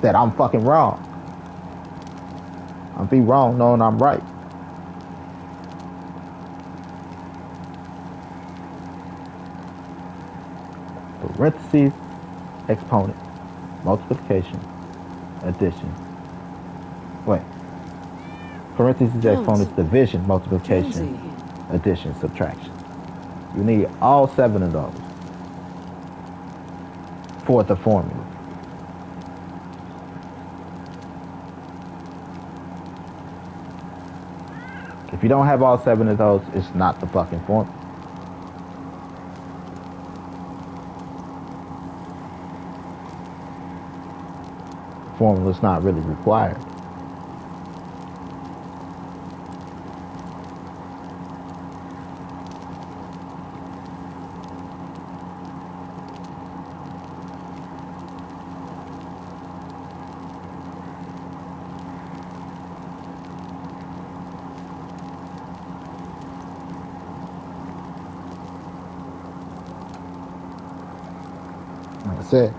that I'm fucking wrong. I'll be wrong knowing I'm right. Parentheses, exponent, multiplication, addition. Wait. Parentheses, exponents, division, multiplication, addition, subtraction. You need all 7 of those for the formula. If you don't have all 7 of those, it's not the fucking formula. Formula's not really required. Like I said,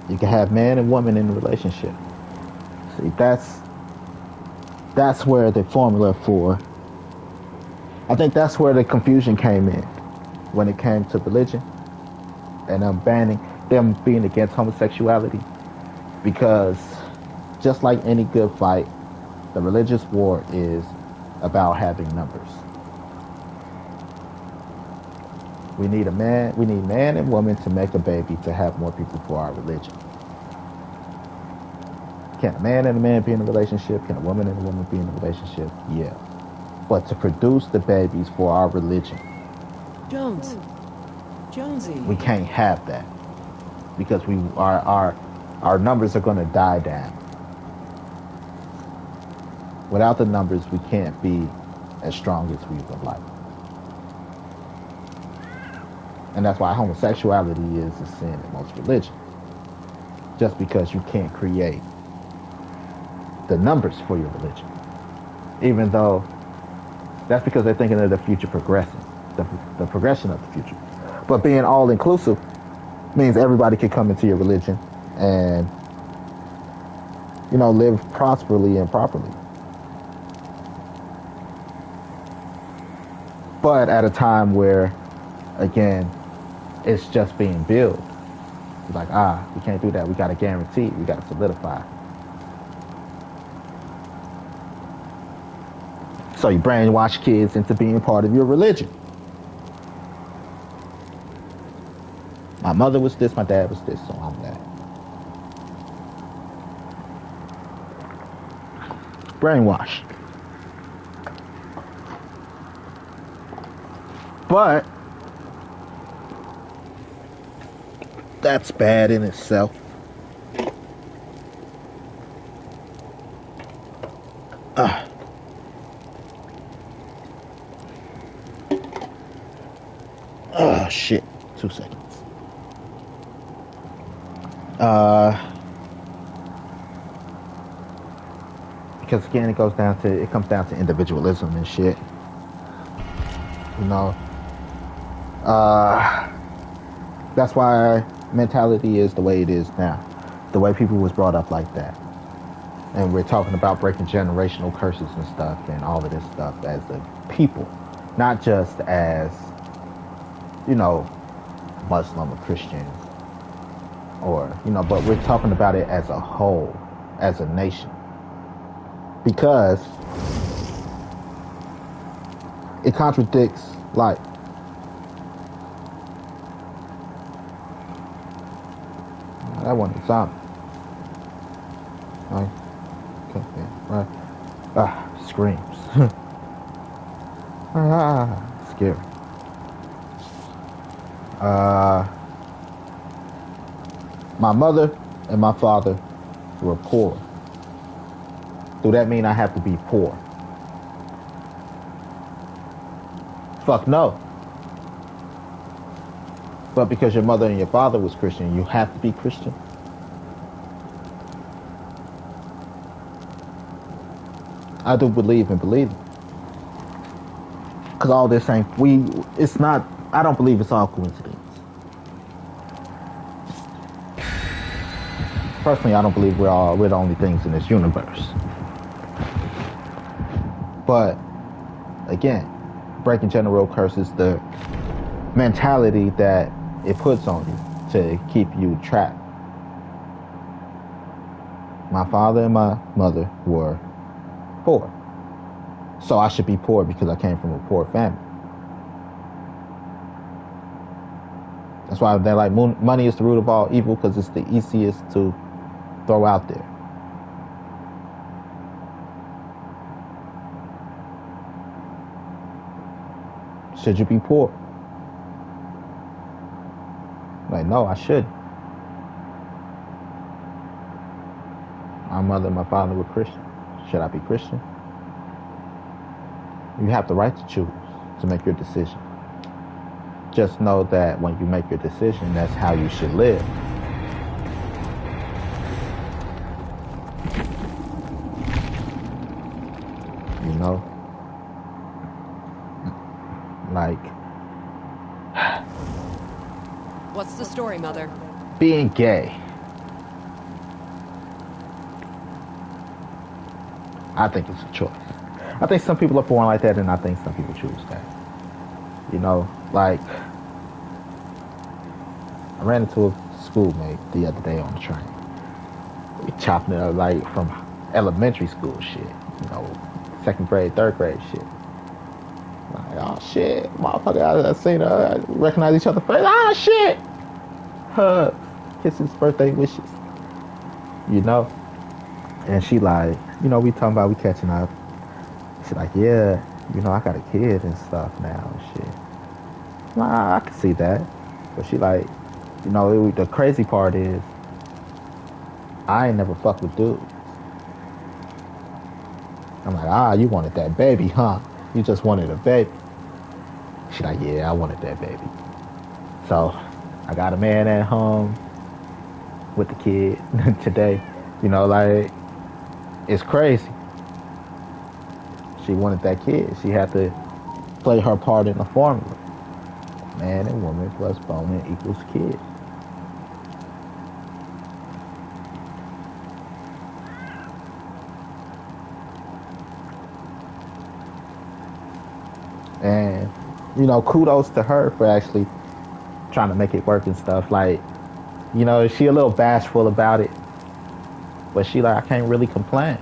you can have man and woman in a relationship. See, that's where the formula for, I think that's where the confusion came in when it came to religion and them being against homosexuality. Because just like any good fight, the religious war is about having numbers. We need man and woman to make a baby to have more people for our religion. Can a man and a man be in a relationship? Can a woman and a woman be in a relationship? Yeah. But to produce the babies for our religion, Jonesy. we can't have that. Because our numbers are gonna die down. Without the numbers, we can't be as strong as we would like. And that's why homosexuality is a sin in most religions. Just because you can't create the numbers for your religion. Even though that's because they're thinking of the future progressing, the progression of the future. But being all inclusive means everybody can come into your religion and, live prosperly and properly. But at a time where, again, it's just being built. It's like, we can't do that. We got to guarantee. We got to solidify. So you brainwash kids into being part of your religion. My mother was this, my dad was this, so I'm that. Brainwash. But that's bad in itself. Oh shit. 2 seconds. Because again, it comes down to individualism and shit. That's why mentality is the way it is now. The way people was brought up like that. And we're talking about breaking generational curses and stuff and all of this stuff as the people. Not just as, Muslim or Christian or, but we're talking about it as a whole, as a nation. Because it contradicts, like, that one is zombie. Right? Okay, right. Screams. Scary. My mother and my father were poor. Do that mean I have to be poor? Fuck no. But because your mother and your father was Christian, you have to be Christian? I do believe in believing. Because all this ain't, I don't believe it's all coincidence. Personally, I don't believe we're the only things in this universe. But, again, breaking general curses, the mentality that it puts on you to keep you trapped. My father and my mother were poor. So I should be poor because I came from a poor family. That's why they're like, money is the root of all evil, because it's the easiest to throw out there. Should you be poor? Like, no, I should. My mother and my father were Christian. Should I be Christian? You have the right to choose, to make your decision. Just know that when you make your decision, that's how you should live. You know? Like, What's the story, Mother? being gay. I think it's a choice. I think some people are born like that, and I think some people choose that. You know, like, I ran into a schoolmate the other day on the train. We chopping it up like from elementary school shit. You know, second grade, third grade shit. Like, oh shit, motherfucker, I seen her, I recognize each other face. Ah shit! Hugs, kisses, birthday wishes. You know? And she like, you know, we talking about we catching up. She like, yeah, you know, I got a kid and stuff now and shit. Nah, I can see that. But she like, you know, the crazy part is, I ain't never fucked with dudes. I'm like, you wanted that baby, huh? You just wanted a baby. She like, yeah, I wanted that baby. So, I got a man at home with the kid today. You know, like, it's crazy. She wanted that kid. She had to play her part in the formula. Man and woman plus bone equals kid. And, you know, kudos to her for actually trying to make it work and stuff. Like, you know, she a little bashful about it. But she like, I can't really complain.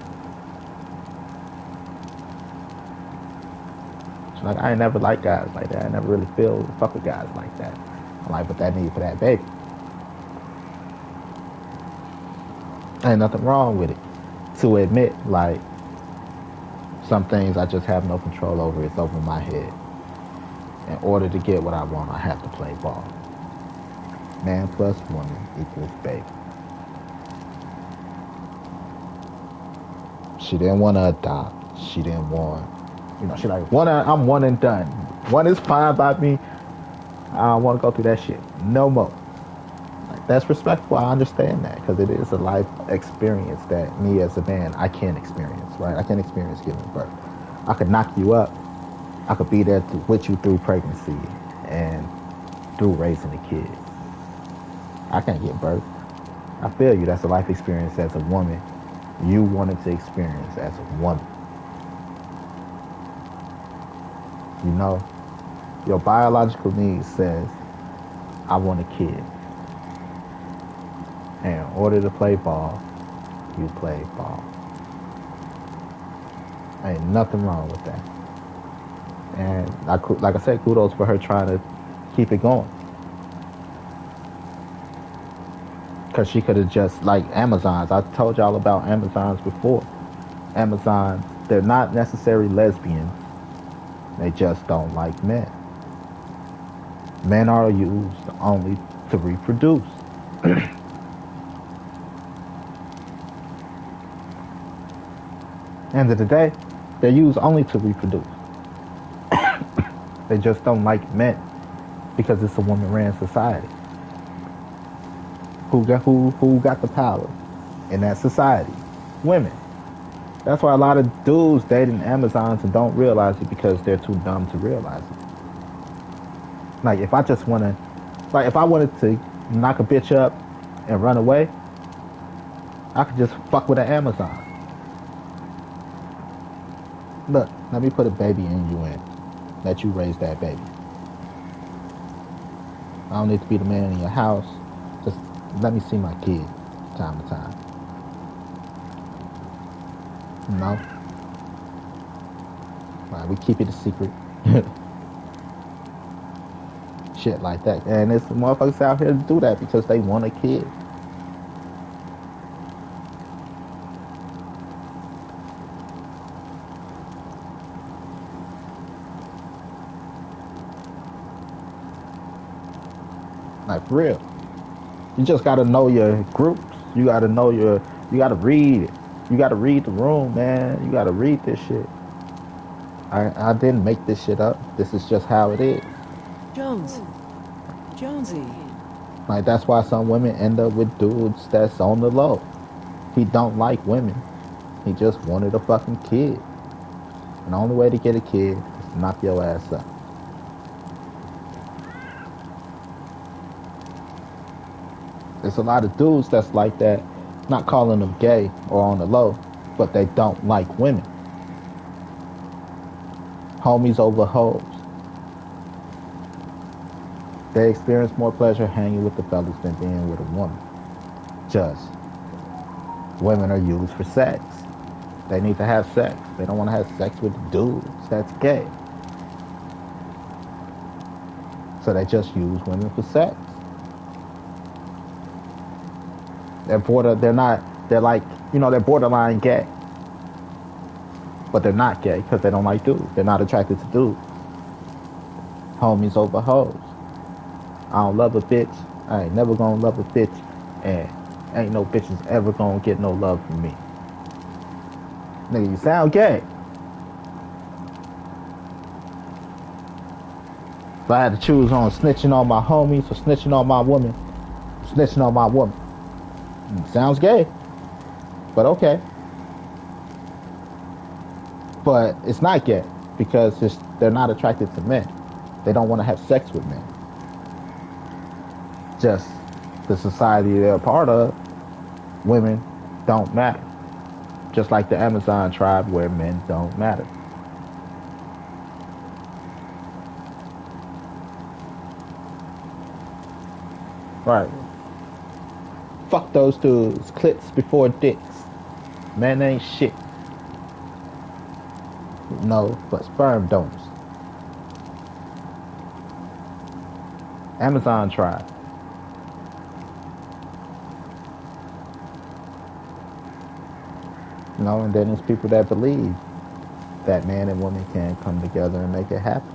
She's like, I ain't never liked guys like that. I never really feel fuck with guys like that. I'm like, but that need for that baby. Ain't nothing wrong with it. To admit, like, some things I just have no control over. It's over my head. In order to get what I want, I have to play ball. Man plus woman equals baby. She didn't want to adopt. She didn't want, you know, she like, I'm one and done. One is fine by me. I don't want to go through that shit no more. Like, that's respectful. I understand that because it is a life experience that me as a man, I can't experience, right? I can't experience giving birth. I could knock you up. I could be there with you through pregnancy and through raising the kids. I can't give birth. I feel you. That's a life experience as a woman you wanted to experience as a woman. You know, your biological need says, I want a kid. And in order to play ball, you play ball. Ain't nothing wrong with that. And like I said, kudos for her trying to keep it going. Because she could have just, like Amazons. I told y'all about Amazons before. Amazons, they're not necessarily lesbians. They just don't like men. Men are used only to reproduce. End of the day, they're used only to reproduce. They just don't like men because it's a woman-ran society. Who got the power in that society? Women. That's why a lot of dudes dating Amazons and don't realize it because they're too dumb to realize it. Like, if I wanted to knock a bitch up and run away, I could just fuck with an Amazon. Look, let me put a baby in you and let you raise that baby. I don't need to be the man in your house. Just let me see my kid time to time. No. Right, we keep it a secret. Shit like that. And it's motherfuckers out here to do that because they want a kid. Real. You just gotta know your groups. You gotta know your. You gotta read it. You gotta read the room, man. You gotta read this shit. I didn't make this shit up. This is just how it is. Jones. Jonesy. Like that's why some women end up with dudes that's on the low. He don't like women. He just wanted a fucking kid. And the only way to get a kid is to knock your ass up. There's a lot of dudes that's like that, not calling them gay or on the low, but they don't like women. Homies over hoes. They experience more pleasure hanging with the fellas than being with a woman. Just women are used for sex. They need to have sex. They don't want to have sex with dudes. That's gay. So they just use women for sex. They're like, they're borderline gay. But they're not gay because they don't like dudes. They're not attracted to dudes. Homies over hoes. I don't love a bitch. I ain't never gonna love a bitch. And ain't no bitches ever gonna get no love from me. Nigga, you sound gay. If I had to choose on snitching on my homies or snitching on my woman, snitching on my woman. Sounds gay. But okay. But it's not gay because they're not attracted to men. They don't want to have sex with men. Just the society they're a part of, women don't matter. Just like the Amazon tribe where men don't matter. Right. Fuck those dudes. Clits before dicks. Men ain't shit. No, but sperm donors. Amazon tribe. And then there's people that believe that man and woman can come together and make it happen.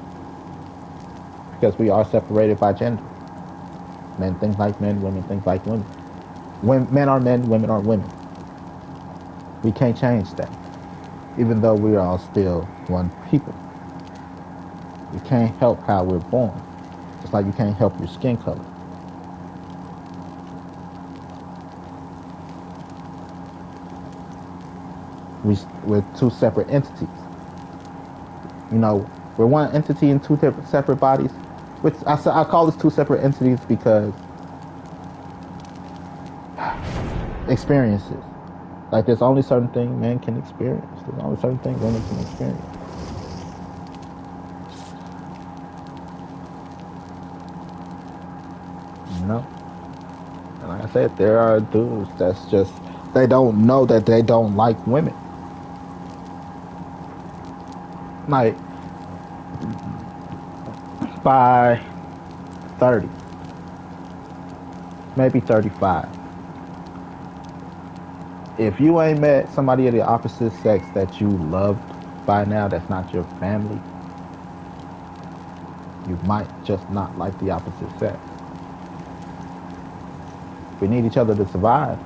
Because we are separated by gender. Men think like men, women think like women. Men are men, women are women. We can't change that. Even though we are all still one people. We can't help how we're born. Just like you can't help your skin color. We're two separate entities. We're one entity in two separate bodies. Which I call this two separate entities because experiences. Like there's only certain things men can experience. There's only certain things women can experience. And like I said, there are dudes that's just, they don't know that they don't like women. Like, by 30, maybe 35, if you ain't met somebody of the opposite sex that you loved by now, that's not your family, you might just not like the opposite sex. We need each other to survive,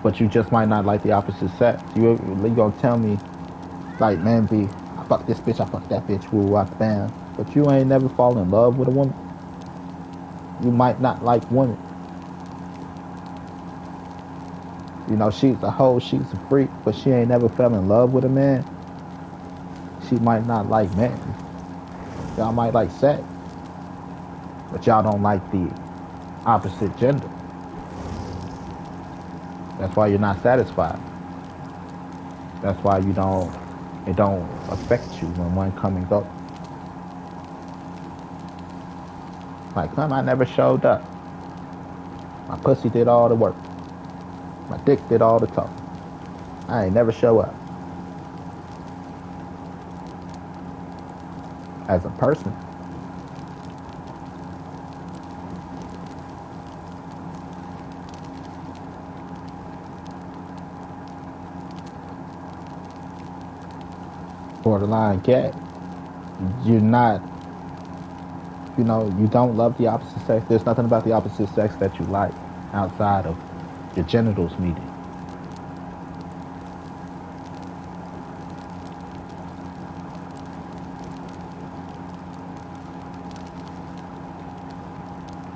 but you just might not like the opposite sex. You gonna tell me, like, man, I fuck this bitch, I fuck that bitch, woo, I bam. But you ain't never fall in love with a woman. You might not like women. She's a hoe, she's a freak, but she ain't never fell in love with a man. She might not like men. Y'all might like sex, but y'all don't like the opposite gender. That's why you're not satisfied. That's why it don't affect you when one come and go. Like, I never showed up. My pussy did all the work. My dick did all the talking. I ain't never show up. As a person. Borderline gay. You're not you know, you don't love the opposite sex, there's nothing about the opposite sex that you like outside of your genitals meeting.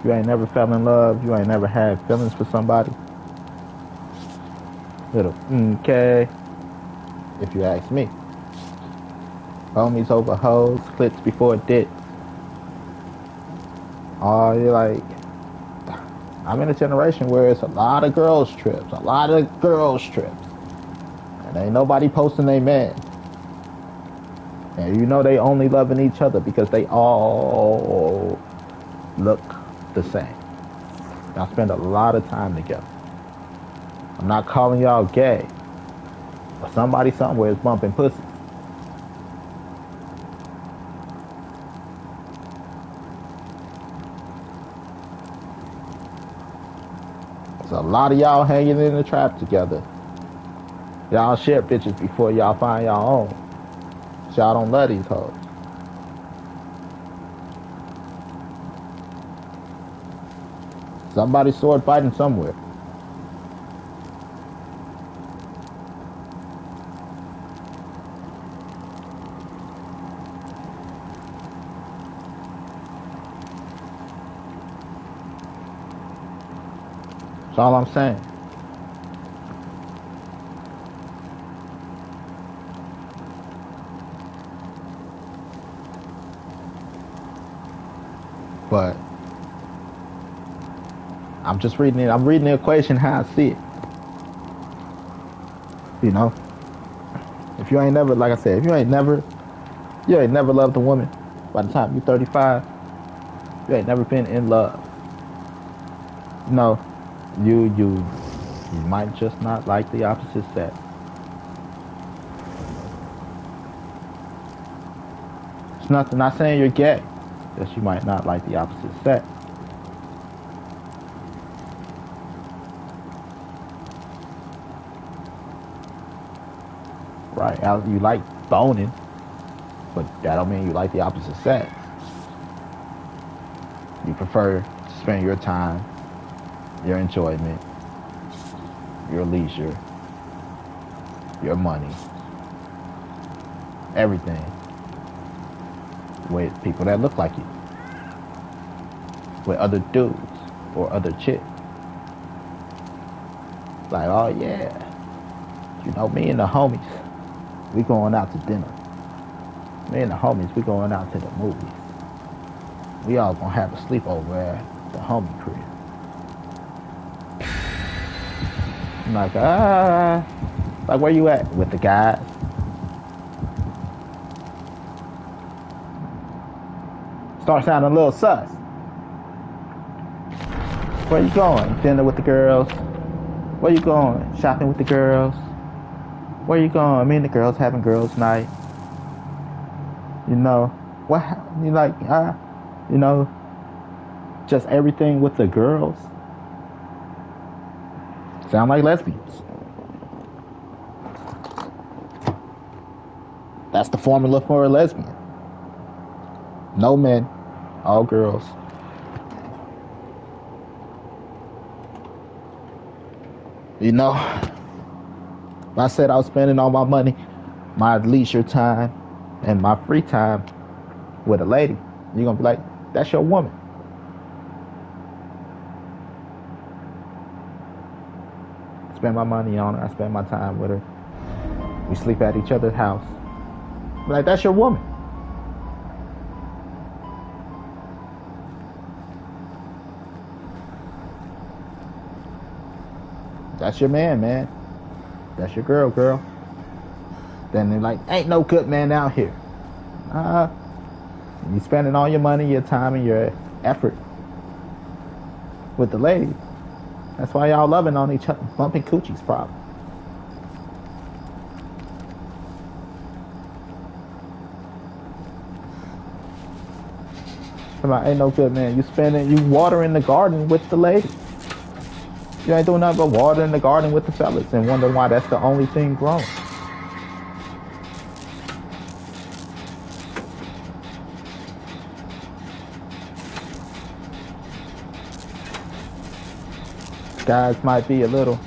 You ain't never fell in love, you ain't never had feelings for somebody. Little okay, if you ask me. Homies over hoes, clits before dicks. Oh, you're like, I'm in a generation where it's a lot of girls trips, and ain't nobody posting their man. And you know they only loving each other because they all look the same. Y'all spend a lot of time together. I'm not calling y'all gay, but somebody somewhere is bumping pussy. There's a lot of y'all hanging in the trap together. Y'all share bitches before y'all find y'all own. So y'all don't love these hoes. Somebody's sword fighting somewhere. That's all I'm saying. But I'm just reading it. I'm reading the equation how I see it. You know, if you ain't never, like I said, if you ain't never loved a woman. By the time you're 35, you ain't never been in love. No, you might just not like the opposite sex. It's nothing. Not saying you're gay. Just you might not like the opposite sex. Right? You like boning, but that don't mean you like the opposite sex. You prefer to spend your time, your enjoyment, your leisure, your money, everything with people that look like you, with other dudes or other chicks. Like, oh yeah, you know, me and the homies, we going out to dinner. Me and the homies, we going out to the movies. We all gonna have a sleepover at the homie crib. I'm like, like where you at? With the guys? Start sounding a little sus. Where you going? Dinner with the girls? Where you going? Shopping with the girls? Where you going? Me and the girls having girls' night. You know, what you like? You know, just everything with the girls. Sound like lesbians. That's the formula for a lesbian. No men, all girls. You know, if I said I was spending all my money, my leisure time, and my free time with a lady, you're gonna be like, that's your woman. I spend my money on her, I spend my time with her. We sleep at each other's house. Like, that's your woman. That's your man. That's your girl. Then they're like, ain't no good man out here. You spending all your money, your time, and your effort with the ladies. That's why y'all loving on each other. Bumping coochies, probably. Ain't no good man. You watering the garden with the ladies. You ain't doing nothing but watering the garden with the fellas and wondering why that's the only thing growing. Guys might be a little.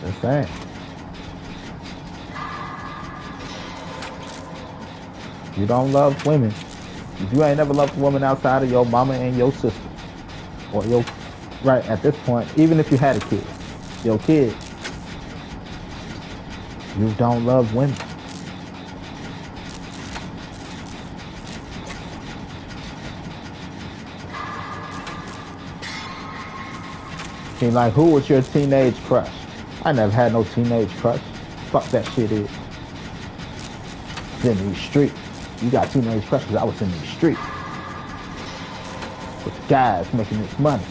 Just saying. You don't love women. If you ain't never loved a woman outside of your mama and your sister, or your, right at this point, even if you had a kid, your kid, you don't love women. See, like, who was your teenage crush? I never had no teenage crush. Fuck that shit is. In these streets. You got teenage crushes. I was in these streets. With guys making this money.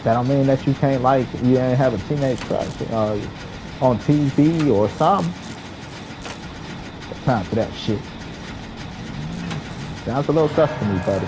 That don't mean that you can't, like, you ain't have a teenage crush on TV or something. Time for that shit. Sounds a little sus to me, buddy.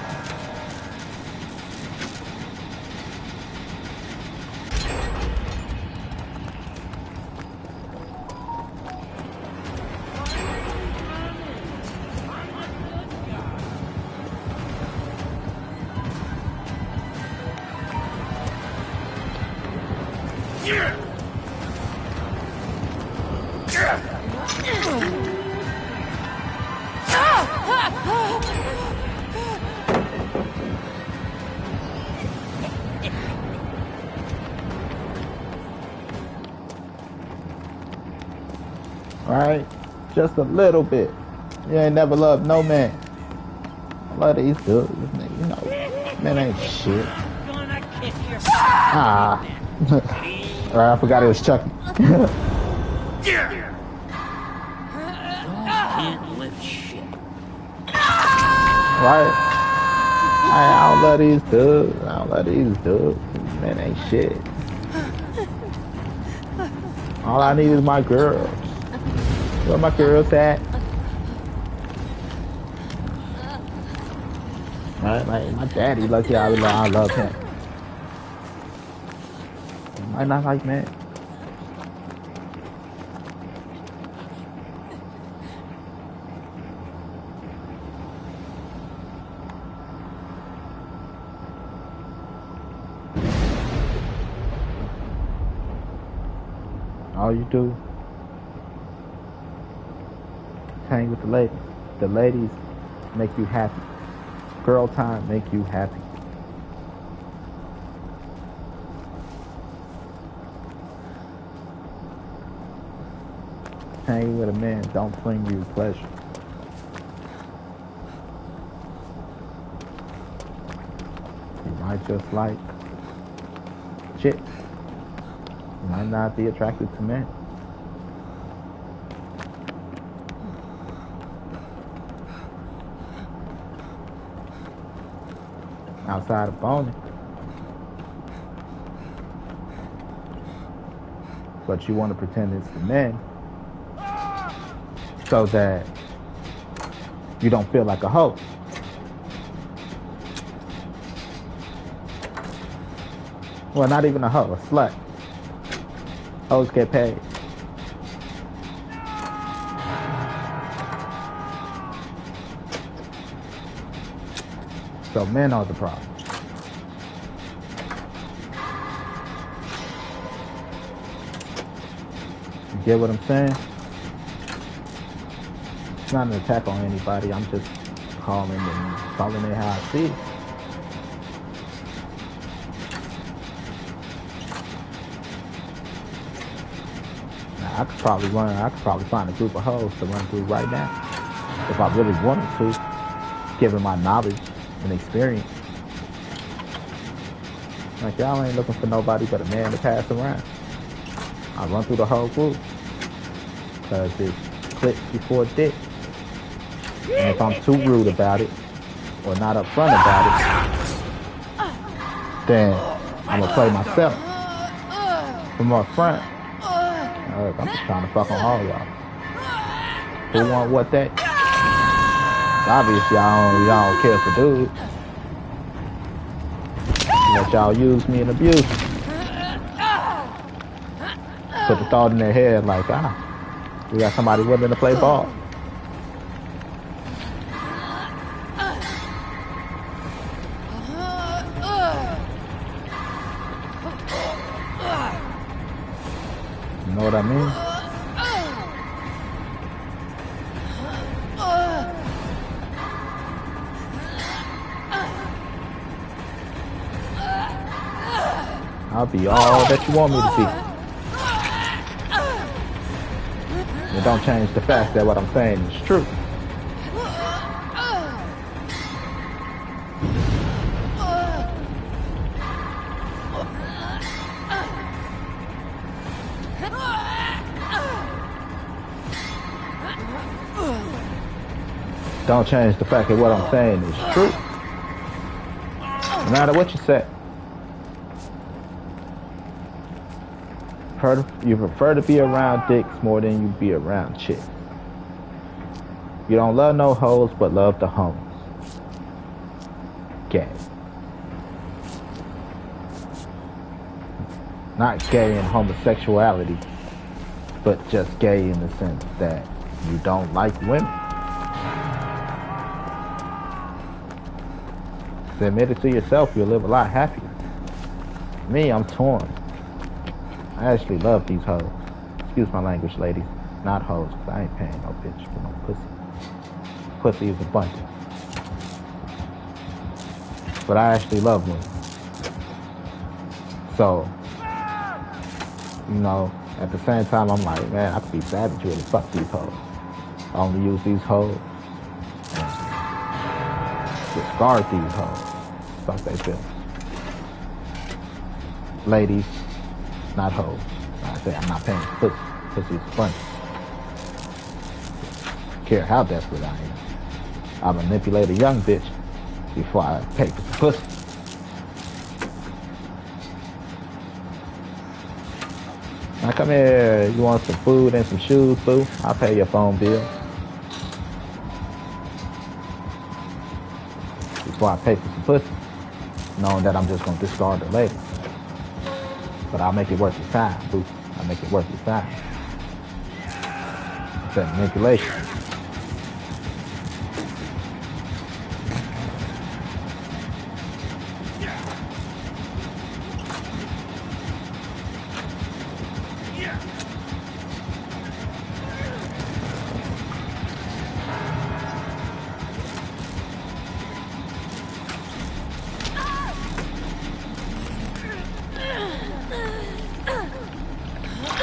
Right? Just a little bit. You ain't never loved no man. I love these dudes, you know. Man ain't shit. Ah. Alright, I forgot it was Chucky. Right? I don't love these dudes. I don't love these dudes. Man ain't shit. All I need is my girls. Where my girls at? Right? Like, my daddy lucky I love him. He might not like me. All you do, hang with the ladies. The ladies make you happy. Girl time make you happy. Hanging with a man don't bring you pleasure. You might just like chicks. You might not be attracted to men. Outside of boning. But you want to pretend it's the men so that you don't feel like a hoe. Well, not even a hoe, a slut. Hoes get paid. So men are the problem. You get what I'm saying? It's not an attack on anybody. I'm just calling it how I see it. Now, I could probably find a group of hoes to run through right now if I really wanted to, given my knowledge and experience. Like, y'all ain't looking for nobody but a man to pass around. I run through the whole group because it's clicks before dick. And if I'm too rude about it or not upfront about it, then I'm gonna play myself from up front. I'm just trying to fuck on all y'all. Who want what that? Obviously, y'all don't care for dudes. Let y'all use me and abuse me. Put the thought in their head like, we got somebody willing to play ball. I mean? I'll be all that you want me to be. It don't change the fact that what I'm saying is true. Don't change the fact that what I'm saying is true. No matter what you say. You prefer to be around dicks more than you be around chicks. You don't love no hoes, but love the homies. Gay. Not gay in homosexuality, but just gay in the sense that you don't like women. So admit it to yourself, you'll live a lot happier. Me, I'm torn. I actually love these hoes. Excuse my language, ladies. Not hoes, because I ain't paying no bitch for no pussy. Pussy is abundant. But I actually love women. So, you know, at the same time, I'm like, man, I could be savage with it. Fuck these hoes. I only use these hoes and discard these hoes. Fuck they feel. Ladies, not hoes. I say I'm not paying for pussy. Pussy is fun. Care how desperate I am. I manipulate a young bitch before I pay for some pussy. Now come here, you want some food and some shoes, boo? I'll pay your phone bill. Before I pay for some pussy. Knowing that I'm just gonna discard her later. But I'll make it worth your time, boo. I'll make it worth your time. It's that manipulation.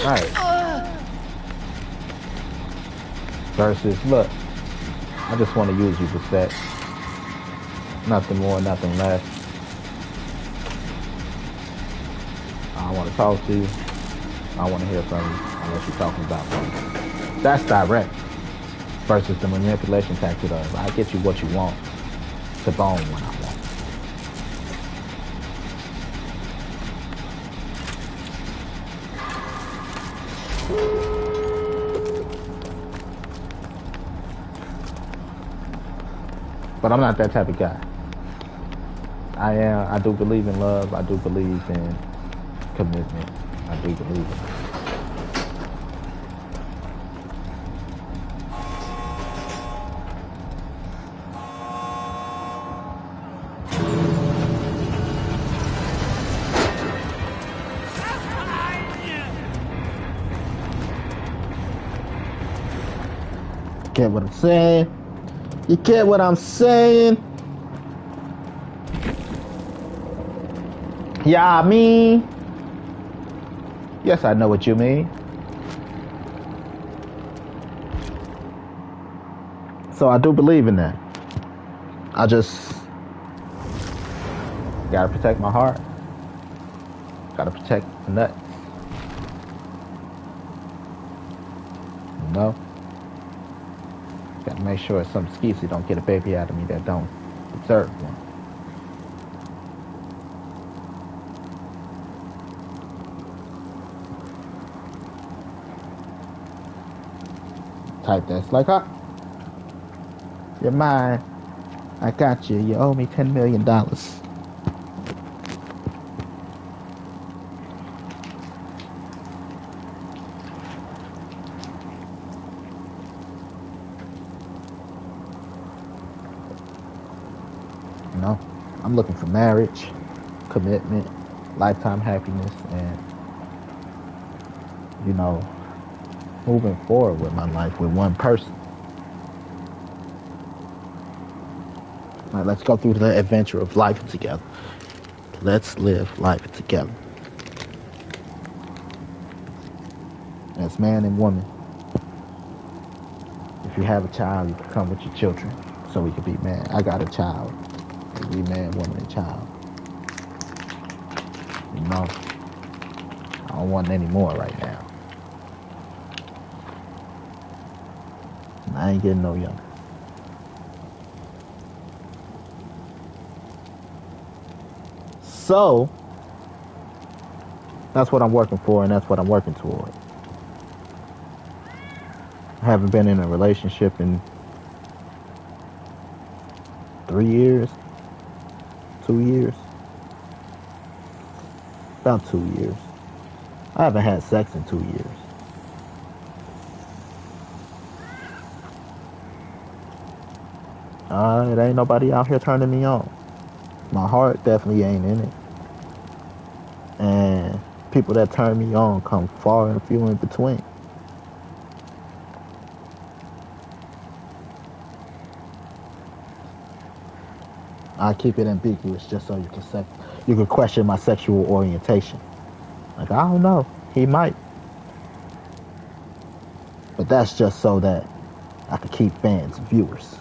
Right. Versus, look, I just want to use you for sex. Nothing more, nothing less. I want to talk to you. I want to hear from you unless you're talking about something. That's direct. Versus the manipulation tactic of, I get you what you want to bone when I want. But I'm not that type of guy. I do believe in love. I do believe in commitment. I do believe in it. Get what I'm saying? You get what I'm saying? Yeah, I mean. Yes, I know what you mean. So I do believe in that. I just gotta protect my heart. Gotta protect the nuts. You know? Gotta make sure some skeezy don't get a baby out of me that don't deserve one. Type that's like, you're mine. I got you. You owe me $10 million. You know, I'm looking for marriage, commitment, lifetime happiness, and, you know, moving forward with my life with one person. Like, let's go through the adventure of life together. Let's live life together. As man and woman. If you have a child, you can come with your children. So we could be man. I got a child. We could be man, woman, and child. You know? I don't want any more right now. And I ain't getting no younger. So, that's what I'm working for, and that's what I'm working toward. I haven't been in a relationship in 3 years, 2 years, about 2 years. I haven't had sex in 2 years. It ain't nobody out here turning me on. My heart definitely ain't in it. And people that turn me on come far and few in between. I keep it ambiguous just so you can question my sexual orientation. Like, I don't know. He might. But that's just so that I can keep fans, viewers.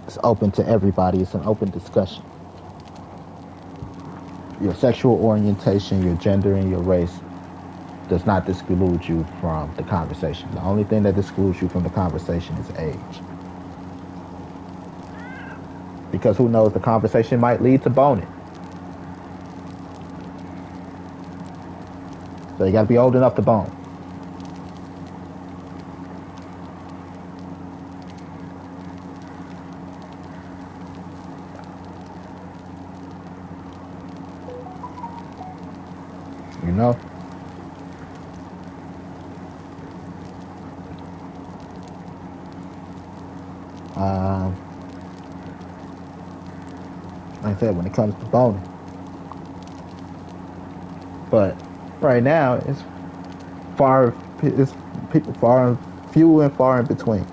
It's open to everybody. It's an open discussion. Your sexual orientation, your gender, and your race does not exclude you from the conversation. The only thing that excludes you from the conversation is age. Because who knows, the conversation might lead to boning. So you gotta be old enough to bone. You know? Like I said, when it comes to boning. But right now, it's people few and far in between.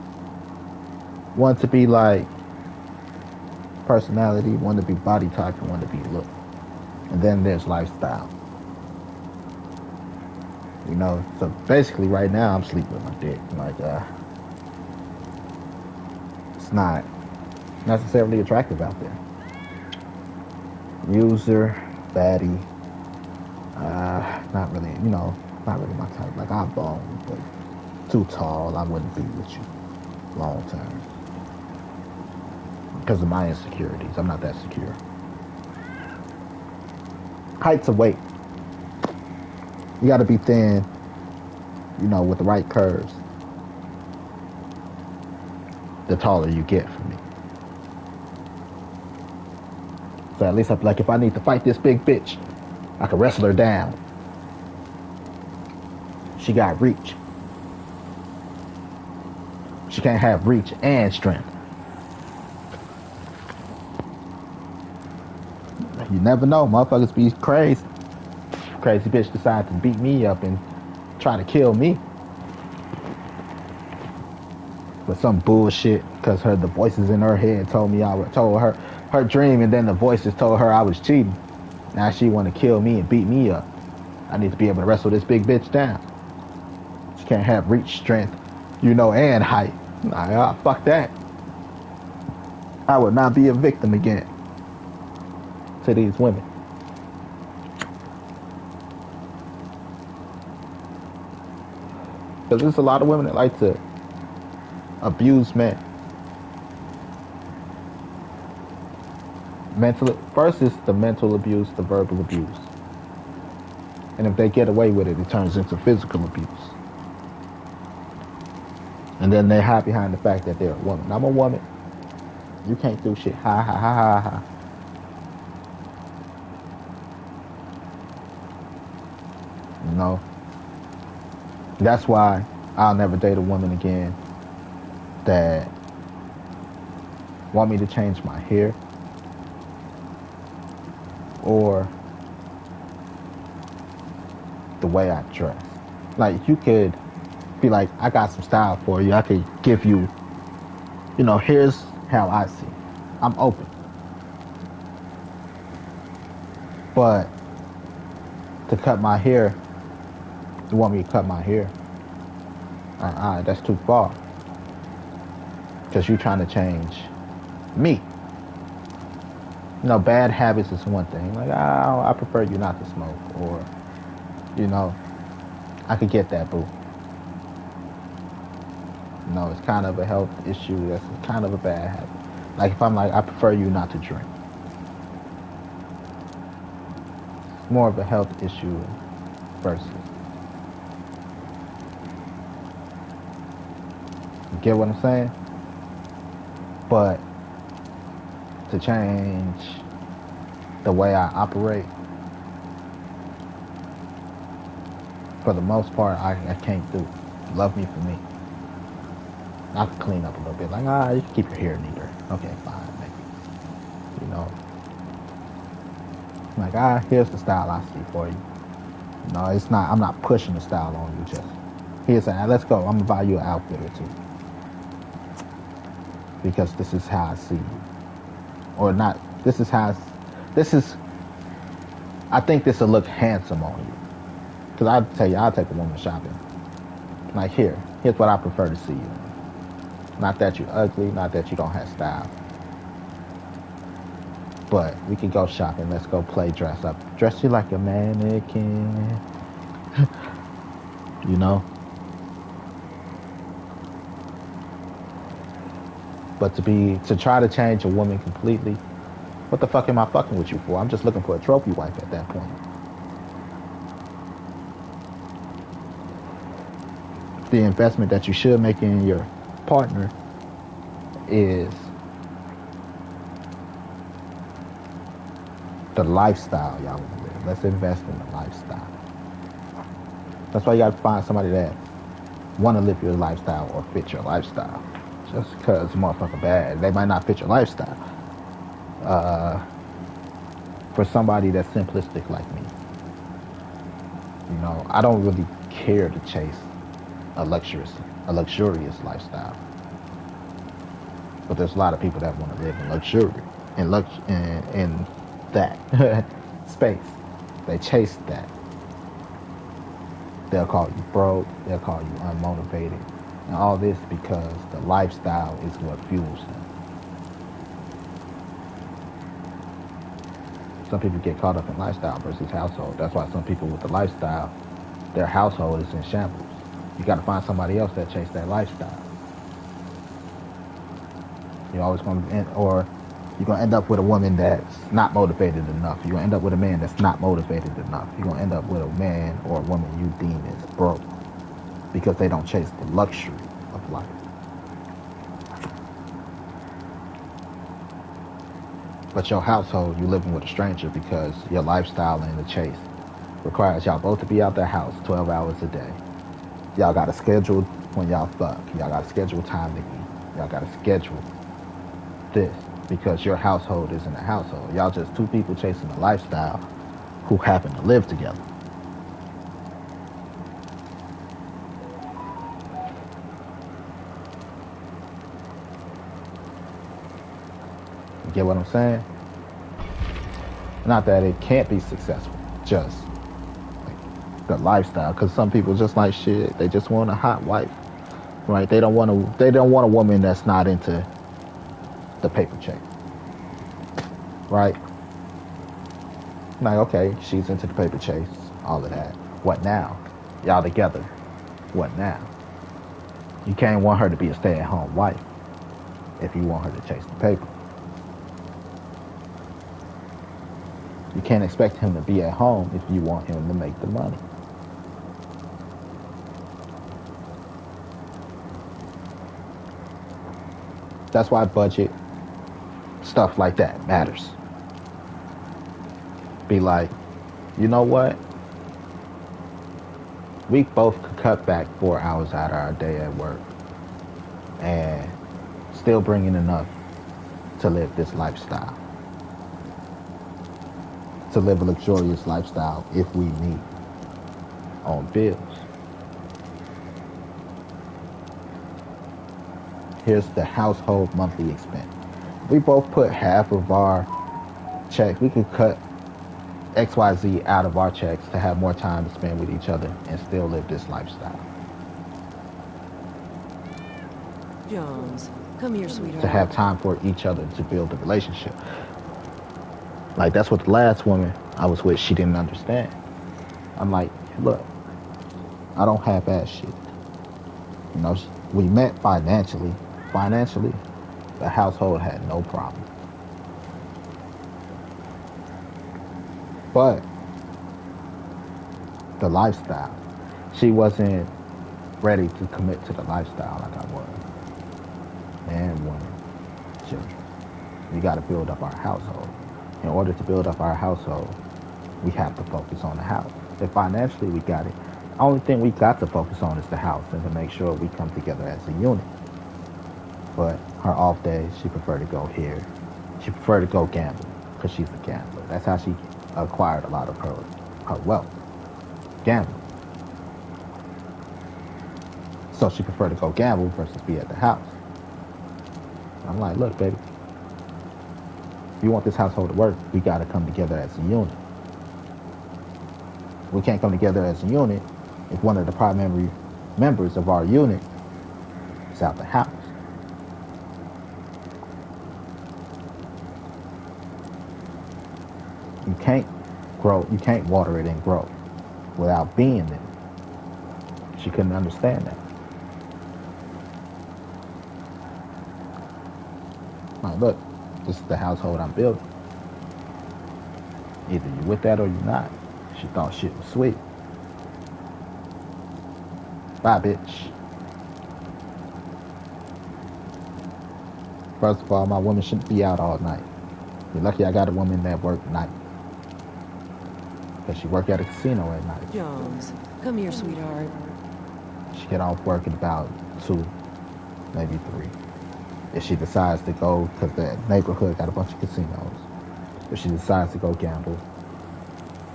One to be like personality, one to be body type, and one to be look. And then there's lifestyle. You know, so basically right now I'm sleeping with my dick. Like, it's not necessarily attractive out there. User, baddie, not really, not really my type. Like, I'm bone, but too tall, I wouldn't be with you long term. Because of my insecurities, I'm not that secure. Height to weight. You gotta be thin, with the right curves. The taller you get for me. So at least if I need to fight this big bitch, I can wrestle her down. She got reach. She can't have reach and strength. You never know, motherfuckers be crazy. Crazy bitch decide to beat me up and try to kill me. With some bullshit, because the voices in her head told her dream, and then the voices told her I was cheating. Now she want to kill me and beat me up. I need to be able to wrestle this big bitch down. She can't have reach, strength, and height. Fuck that. I would not be a victim again to these women. Because there's a lot of women that like to abuse men. First is the mental abuse, the verbal abuse. And if they get away with it, it turns into physical abuse. And then they hide behind the fact that they're a woman. I'm a woman. You can't do shit. Ha ha ha ha ha. That's why I'll never date a woman again that want me to change my hair or the way I dress. Like, you could be like, I got some style for you. I could give you, here's how I see. I'm open. But to cut my hair, you want me to cut my hair? That's too far. Because you're trying to change me. Bad habits is one thing. Like, I prefer you not to smoke. Or, I could get that, boo. It's kind of a health issue. That's kind of a bad habit. Like, if I'm like, I prefer you not to drink. It's more of a health issue versus. You get what I'm saying? But to change the way I operate, for the most part, I can't do. Love me for me. I can clean up a little bit. Like, you can keep your hair neater. Okay, fine, maybe. Like, here's the style I see for you. It's not, I'm not pushing the style on you. Just, here's let's go. I'm going to buy you an outfit or two. Because this is how I see you. Or not, I think this will look handsome on you. Because I'll tell you, I'll take a woman shopping. Like, here's what I prefer to see you. Not that you're ugly, not that you don't have style. But we can go shopping. Let's go play dress up. Dress you like a mannequin. But to try to change a woman completely, what the fuck am I fucking with you for? I'm just looking for a trophy wife at that point. The investment that you should make in your partner is the lifestyle y'all want to live. Let's invest in the lifestyle. That's why you got to find somebody that want to live your lifestyle or fit your lifestyle. Just because motherfucker bad, they might not fit your lifestyle. For somebody that's simplistic like me, I don't really care to chase a luxurious lifestyle. But there's a lot of people that want to live in luxury, in that space. They chase that. They'll call you broke. They'll call you unmotivated. And all this because the lifestyle is what fuels them. Some people get caught up in lifestyle versus household. That's why some people with the lifestyle, their household is in shambles. You got to find somebody else that chase that lifestyle. You're always going to, or you're going to end up with a woman that's not motivated enough. You're going to end up with a man that's not motivated enough. You're going to end up with a man or a woman you deem as broke because they don't chase the luxury of life. But your household, you're living with a stranger because your lifestyle and the chase requires y'all both to be out their house 12 hours a day. Y'all got to schedule when y'all fuck. Y'all got to schedule time to eat. Y'all got to schedule this because your household isn't a household. Y'all just two people chasing a lifestyle who happen to live together. You get what I'm saying? Not that it can't be successful, just like the lifestyle. Because some people just like shit. They just want a hot wife, right? They don't want a woman that's not into the paper check, right? Like, okay, she's into the paper chase, all of that. What now? Y'all together. What now? You can't want her to be a stay-at-home wife if you want her to chase the paper. You can't expect him to be at home if you want him to make the money. That's why budget, stuff like that matters. Be like, you know what? We both could cut back 4 hours out of our day at work and still bring in enough to live this lifestyle. To live a luxurious lifestyle if we need. on bills. Here's the household monthly expense. We both put half of our checks. We could cut XYZ out of our checks to have more time to spend with each other and still live this lifestyle. Jones, come here, sweetheart. To have time for each other to build a relationship. Like, that's what the last woman I was with, she didn't understand. I'm like, look, I don't have ass shit. You know, we met financially. Financially, the household had no problem. But the lifestyle, she wasn't ready to commit to the lifestyle like I was. Man, woman, children. We got to build up our household. In order to build up our household, we have to focus on the house. If financially we got it, the only thing we got to focus on is the house and to make sure we come together as a unit. But her off days, she preferred to go here. She preferred to go gamble because she's a gambler. That's how she acquired a lot of her wealth. Gambling. So she preferred to go gamble versus be at the house. I'm like, look, baby, if you want this household to work, we got to come together as a unit. We can't come together as a unit if one of the primary members of our unit is out the house. You can't grow, you can't water it and grow without being there. She couldn't understand that. Like, look, this is the household I'm building. Either you're with that or you're not. She thought shit was sweet. Bye, bitch. First of all, my woman shouldn't be out all night. You're lucky I got a woman that work night. Because she work at a casino at night. Jones, come here, sweetheart. She get off work at about 2, maybe 3. If she decides to go, because the neighborhood got a bunch of casinos. If she decides to go gamble,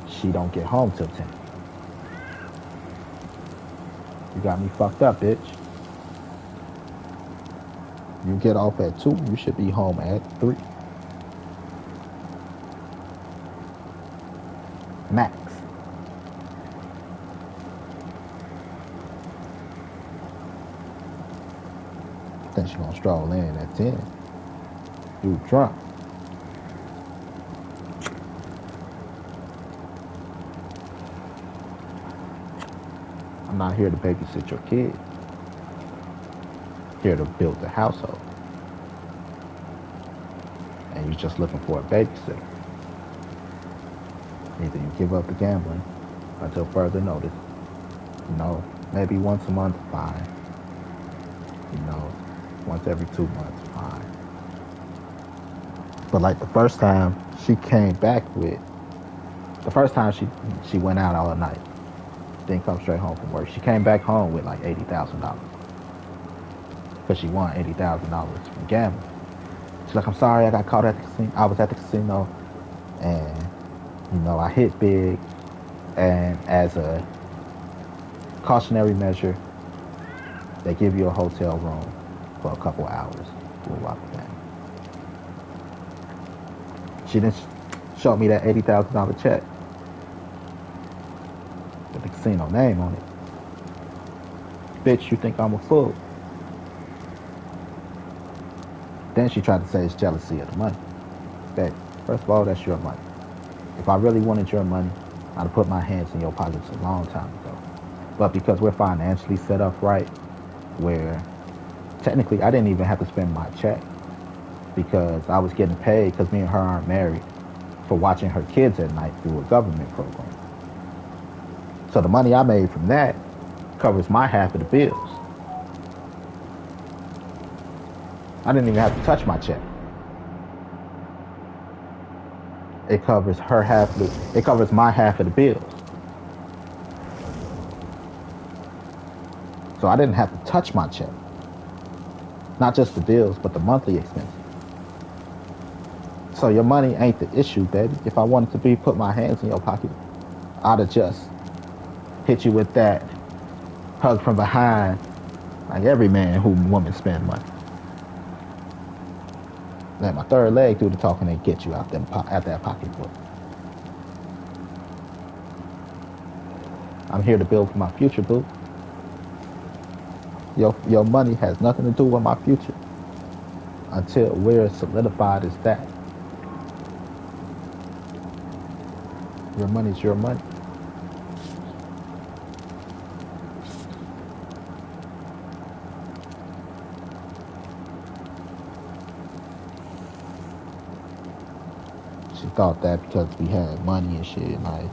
she don't get home till 10. You got me fucked up, bitch. You get off at 2, you should be home at 3. Max. Then she gonna stroll in at 10. You drunk. I'm not here to babysit your kid. Here to build the household. And you're just looking for a babysitter. Either you give up the gambling until further notice. You know, maybe once a month, fine. You know, once every 2 months, fine. But like the first time she came back with, the first time she went out all night, didn't come straight home from work. She came back home with like $80,000. Because she won $80,000 from gambling. She's like, I'm sorry, I got caught at the casino. I was at the casino and, you know, I hit big. And as a cautionary measure, they give you a hotel room for a couple hours. We'll walk the game. She didn't show me that $80,000 check with the casino name on it. Bitch, you think I'm a fool? Then she tried to say it's jealousy of the money. Babe, first of all, that's your money. If I really wanted your money, I'd have put my hands in your pockets a long time ago. But because we're financially set up right, where technically I didn't even have to spend my check because I was getting paid because me and her aren't married for watching her kids at night through a government program. So the money I made from that covers my half of the bills. I didn't even have to touch my check. It covers her half of it covers my half of the bills. So I didn't have to touch my check. Not just the bills, but the monthly expenses. So your money ain't the issue, baby. If I wanted to put my hands in your pocket, I'd have just hit you with that hug from behind, like every man who woman spend money. Let my third leg do the talking and get you out that pocketbook. I'm here to build for my future, boo. Your money has nothing to do with my future until we're solidified as that. Your money's your money. She thought that because we had money and shit, like,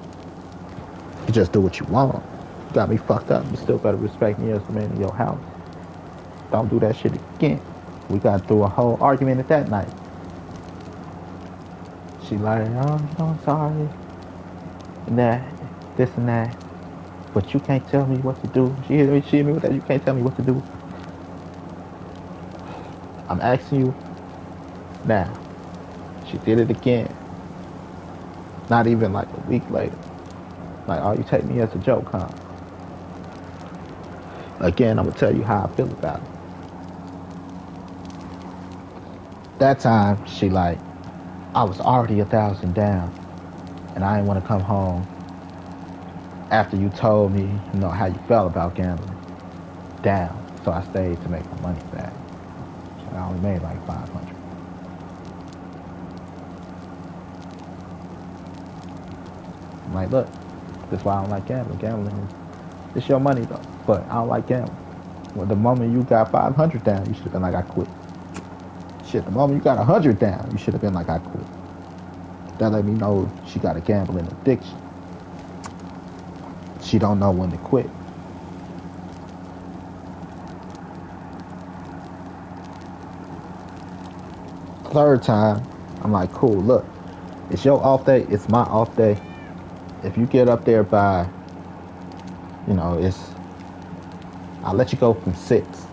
you just do what you want. You got me fucked up. You still better respect me as the man in your house. Don't do that shit again. We got through a whole argument at that night. She like, oh, I'm sorry. And that, this and that. But you can't tell me what to do. She hit me with that. You can't tell me what to do. I'm asking you now. She did it again. Not even like a week later. Like, oh, you take me as a joke, huh? Again, I'm gonna tell you how I feel about it. That time, she like, I was already 1,000 down, and I didn't want to come home after you told me, you know, how you felt about gambling. Down, so I stayed to make my money back. So I only made like 500. I'm like, look, that's why I don't like gambling. Gambling, it's your money though, but I don't like gambling. Well, the moment you got 500 down, you should have been like, I quit. Shit, the moment you got 100 down, you should have been like, I quit. That let me know she got a gambling addiction. She don't know when to quit. Third time, I'm like, cool, look, it's your off day, it's my off day. If you get up there by, you know, I'll let you go from 6.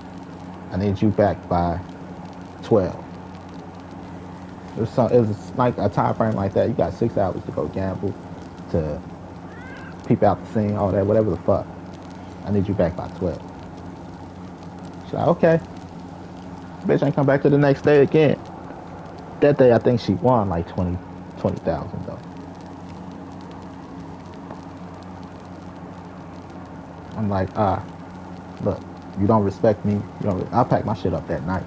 I need you back by 12. It was like a time frame like that. You got 6 hours to go gamble, to peep out the scene, all that, whatever the fuck. I need you back by 12. She's like, okay. Bitch ain't come back to the next day again. That day, I think she won like 20,000 though. I'm like, look, you don't respect me. I packed my shit up that night.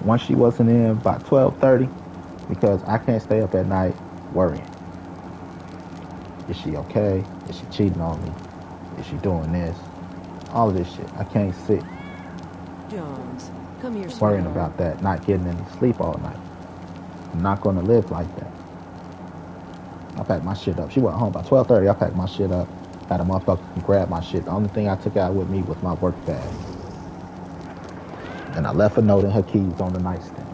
Once she wasn't in by 12:30, because I can't stay up at night worrying. Is she okay? Is she cheating on me? Is she doing this? All of this shit. I can't sit Jones, come here, worrying sweetheart. about that, not getting any sleep all night. I'm not gonna live like that. I packed my shit up. She went home by 12:30. I packed my shit up. Had a motherfucker grab my shit. The only thing I took out with me was my work bag. And I left a note and her keys on the nightstand.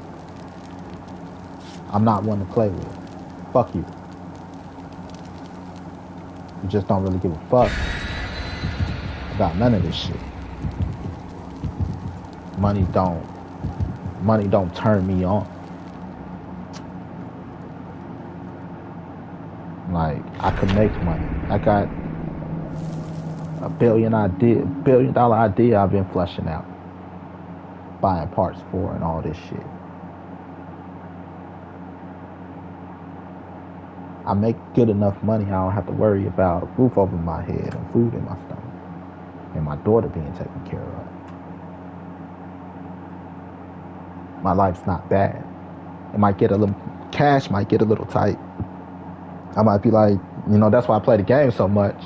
I'm not one to play with. Fuck you. You just don't really give a fuck about none of this shit. Money don't turn me on. Like, I could make money. I got a $1 billion idea I've been fleshing out. Buying parts for and all this shit. I make good enough money, I don't have to worry about a roof over my head and food in my stomach. And my daughter being taken care of. My life's not bad. It might get a little, cash might get a little tight. I might be like, you know, that's why I play the game so much.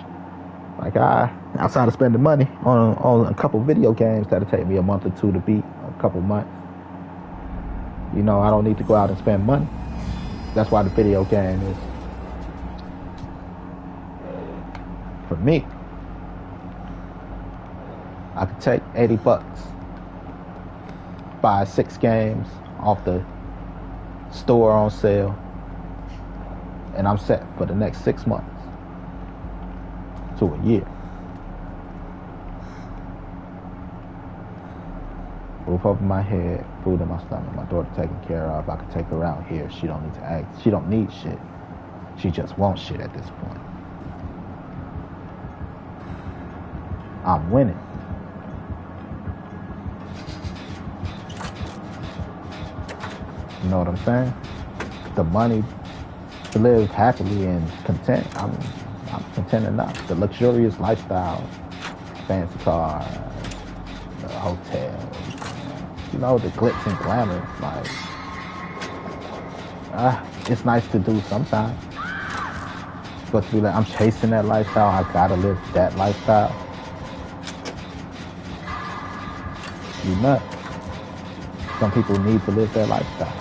Like, outside of spending money on a couple video games that'll take me a month or two to beat, a couple months. You know, I don't need to go out and spend money. That's why the video game is, for me, I could take $80, buy 6 games off the store on sale, and I'm set for the next 6 months to a year. Roof over my head, food in my stomach, my daughter taken care of. I can take her out here. She don't need to act. She don't need shit. She just wants shit at this point. I'm winning. You know what I'm saying? The money to live happily and content. I'm content enough. The luxurious lifestyle, fancy cars, the hotels, you know, the glitz and glamour. Like, it's nice to do sometimes. But to be like, I'm chasing that lifestyle, I gotta live that lifestyle. You nuts. Some people need to live their lifestyle.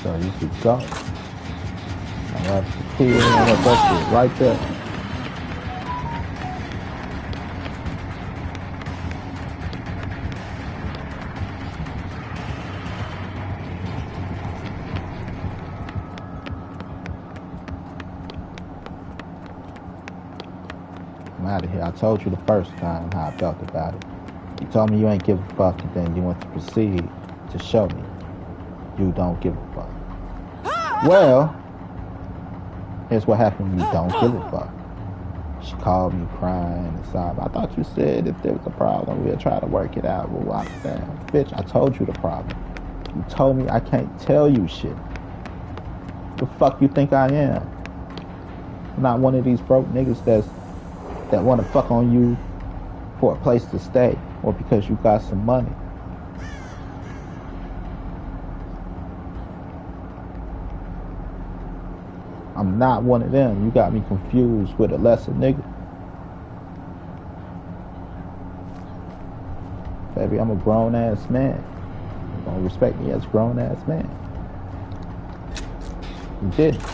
So you could go. And that's the key, that's it right there. I'm out of here. I told you the first time how I felt about it. You told me you ain't give a fuck, and then you want to proceed to show me you don't give a fuck. Well, here's what happened when you don't give a fuck. She called me crying and sobbing. I thought you said if there was a problem, we'll try to work it out. Well, I'm saying, bitch, I told you the problem. You told me I can't tell you shit. The fuck you think I am? I'm not one of these broke niggas that want to fuck on you for a place to stay or because you got some money. I'm not one of them. You got me confused with a lesser nigga. Baby, I'm a grown ass man. You gonna respect me as a grown ass man. You didn't.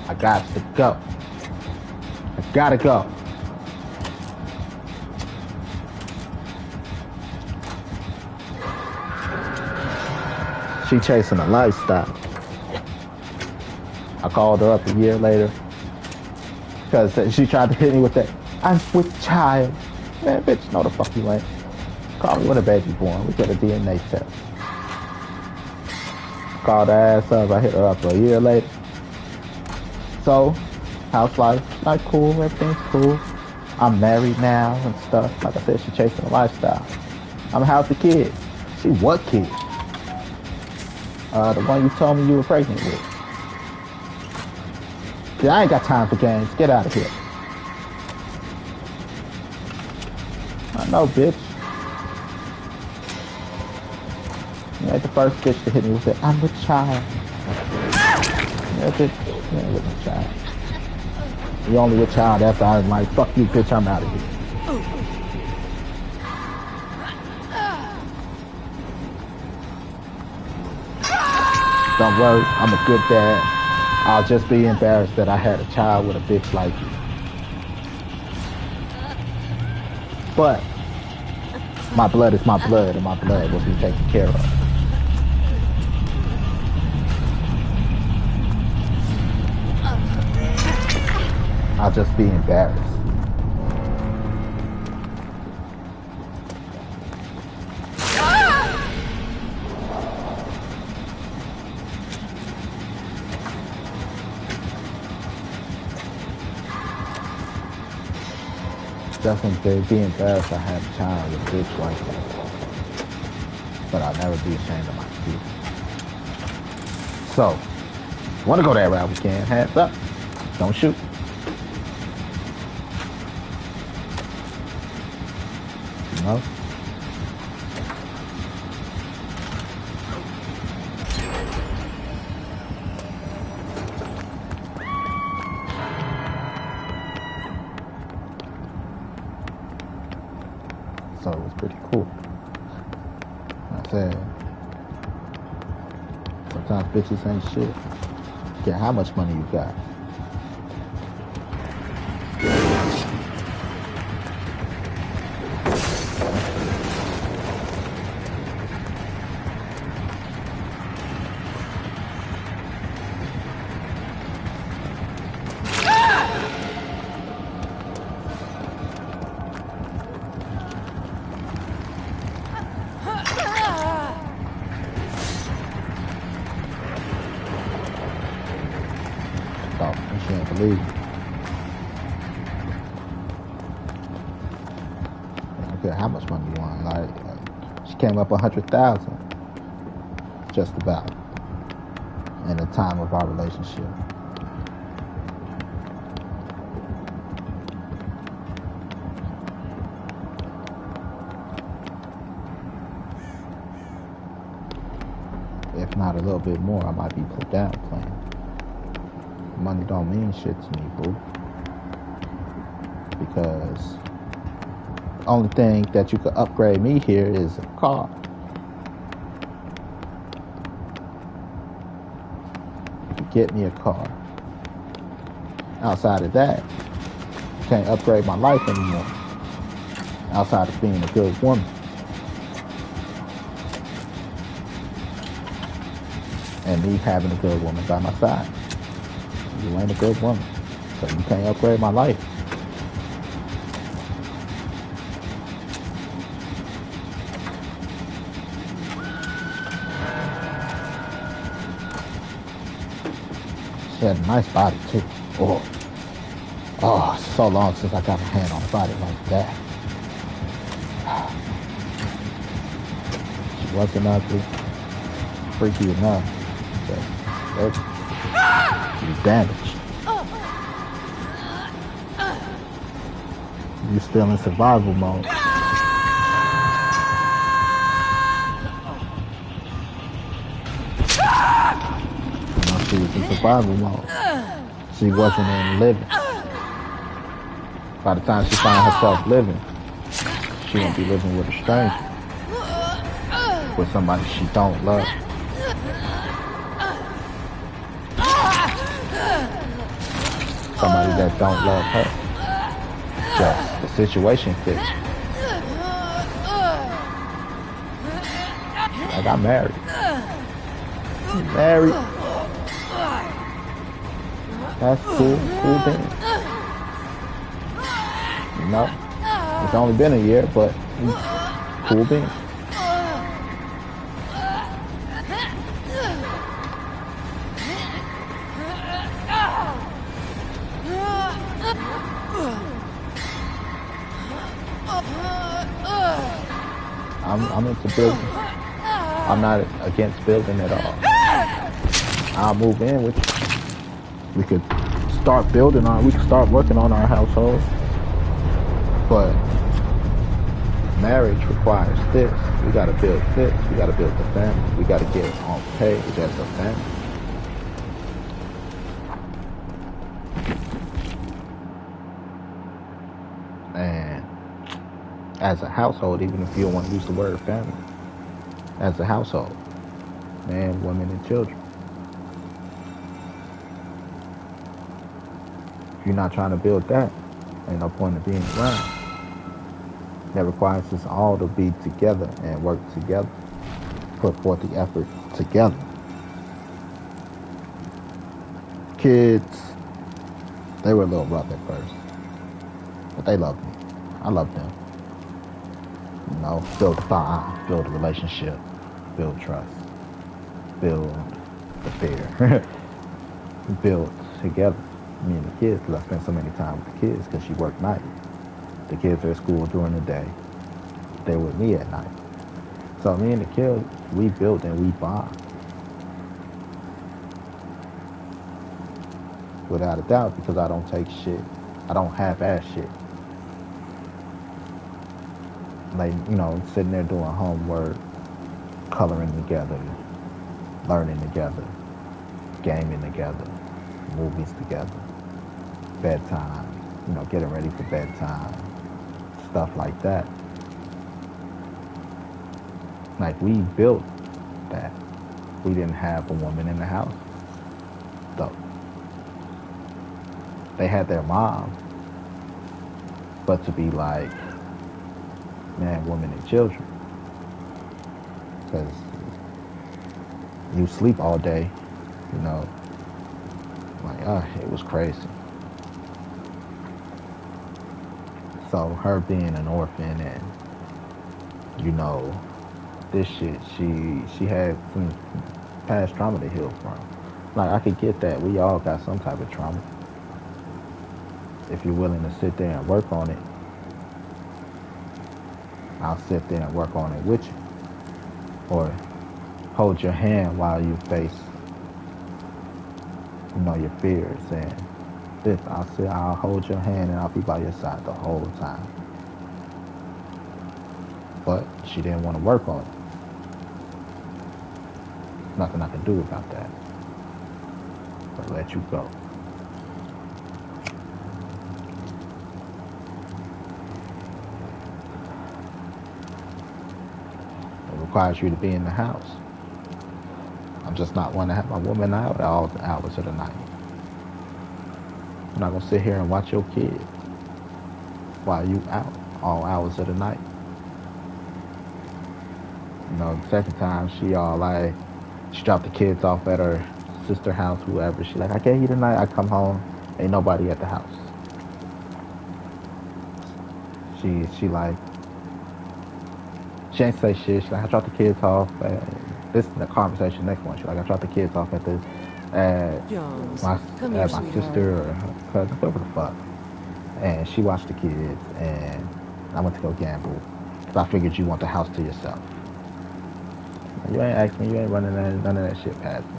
I got to go. I gotta go. She chasing a lifestyle. I called her up a year later because she tried to hit me with that, I'm with child. Man, bitch, no the fuck you ain't. Call me when a baby born. We get a DNA test. Called her ass up. I hit her up a year later. So, house life, like cool, everything's cool. I'm married now and stuff. Like I said, she chasing a lifestyle. I'm a house of kids. She what kid? The one you told me you were pregnant with. See, I ain't got time for games. Get out of here. I know, bitch. You ain't the first bitch to hit me with it. I'm with child. Yeah, bitch. You ain't with my child. You only with child after I'm like, fuck you, bitch, I'm out of here. Don't worry, I'm a good dad. I'll just be embarrassed that I had a child with a bitch like you. But my blood is my blood, and my blood will be taken care of. I'll just be embarrassed. Definitely be embarrassed I had a child with a bitch like that. But I'll never be ashamed of my kids. So, wanna go that route we can. Hands up. Don't shoot. You know? So it was pretty cool. I said, sometimes bitches ain't shit. Care how much money you got. believe me. I don't care how much money you want. Like she came up 100,000, just about, in the time of our relationship. If not a little bit more, I might be put down playing. Money don't mean shit to me, boo. Because the only thing that you could upgrade me here is a car. You could get me a car. Outside of that, you can't upgrade my life anymore. Outside of being a good woman. And me having a good woman by my side. You ain't a good woman, so you can't upgrade my life. She had a nice body too. Oh, it's so long since I got my hand on a body like that. She wasn't ugly, freaky enough. You damaged. You still in survival mode. You know, she was in survival mode. She wasn't in living. By the time she found herself living, she won't be living with a stranger. With somebody she don't love. Somebody that don't love her. Just the situation fits. I got married. That's cool thing. You know, it's only been a year, but cool being. I'm into building. I'm not against building at all. I'll move in with you. We could start we could start working on our household. But marriage requires this. We gotta build this. We gotta build the family. We gotta get on page as a family. And as a household, even if you don't want to use the word family, as a household, man, women, and children. If you're not trying to build that, ain't no point in being around. That requires us all to be together and work together, put forth the effort together. Kids, they were a little rough at first, but they loved me. I loved them. You know, build a bond, build a relationship, build trust, build the fear, build together. Me and the kids, because I spent so many time with the kids because she worked night. The kids are at school during the day. They're with me at night. So me and the kids, we build and we bond. Without a doubt, because I don't take shit. I don't half-ass shit. Like, you know, sitting there doing homework, coloring together, learning together, gaming together, movies together, bedtime, you know, getting ready for bedtime, stuff like that. Like, we built that. We didn't have a woman in the house, though. They had their mom, but to be like, man, woman, and children. Because you sleep all day, you know. Like, it was crazy. So her being an orphan and, you know, this shit, she had some past trauma to heal from. Like, I could get that. We all got some type of trauma. if you're willing to sit there and work on it, I'll sit there and work on it with you. Or hold your hand while you face, your fears. And this, I'll hold your hand and I'll be by your side the whole time. But she didn't want to work on it. Nothing I can do about that. But let you go. It requires you to be in the house. I'm just not one to have my woman out at all hours of the night. I'm not gonna sit here and watch your kids while you out all hours of the night. The second time she dropped the kids off at her sister house, whoever. She like, I can't eat tonight. I come home, ain't nobody at the house. She ain't say shit. She like, I dropped the kids off. This is the conversation next one. She like, I dropped the kids off at my sister or her cousin, whatever the fuck. And she watched the kids, and I went to go gamble. So I figured you want the house to yourself. You ain't asked me, you ain't running none of that shit past me.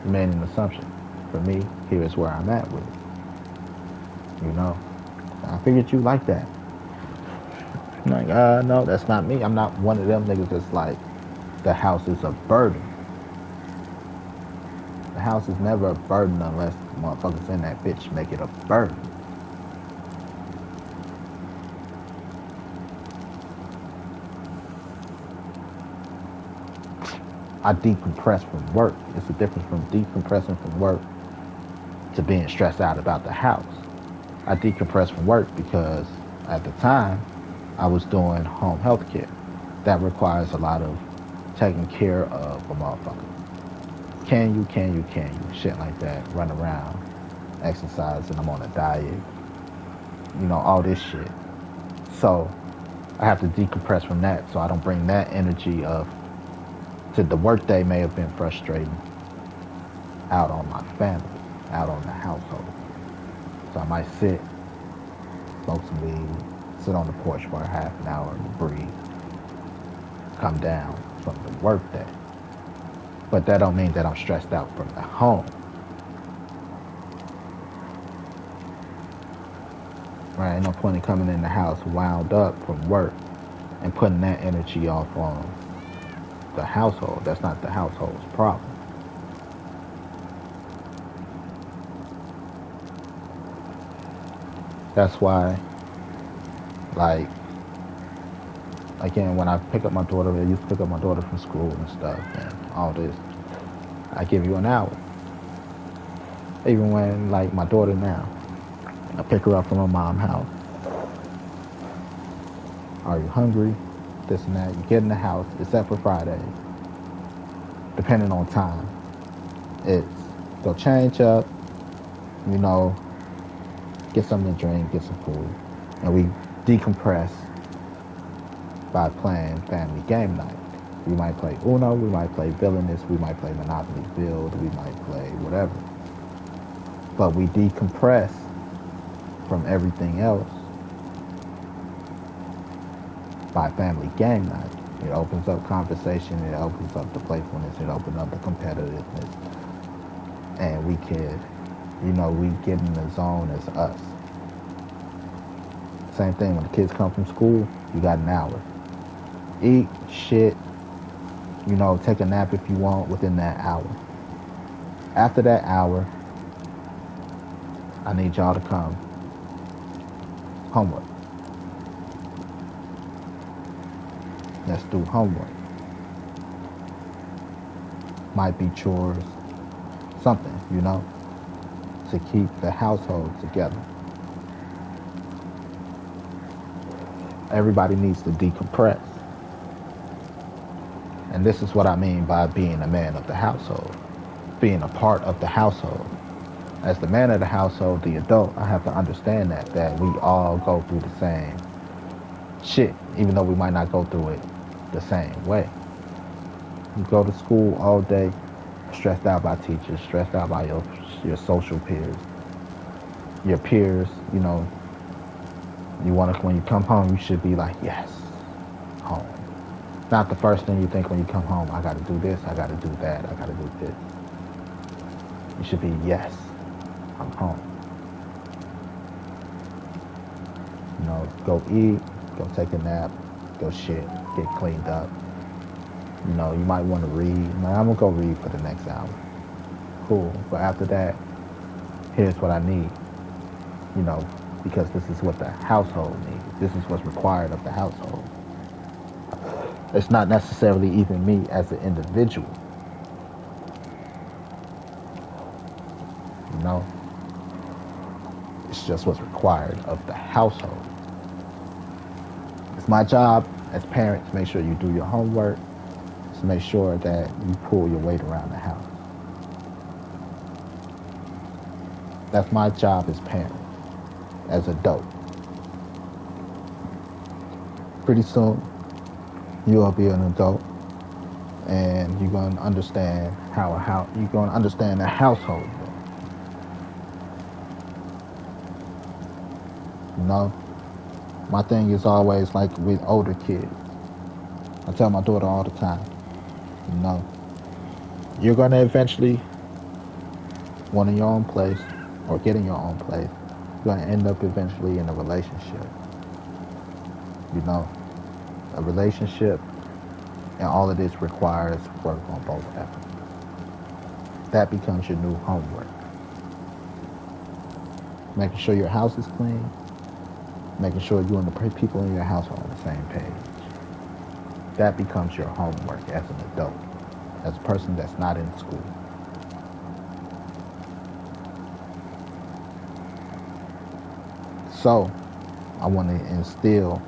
You made an assumption. For me, here is where I'm at with it. I figured you like that. I'm like, no, that's not me. I'm not one of them niggas that's like, the house is a burden. The house is never a burden unless motherfuckers in that bitch make it a burden. I decompress from work. It's the difference from decompressing from work to being stressed out about the house. I decompress from work because at the time I was doing home health care. That requires a lot of taking care of a motherfucker. Can you, shit like that, run around, exercise, and I'm on a diet, all this shit. So I have to decompress from that so I don't bring that energy of to the work day may have been frustrating out on my family, out on the household. So I might sit, smoke some weed, sit on the porch for a half an hour and breathe, come down from the work day. But that don't mean that I'm stressed out from the home. Right? Ain't no point in coming in the house wound up from work and putting that energy off on the household. That's not the household's problem. That's why, again, when I pick up my daughter, I used to pick up my daughter from school and stuff and all this, I give you an hour. Even when, my daughter now, I pick her up from her mom's house. Are you hungry? This and that. You get in the house, except for Friday. Depending on time. It's go change up, get something to drink, get some food. And we decompress by playing family game night. We might play Uno, we might play Villainous, we might play Monopoly Build, we might play whatever. But we decompress from everything else by family game night. It opens up conversation, it opens up the playfulness, it opens up the competitiveness. And we can, we get in the zone as us. Same thing, when the kids come from school, you got an hour. Eat, shit, take a nap if you want within that hour. After that hour, I need y'all to come. Homework. Let's do homework. Might be chores, something, to keep the household together. Everybody needs to decompress. And this is what I mean by being a man of the household, being a part of the household. As the man of the household, the adult, I have to understand that we all go through the same shit, even though we might not go through it the same way. You go to school all day, stressed out by teachers, stressed out by your social peers, your peers, you know, you want to, when you come home, you should be like, yes, home. Not the first thing you think when you come home, I got to do this, I got to do that, I got to do this. You should be, yes, I'm home. You know, go eat, go take a nap, go shit, get cleaned up. You know, you might want to read. Like, I'm going to go read for the next hour. Cool. But after that, here's what I need. You know, because this is what the household needs. This is what's required of the household. It's not necessarily even me as an individual. You know? It's just what's required of the household. It's my job as parents to make sure you do your homework, to make sure that you pull your weight around the house. That's my job as parent, as adult. Pretty soon, you'll be an adult, and you're going to understand you're going to understand the household. You know, my thing is always like with older kids. I tell my daughter all the time, you know, you're going to eventually want in your own place or get in your own place. You're going to end up eventually in a relationship. You know, a relationship, and all of this requires work on both ends. That becomes your new homework. Making sure your house is clean, making sure you and the people in your house are on the same page. That becomes your homework as an adult, as a person that's not in school. So, I want to instill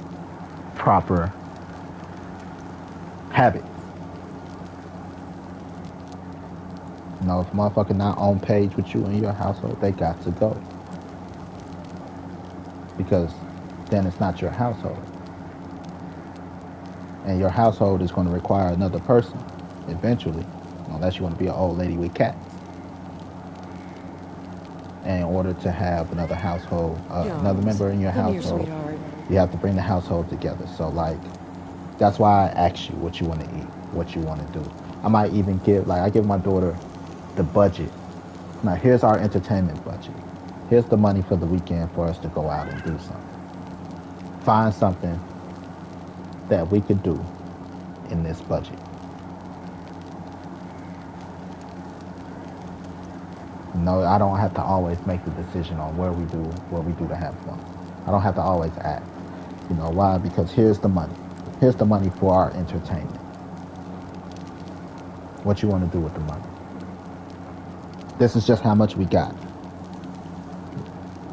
proper habits. You know, if motherfucker not on page with you in your household, they got to go. Because then it's not your household. And your household is going to require another person eventually, unless you want to be an old lady with cats. And in order to have another household, another member in your household, you have to bring the household together. So, like, that's why I ask you what you want to eat, what you want to do. I might even I give my daughter the budget. Now, here's our entertainment budget. Here's the money for the weekend for us to go out and do something. Find something that we could do in this budget. No, I don't have to always make the decision on what we do to have fun. I don't have to always ask. You know why? Because here's the money. Here's the money for our entertainment. What you want to do with the money? This is just how much we got.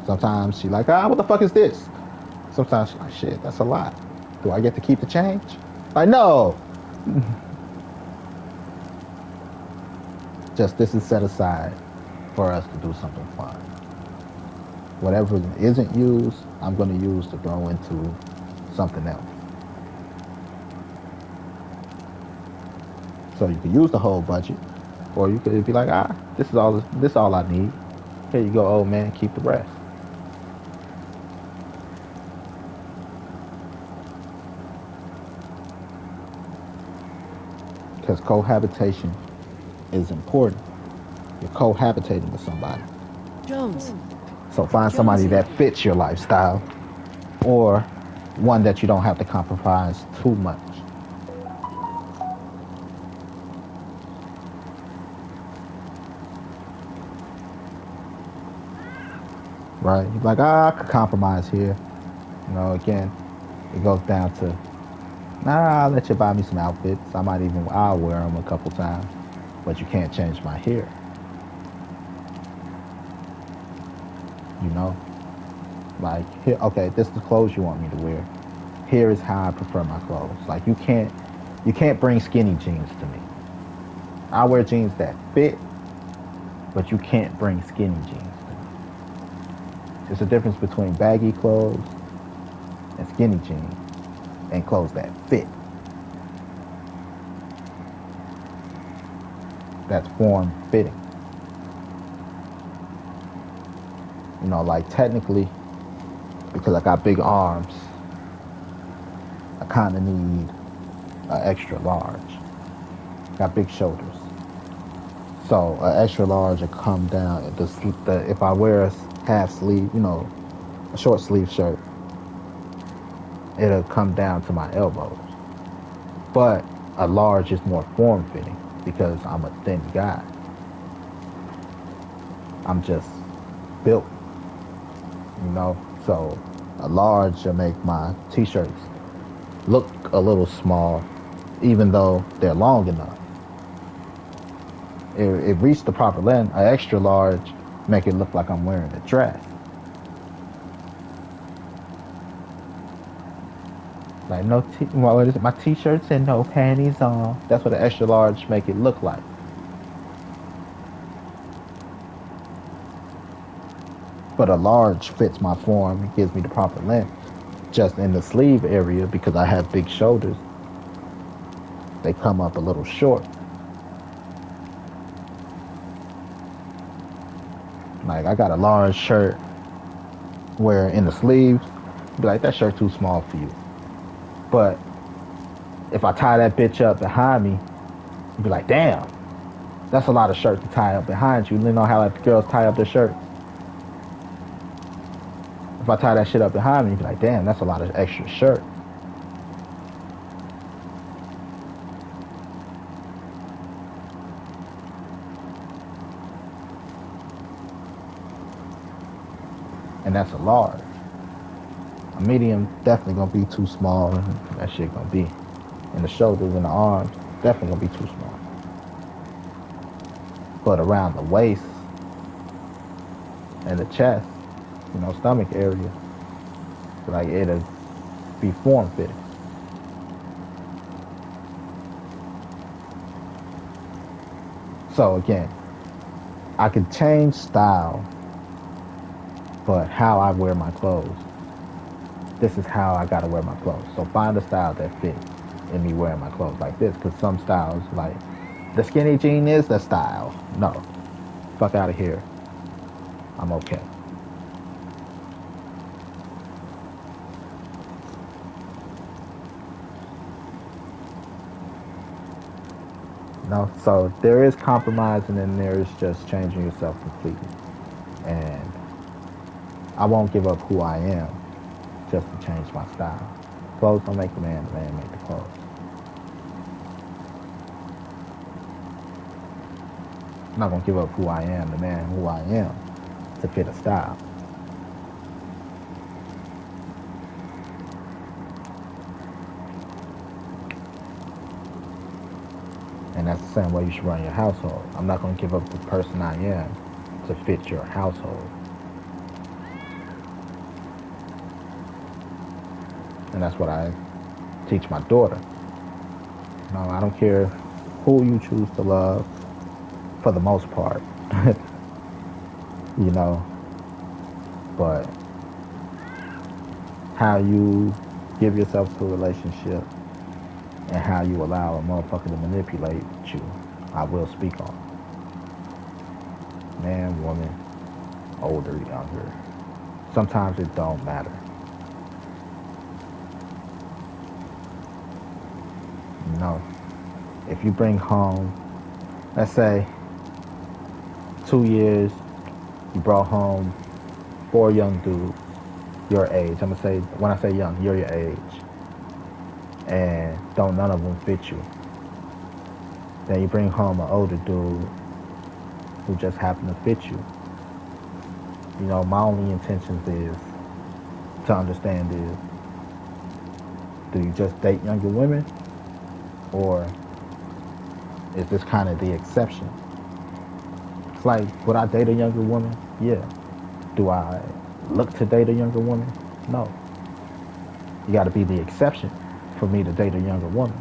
Sometimes she's like, what the fuck is this? Sometimes she's like, shit, that's a lot. Do I get to keep the change? Like, no. Just this is set aside for us to do something fun. Whatever isn't used, I'm going to use to throw into something else. So you can use the whole budget, or you could be like, this is all I need. Here you go, old man, keep the rest. Because cohabitation is important. You're cohabitating with somebody. Jones. So find somebody that fits your lifestyle, or one that you don't have to compromise too much. Right? You're like, I could compromise here. You know, again, it goes down to, I'll let you buy me some outfits. I'll wear them a couple times, but you can't change my hair. You know? Like, here, okay, this is the clothes you want me to wear. Here is how I prefer my clothes. Like, you can't bring skinny jeans to me. I wear jeans that fit, but you can't bring skinny jeans to me. There's a difference between baggy clothes and skinny jeans and clothes that fit. That's form-fitting. You know, like technically, because I got big arms, I kind of need an extra large. Got big shoulders. So an extra large will come down. If I wear a half sleeve, you know, a short sleeve shirt, it'll come down to my elbows. But a large is more form fitting because I'm a thin guy. I'm just built, you know. So a large will make my t-shirts look a little small, even though they're long enough. It reached the proper length. An extra large make it look like I'm wearing a dress. Like what is it? My t-shirts and no panties on. That's what an extra large make it look like. But a large fits my form. It gives me the proper length. Just in the sleeve area, because I have big shoulders, they come up a little short. Like I got a large shirt where in the sleeves, be like, that shirt too small for you. But if I tie that bitch up behind me, you'd be like, damn, that's a lot of shirt to tie up behind you. You know how like girls tie up their shirt? If I tie that shit up behind me, you'd be like, damn, that's a lot of extra shirt. And that's a large. A medium definitely gonna be too small, and that shit gonna be. And the shoulders and the arms definitely gonna be too small. But around the waist and the chest, you know, stomach area, like it'll be form fitting. So again, I can change style, but how I wear my clothes, this is how I gotta wear my clothes. So find a style that fits in me wearing my clothes like this, because some styles, like the skinny jean is the style. No, fuck out of here. I'm okay. No, so there is compromise, and then there is just changing yourself completely. And I won't give up who I am just to change my style. Clothes don't make the man make the clothes. I'm not gonna give up who I am, the man who I am, to fit a style. And that's the same way you should run your household. I'm not gonna give up the person I am to fit your household. And that's what I teach my daughter. No, I don't care who you choose to love, for the most part. You know, but how you give yourself to a relationship and how you allow a motherfucker to manipulate you, I will speak on. Man, woman, older, younger. Sometimes it don't matter. You know, if you bring home, let's say, 2 years, you brought home 4 young dudes your age. I'm gonna say, when I say young, you're your age, and don't none of them fit you. Then you bring home an older dude who just happen to fit you. You know, my only intentions is to understand is, do you just date younger women, or is this kind of the exception? It's like, would I date a younger woman? Yeah. Do I look to date a younger woman? No. You got to be the exception for me to date a younger woman.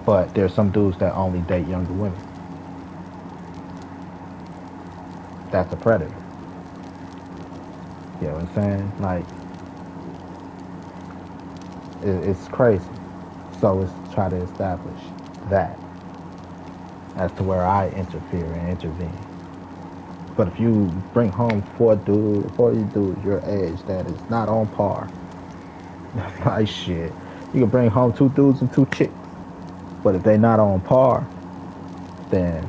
But there's some dudes that only date younger women. That's a predator. You know what I'm saying? Like, it's crazy. So it's try to establish that as to where I interfere and intervene. But if you bring home four dudes your age that is not on par, like shit, you can bring home 2 dudes and 2 chicks. But if they not on par, then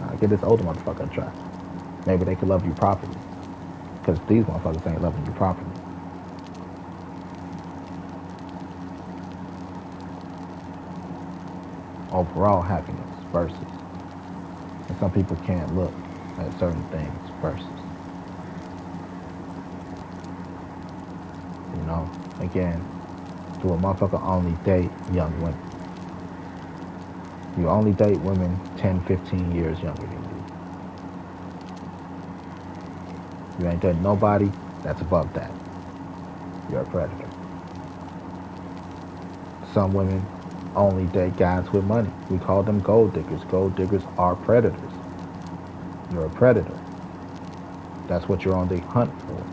I'll get this older motherfucker a try. Maybe they could love you properly. Because these motherfuckers ain't loving you properly. Overall happiness versus. And some people can't look at certain things versus. You know, again, do a motherfucker only date young women? You only date women 10, 15 years younger than you. You ain't dating nobody that's above that. You're a predator. Some women only date guys with money. We call them gold diggers. Gold diggers are predators. You're a predator. That's what you're on the hunt for.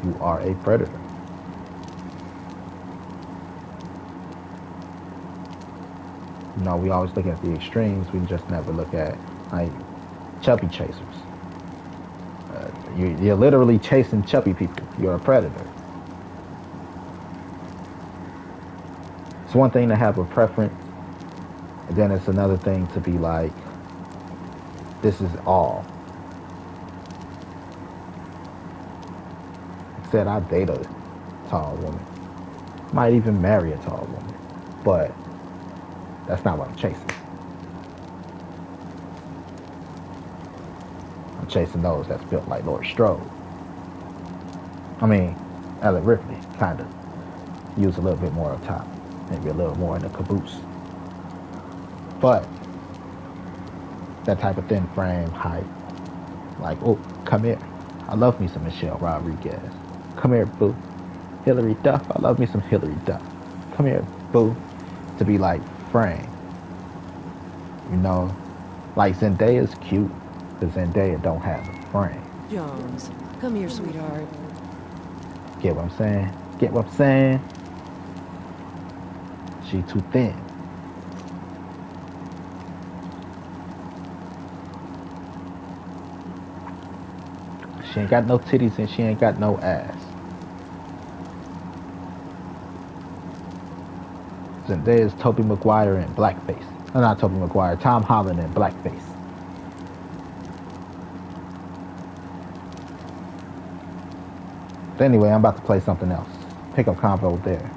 You are a predator. You know, we always look at the extremes. We just never look at, like, chubby chasers. You're literally chasing chubby people. You're a predator. It's one thing to have a preference, and then it's another thing to be like, this is all. Said I date a tall woman. Might even marry a tall woman. But that's not what I'm chasing. I'm chasing those that's built like Laurie Strode. I mean, Ellen Ripley, kind of. Use a little bit more up top. Maybe a little more in the caboose. But that type of thin frame, height. Like, oh, come here. I love me some Michelle Rodriguez. Come here, boo. Hillary Duff. I love me some Hillary Duff. Come here, boo. To be like frame. You know? Like Zendaya's cute. But Zendaya don't have a frame. Jones, come here, sweetheart. Get what I'm saying? Get what I'm saying? She too thin. She ain't got no titties and she ain't got no ass. Zendaya's Tobey Maguire in blackface. No, not Tobey Maguire. Tom Holland in blackface. But anyway, I'm about to play something else. Pick up convo there.